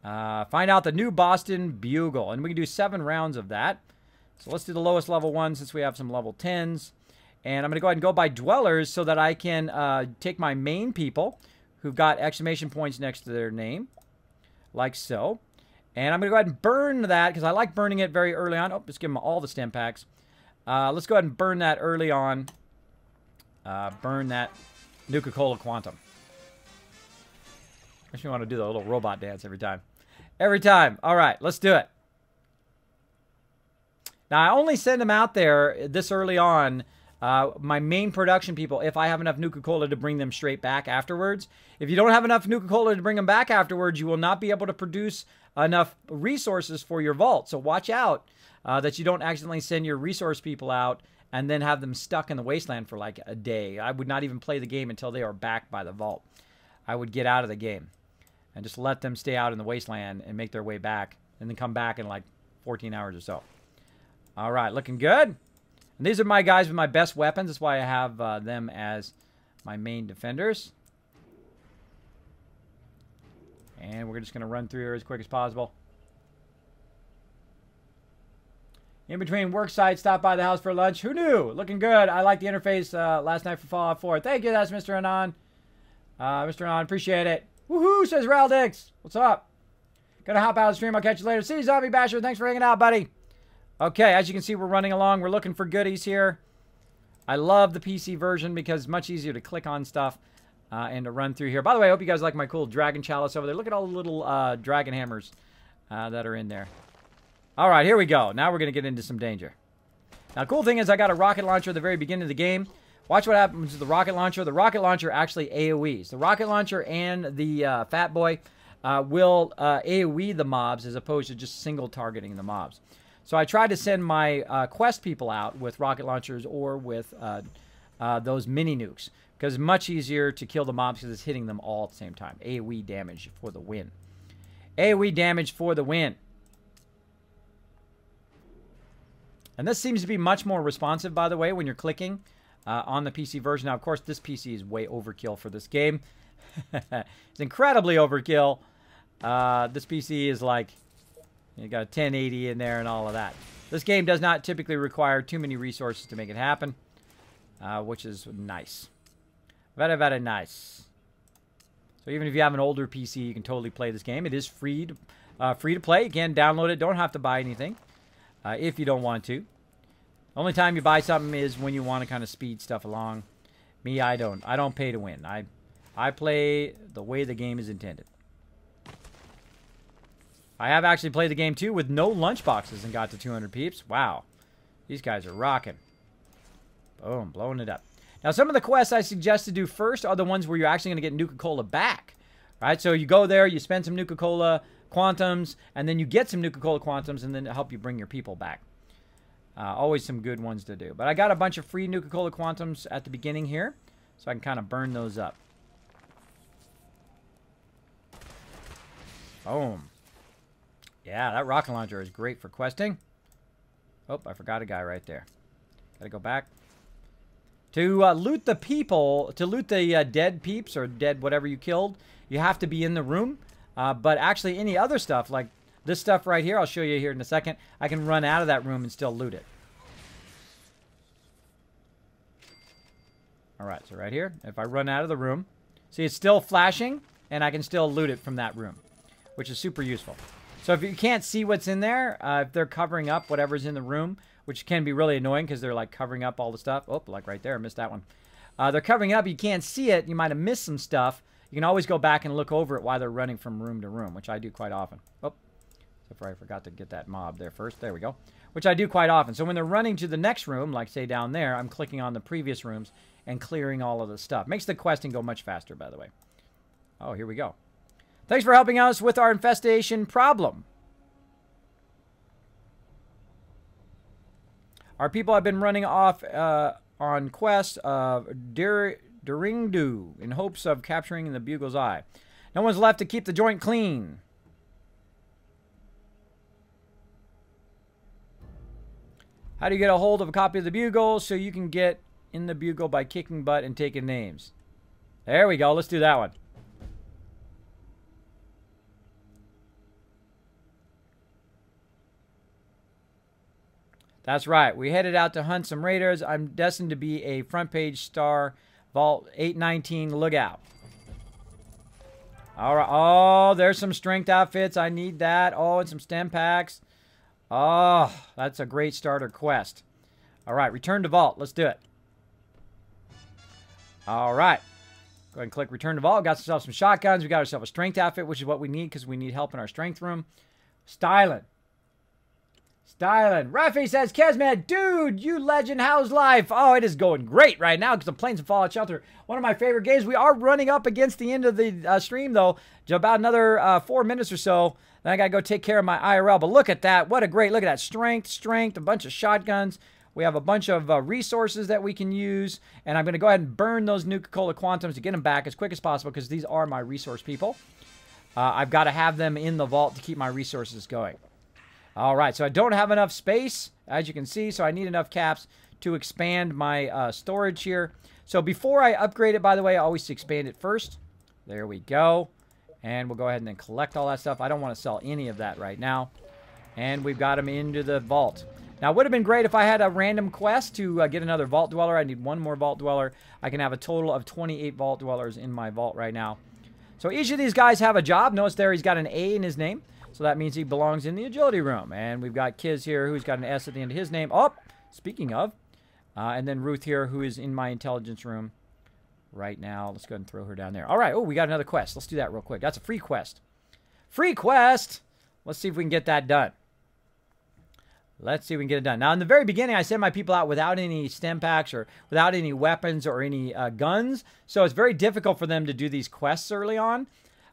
Find out the new Boston Bugle. And we can do 7 rounds of that. So let's do the lowest level one since we have some level 10s. And I'm going to go ahead and go by dwellers so that I can take my main people who've got exclamation points next to their name. Like so. And I'm going to go ahead and burn that because I like burning it very early on. Oh, let's give them all the stem packs. Let's go ahead and burn that early on. Burn that Nuka-Cola Quantum. Actually, want to do the little robot dance every time. Every time. All right, let's do it. Now, I only send them out there this early on, my main production people, if I have enough Nuka-Cola to bring them straight back afterwards. If you don't have enough Nuka-Cola to bring them back afterwards, you will not be able to produce enough resources for your vault. So watch out. That you don't accidentally send your resource people out and then have them stuck in the wasteland for like a day. I would not even play the game until they are back by the vault. I would get out of the game and just let them stay out in the wasteland and make their way back and then come back in like 14 hours or so. All right, looking good. And these are my guys with my best weapons. That's why I have them as my main defenders. And we're just going to run through here as quick as possible. In between work sites, stop by the house for lunch. Who knew? Looking good. I like the interface last night for Fallout 4. Thank you. That's Mr. Anon. Mr. Anon, appreciate it. Woohoo, says Raldix. What's up? Gonna hop out of the stream. I'll catch you later. See you, Zombie Basher. Thanks for hanging out, buddy. Okay, as you can see, we're running along. We're looking for goodies here. I love the PC version because it's much easier to click on stuff and to run through here. By the way, I hope you guys like my cool dragon chalice over there. Look at all the little dragon hammers that are in there. All right, here we go. Now we're going to get into some danger. Now, the cool thing is I got a rocket launcher at the very beginning of the game. Watch what happens to the rocket launcher. The rocket launcher actually AoEs. The rocket launcher and the Fat Boy will AoE the mobs as opposed to just single targeting the mobs. So I tried to send my quest people out with rocket launchers or with those mini nukes because it's much easier to kill the mobs because it's hitting them all at the same time. AoE damage for the win. AoE damage for the win. And this seems to be much more responsive, by the way, when you're clicking on the PC version. Now, of course, this PC is way overkill for this game. It's incredibly overkill. This PC is like, you got a 1080 in there and all of that. This game does not typically require too many resources to make it happen, which is nice. Very, very nice. So even if you have an older PC, you can totally play this game. It is free to play. You can download it. Don't have to buy anything. If you don't want to. The only time you buy something is when you want to kind of speed stuff along. Me, I don't. I don't pay to win. I play the way the game is intended. I have actually played the game too with no lunchboxes and got to 200 peeps. Wow. These guys are rocking. Boom, blowing it up. Now, some of the quests I suggest to do first are the ones where you're actually going to get Nuka-Cola back. Right? So you go there, you spend some Nuka-Cola Quantums, and then you get some Nuka-Cola Quantums, and then help you bring your people back. Always some good ones to do. But I got a bunch of free Nuka-Cola Quantums at the beginning here, so I can kind of burn those up. Boom. Yeah, that rocket launcher is great for questing. Oh, I forgot a guy right there. Gotta go back. To loot the people, to loot the dead peeps or dead whatever you killed, you have to be in the room. But actually any other stuff, like this stuff right here, I'll show you here in a second, I can run out of that room and still loot it. Alright, so right here, if I run out of the room, see it's still flashing, and I can still loot it from that room, which is super useful. So if you can't see what's in there, if they're covering up whatever's in the room, which can be really annoying because they're like covering up all the stuff. Oh, like right there, I missed that one. They're covering up, you can't see it, you might have missed some stuff. You can always go back and look over it while they're running from room to room, which I do quite often. Oh, so far I forgot to get that mob there first. There we go. Which I do quite often. So when they're running to the next room, like say down there, I'm clicking on the previous rooms and clearing all of the stuff. Makes the questing go much faster, by the way. Oh, here we go. Thanks for helping us with our infestation problem. Our people have been running off on quests of Duringdu in hopes of capturing the Bugle's Eye. No one's left to keep the joint clean. How do you get a hold of a copy of the Bugle so you can get in the Bugle by kicking butt and taking names? There we go. Let's do that one. That's right. We headed out to hunt some raiders. I'm destined to be a front page star. Vault 819, look out. All right. Oh, there's some strength outfits. I need that. Oh, and some stem packs. Oh, that's a great starter quest. All right, return to vault. Let's do it. All right. Go ahead and click return to vault. Got ourselves some shotguns. We got ourselves a strength outfit, which is what we need because we need help in our strength room. Styling. Styling. Rafi says, Kismet, dude, you legend, how's life? Oh, it is going great right now because I'm playing some Fallout Shelter. One of my favorite games. We are running up against the end of the stream, though. About another 4 minutes or so. Then I got to go take care of my IRL. But look at that. What a great, look at that. Strength, a bunch of shotguns. We have a bunch of resources that we can use. And I'm going to go ahead and burn those Nuka-Cola Quantums to get them back as quick as possible because these are my resource people. I've got to have them in the vault to keep my resources going. All right, so I don't have enough space, as you can see, so I need enough caps to expand my storage here. So before I upgrade it, by the way, I always expand it first. There we go. And we'll go ahead and then collect all that stuff. I don't want to sell any of that right now. And we've got them into the vault. Now, it would have been great if I had a random quest to get another vault dweller. I need one more vault dweller. I can have a total of 28 vault dwellers in my vault right now. So each of these guys have a job. Notice there he's got an A in his name. So that means he belongs in the agility room. And we've got Kiz here who's got an S at the end of his name. Oh, speaking of. And then Ruth here who is in my intelligence room right now. Let's go ahead and throw her down there. All right. Oh, we got another quest. Let's do that real quick. That's a free quest. Free quest. Let's see if we can get that done. Let's see if we can get it done. Now, in the very beginning, I sent my people out without any stem packs or without any weapons or any guns. So it's very difficult for them to do these quests early on.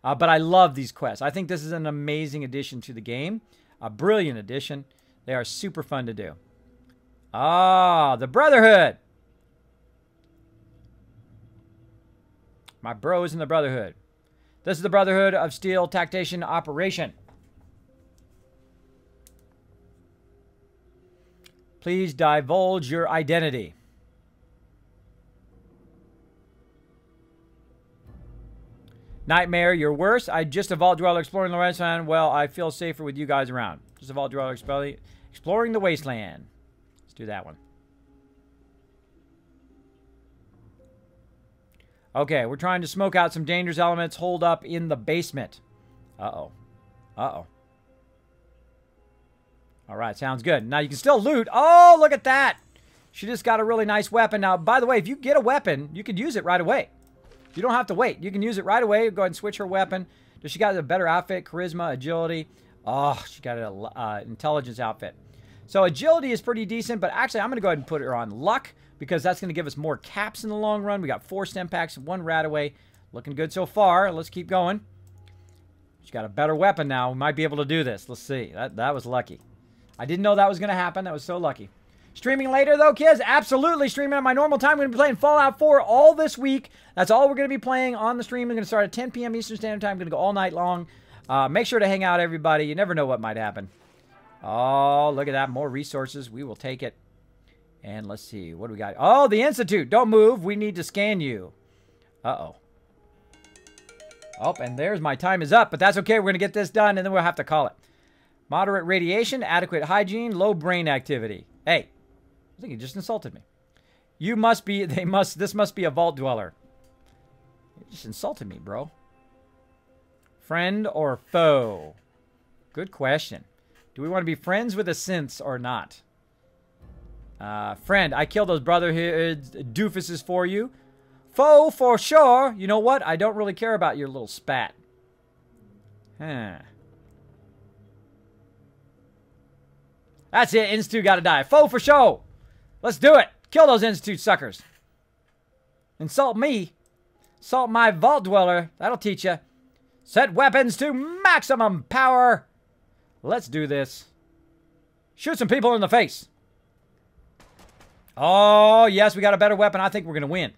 But I love these quests. I think this is an amazing addition to the game. A brilliant addition. They are super fun to do. Ah, the Brotherhood. My bros in the Brotherhood. This is the Brotherhood of Steel Tactation Operation. Please divulge your identity. Nightmare, you're worse. I just a vault dweller exploring the wasteland. Well, I feel safer with you guys around. Just a vault dweller exploring the wasteland. Let's do that one. Okay, we're trying to smoke out some dangerous elements holed up in the basement. Uh-oh. Uh-oh. All right, sounds good. Now you can still loot. Oh, look at that. She just got a really nice weapon. Now, by the way, if you get a weapon, you could use it right away. You don't have to wait. You can use it right away. Go ahead and switch her weapon. Does she got a better outfit? Charisma, agility. Oh, she got an intelligence outfit. So agility is pretty decent, but actually I'm going to go ahead and put her on luck because that's going to give us more caps in the long run. We got 4 stem packs, 1 rat-away. Looking good so far. Let's keep going. She's got a better weapon now. We might be able to do this. Let's see. That was lucky. I didn't know that was going to happen. That was so lucky. Streaming later, though, kids? Absolutely streaming at my normal time. We're going to be playing Fallout 4 all this week. That's all we're going to be playing on the stream. We're going to start at 10 p.m. Eastern Standard Time. We're going to go all night long. Make sure to hang out, everybody. You never know what might happen. Oh, look at that. More resources. We will take it. And let's see. What do we got? Oh, the Institute. Don't move. We need to scan you. Uh-oh. Oh, and there's my time is up. But that's okay. We're going to get this done, and then we'll have to call it. Moderate radiation, adequate hygiene, low brain activity. Hey. I think he just insulted me. You must be, this must be a vault dweller. You just insulted me, bro. Friend or foe? Good question. Do we want to be friends with the synths or not? Friend, I killed those Brotherhood doofuses for you. Foe for sure. You know what? I don't really care about your little spat. Huh. That's it. Institute gotta die. Foe for sure. Let's do it. Kill those Institute suckers. Insult me. Insult my vault dweller. That'll teach you. Set weapons to maximum power. Let's do this. Shoot some people in the face. Oh, yes, we got a better weapon. I think we're going to win.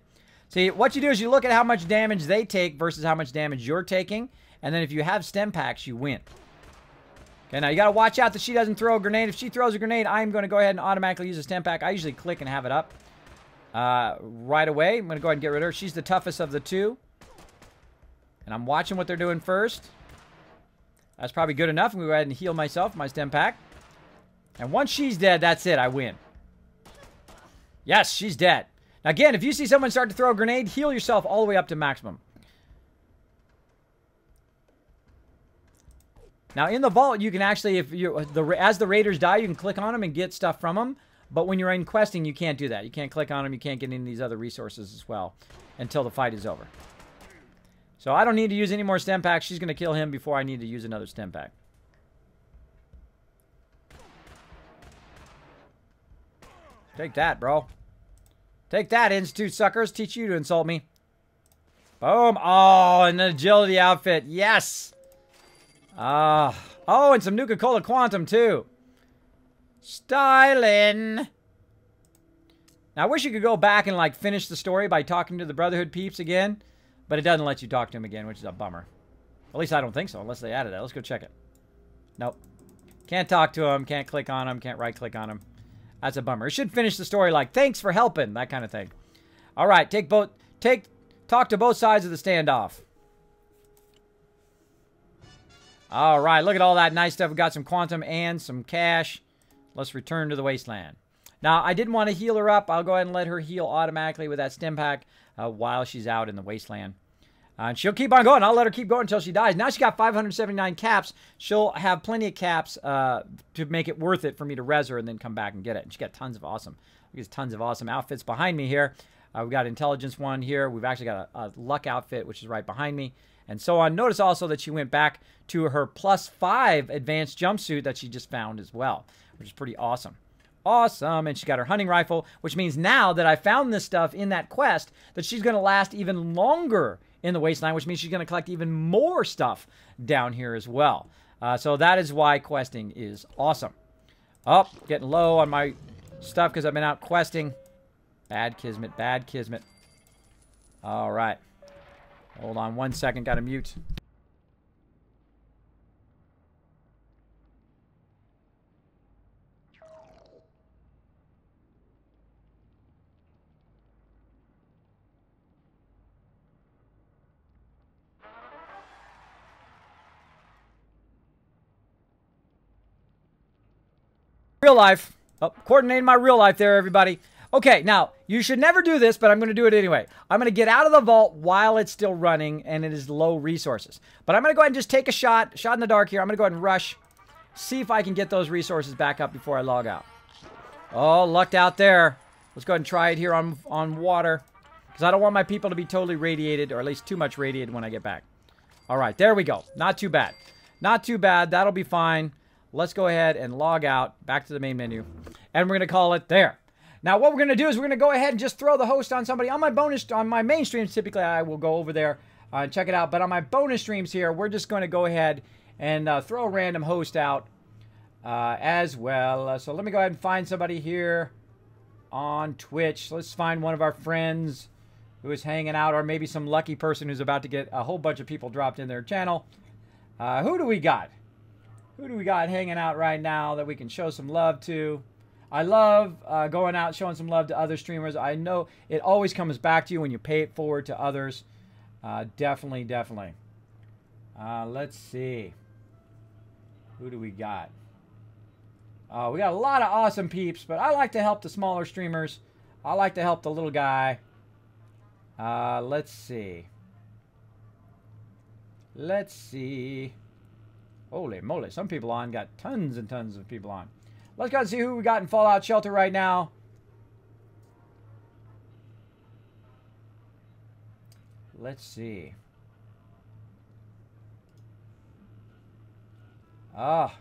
See, what you do is you look at how much damage they take versus how much damage you're taking. And then if you have stem packs, you win. Okay, now you got to watch out that she doesn't throw a grenade. If she throws a grenade, I'm going to go ahead and automatically use a stem pack. I usually click and have it up right away. I'm going to go ahead and get rid of her. She's the toughest of the two. And I'm watching what they're doing first. That's probably good enough. I'm going to go ahead and heal myself, my stem pack. And once she's dead, that's it. I win. Yes, she's dead. Now again, if you see someone start to throw a grenade, heal yourself all the way up to maximum. Now, in the vault, you can actually, as the raiders die, you can click on them and get stuff from them. But when you're in questing, you can't do that. You can't click on them. You can't get any of these other resources as well until the fight is over. So I don't need to use any more stem packs. She's going to kill him before I need to use another stem pack. Take that, bro. Take that, Institute suckers. Teach you to insult me. Boom. Oh, an agility outfit. Yes. Oh, and some Nuka-Cola Quantum, too. Styling. Now, I wish you could go back and, like, finish the story by talking to the Brotherhood peeps again. But it doesn't let you talk to them again, which is a bummer. At least I don't think so, unless they added that. Let's go check it. Nope. Can't talk to them. Can't click on them. Can't right-click on them. That's a bummer. It should finish the story like, thanks for helping. That kind of thing. All right. Talk to both sides of the standoff. All right, look at all that nice stuff. We got some quantum and some cash. Let's return to the wasteland. Now, I didn't want to heal her up. I'll go ahead and let her heal automatically with that stem pack while she's out in the wasteland. And she'll keep on going. I'll let her keep going until she dies. Now she got 579 caps. She'll have plenty of caps to make it worth it for me to res her and then come back and get it. And she got tons of awesome outfits behind me here. We've got intelligence one here. We've actually got a luck outfit, which is right behind me. And so on. Notice also that she went back to her +5 advanced jumpsuit that she just found as well, which is pretty awesome. Awesome. And she got her hunting rifle, which means now that I found this stuff in that quest, that she's going to last even longer in the wasteland, which means she's going to collect even more stuff down here as well. So that is why questing is awesome. Oh, getting low on my stuff because I've been out questing. Bad Kismet, bad Kismet. All right. Hold on 1 second. Got to mute. Real life. Oh, coordinating my real life there, everybody. Okay, now, you should never do this, but I'm going to do it anyway. I'm going to get out of the vault while it's still running and it is low resources. But I'm going to go ahead and just take a shot in the dark here. I'm going to go ahead and rush, see if I can get those resources back up before I log out. Oh, lucked out there. Let's go ahead and try it here on water because I don't want my people to be totally radiated, or at least too much radiated when I get back. All right, there we go. Not too bad. Not too bad. That'll be fine. Let's go ahead and log out, back to the main menu, and we're going to call it there. Now, what we're going to do is we're going to go ahead and just throw the host on somebody. On my main streams, typically I will go over there and check it out. But on my bonus streams here, we're just going to go ahead and throw a random host out as well. So let me go ahead and find somebody here. on Twitch. Let's find one of our friends who is hanging out, or maybe some lucky person who's about to get a whole bunch of people dropped in their channel. Who do we got? Who do we got hanging out right now that we can show some love to? I love going out, showing some love to other streamers. I know it always comes back to you when you pay it forward to others. Definitely, definitely. Let's see. Who do we got? We got a lot of awesome peeps, but I like to help the smaller streamers. I like to help the little guy. Let's see. Let's see. Holy moly, some people on. Got tons and tons of people on. Let's go and see who we got in Fallout Shelter right now. Let's see. Ah,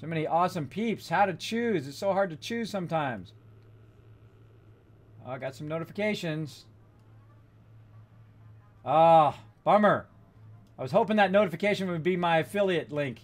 so many awesome peeps. How to choose. It's so hard to choose sometimes. Oh, I got some notifications. Ah, bummer. I was hoping that notification would be my affiliate link.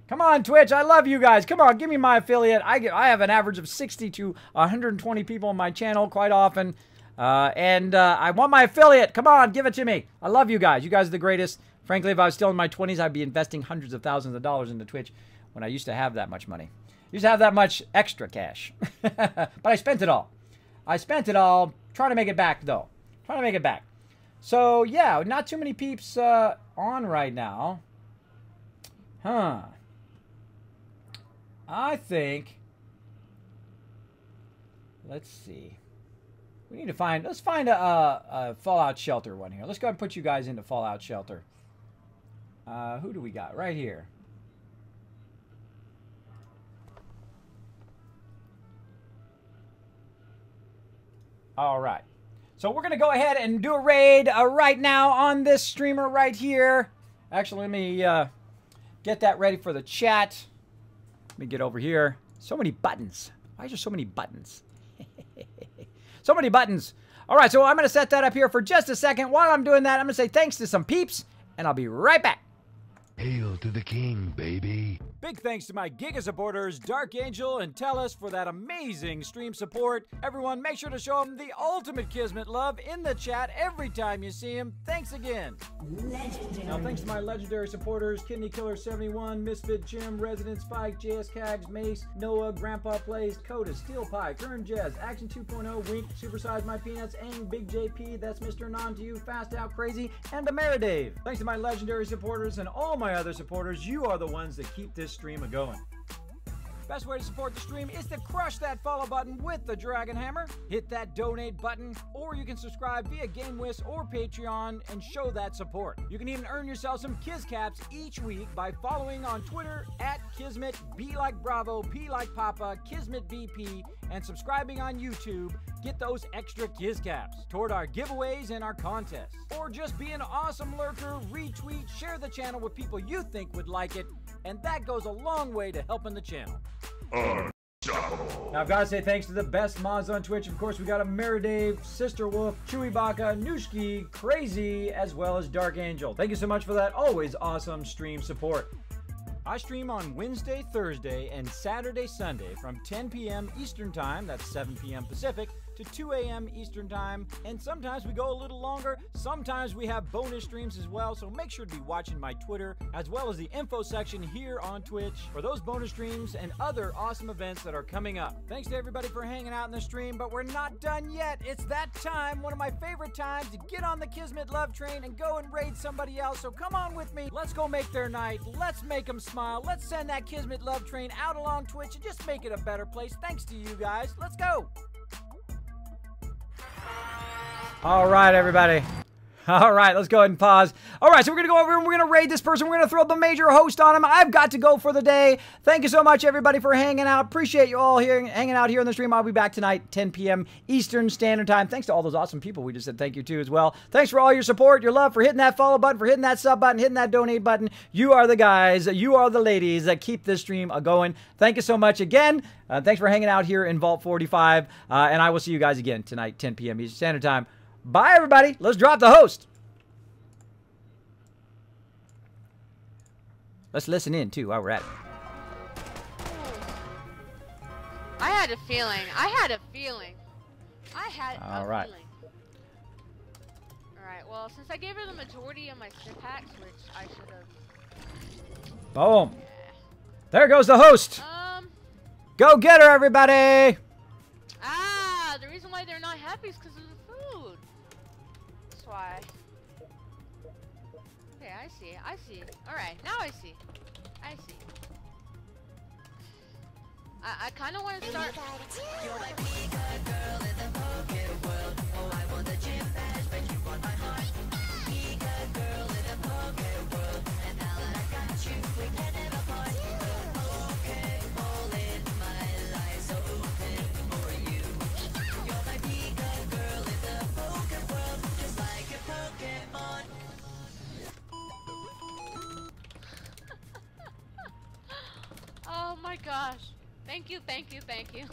Come on, Twitch. I love you guys. Come on, give me my affiliate. I have an average of 60 to 120 people on my channel quite often. I want my affiliate. Come on, give it to me. I love you guys. You guys are the greatest. Frankly, if I was still in my 20s, I'd be investing hundreds of thousands of dollars into Twitch when I used to have that much money. Used to have that much extra cash. But I spent it all. I spent it all. Trying to make it back, though. Trying to make it back. So, yeah, not too many peeps on right now. Huh. I think... Let's see. We need to find... Let's find a Fallout Shelter one here. Let's go ahead and put you guys into Fallout Shelter. Who do we got? Right here. All right. So we're going to go ahead and do a raid right now on this streamer right here. Actually, let me get that ready for the chat. Let me get over here. So many buttons. Why is there so many buttons? So many buttons. All right, so I'm going to set that up here for just a second. While I'm doing that, I'm going to say thanks to some peeps, and I'll be right back. Hail to the king, baby. Big thanks to my Giga supporters, Dark Angel and Tellus, for that amazing stream support. Everyone, make sure to show them the ultimate Kismet love in the chat every time you see him. Thanks again. Legendary. Now, thanks to my legendary supporters, Kidney Killer 71, Misfit Jim, Resident Spike, JS Cags, Mace, Noah, Grandpa Plays, Coda, Steel Pie, Kern Jazz, Action 2.0, Wink, Supersize My Peanuts, Ang, Big JP, That's Mr. Non to You, Fast Out Crazy, and Ameridave. Thanks to my legendary supporters and all my other supporters, you are the ones that keep this stream a-going. Best way to support the stream is to crush that follow button with the Dragon Hammer, hit that donate button, or you can subscribe via GameWist or Patreon and show that support. You can even earn yourself some Kiz Caps each week by following on Twitter at Kismet, B like Bravo, P like Papa, Kismet BP, and subscribing on YouTube. Get those extra Kiz Caps toward our giveaways and our contests. Or just be an awesome lurker, retweet, share the channel with people you think would like it, and that goes a long way to helping the channel. Unstoppable. Now I've got to say thanks to the best mods on Twitch. Of course, we got Ameridave, Sister Wolf, Chewy Baka, Nushki, Crazy, as well as Dark Angel. Thank you so much for that always awesome stream support. I stream on Wednesday, Thursday, and Saturday, Sunday from 10 p.m. Eastern Time, that's 7 p.m. Pacific, to 2 a.m. Eastern Time, and sometimes we go a little longer. Sometimes we have bonus streams as well, so make sure to be watching my Twitter as well as the info section here on Twitch for those bonus streams and other awesome events that are coming up. Thanks to everybody for hanging out in the stream, but we're not done yet. It's that time, one of my favorite times, to get on the Kismet love train and go and raid somebody else. So come on with me. Let's go make their night. Let's make them smile. Let's send that Kismet love train out along Twitch and just make it a better place. Thanks to you guys. Let's go. All right, everybody. All right, let's go ahead and pause. All right, so we're going to go over and we're going to raid this person. We're going to throw the major host on him. I've got to go for the day. Thank you so much, everybody, for hanging out. Appreciate you all here, hanging out here in the stream. I'll be back tonight, 10 p.m. Eastern Standard Time. Thanks to all those awesome people we just said thank you to as well. Thanks for all your support, your love, for hitting that follow button, for hitting that sub button, hitting that donate button. You are the guys, you are the ladies that keep this stream going. Thank you so much again. Thanks for hanging out here in Vault 45. And I will see you guys again tonight, 10 p.m. Eastern Standard Time. Bye, everybody. Let's drop the host. Let's listen in, too, while we're at it. I had a feeling. I had a feeling. All right. Alright, well, since I gave her the majority of my sip packs, which I should have... Boom. Yeah. There goes the host. Go get her, everybody. Ah, the reason why they're not happy is because of the food. That's why. Okay, I see. I see. Alright, now I see. I see. I kind of want to start... Oh my gosh. Thank you, thank you, thank you.